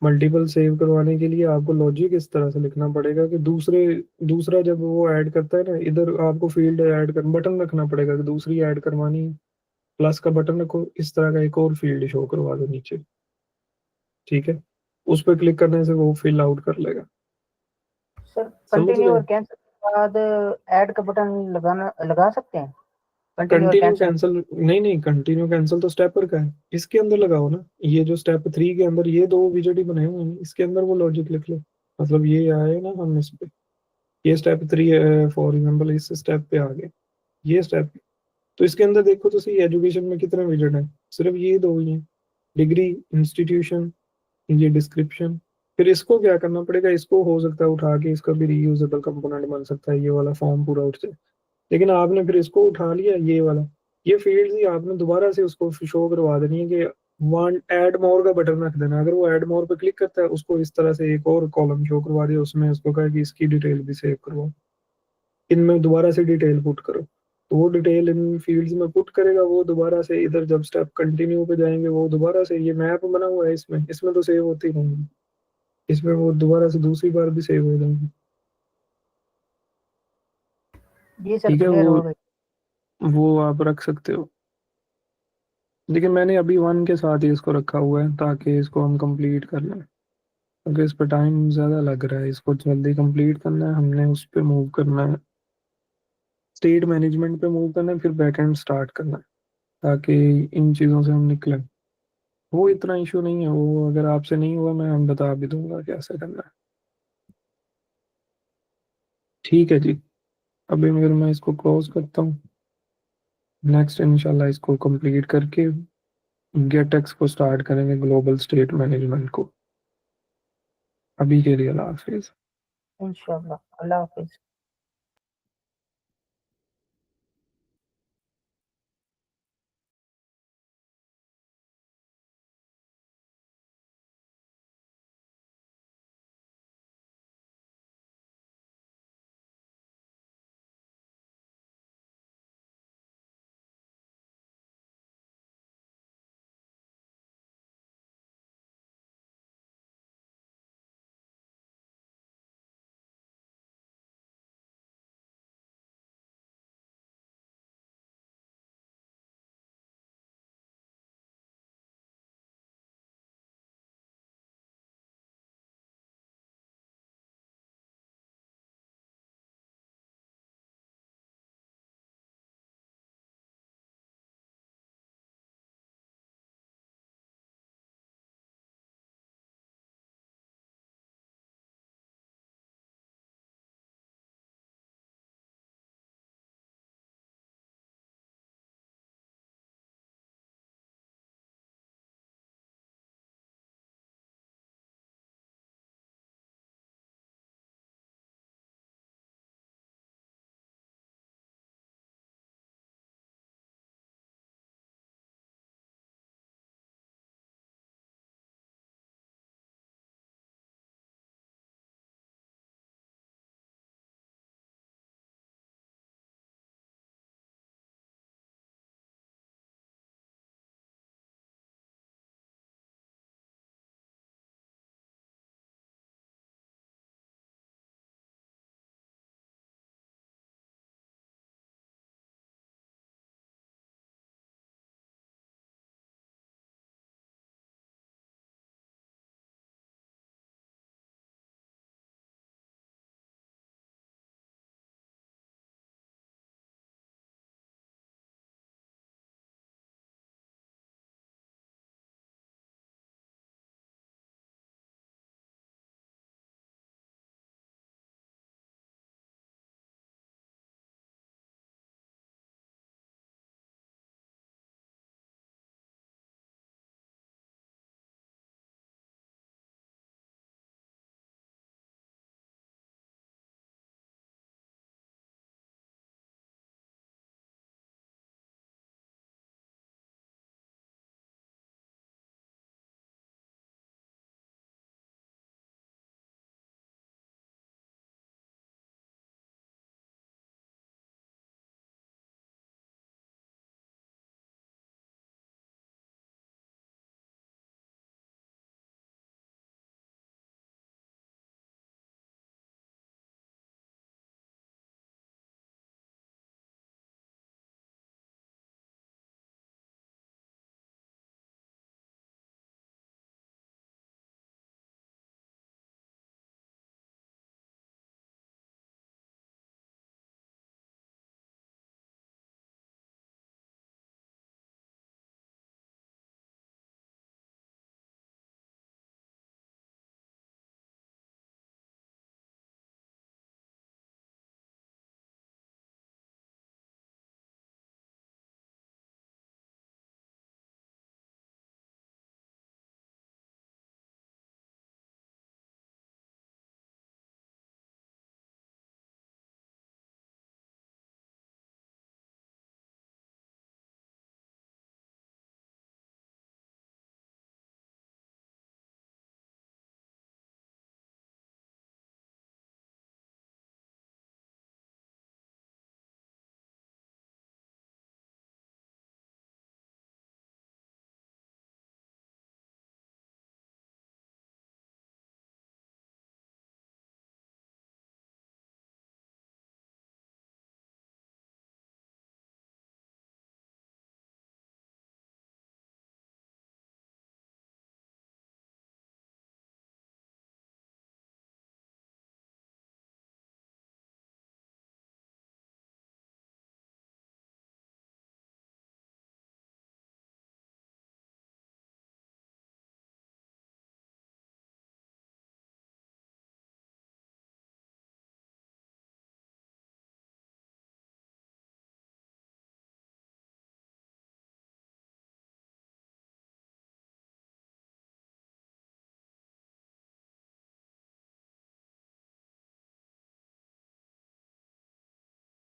मल्टीपल सेव करवाने के लिए आपको लॉजिक इस तरह से लिखना पड़ेगा कि दूसरा जब वो ऐड करता है ना, इधर आपको फील्ड ऐड कर बटन रखना पड़ेगा कि दूसरी ऐड करवानी है, प्लस का बटन रखो, इस तरह का एक और फील्ड शो करवा दो नीचे, ठीक है। उस पर क्लिक करने से वो फिल आउट कर लेगा। सर समझ कंटिन्यू रहे और हैं। कैंसिल के बाद ऐड का बटन लगा सकते हैं? कंटिन्यू और कंटिन्यू कैंसिल। कैंसिल नहीं, नहीं, कंटिन्यू कैंसिल तो स्टेपर का है, इसके अंदर लगाओ ना। ये जो स्टेप 3 के अंदर ये दो विजेट ही बने हुए हैं, इसके अंदर वो लॉजिक लिख लो। मतलब ये आए ना, हम इस पे ये स्टेप 3 फॉर एग्जाम्पल इस स्टेप पे आ गए, ये स्टेप। तो इसके अंदर देखो तो सही, एजुकेशन में कितने विजेट हैं, सिर्फ ये दो ही हैं, डिग्री, इंस्टीट्यूशन, ये डिस्क्रिप्शन। फिर इसको क्या करना पड़ेगा, इसको हो सकता है उठा के इसका भी रीयूजेबल कंपोनेंट बन सकता है, ये वाला फॉर्म पूरा उठ जाए। लेकिन आपने फिर इसको उठा लिया, ये वाला, ये फील्ड्स ही आपने दोबारा से उसको शो करवा देनी है कि वन ऐड मोर का बटन रख देना। अगर वो ऐड मोर पे क्लिक करता है, उसको इस तरह से एक और कॉलम शो करवा दिया, उसमें उसको कहा कि इसकी डिटेल भी सेव करवाओ, इनमें दोबारा से डिटेल पुट करो, तो वो डिटेल इन फील्ड्स में पुट करेगा। वो दोबारा से इधर जब स्टेप कंटिन्यू पे जाएंगे, वो दोबारा से, ये मैप बना हुआ है इसमें, इसमें तो सेव होती नहीं, इसमें वो दोबारा से दूसरी बार भी सेव हो जाएंगे। जी सर, ठीक है, क्लियर हो गई। वो आप रख सकते हो। लेकिन मैंने अभी 1 के साथ ही इसको रखा हुआ है ताकि इसको हम कंप्लीट कर लें, क्योंकि इस पर टाइम ज़्यादा लग रहा है, इसको जल्दी कंप्लीट करना है हमने, उस पर मूव करना है, स्टेट मैनेजमेंट पे मूव करना है, फिर बैकएंड स्टार्ट करना है, ताकि इन चीज़ों से हम निकलें। वो इतना इशू नहीं है, वो अगर आपसे नहीं हुआ मैं हम बता भी दूंगा कैसे करना है। ठीक है जी, अभी फिर मैं इसको क्लोज करता हूँ। नेक्स्ट इंशाल्लाह इसको कंप्लीट करके गेटएक्स को स्टार्ट करेंगे, ग्लोबल स्टेट मैनेजमेंट को। अभी के लिए अल्लाह हाफिज़। इंशाल्लाह, अल्लाह हाफिज।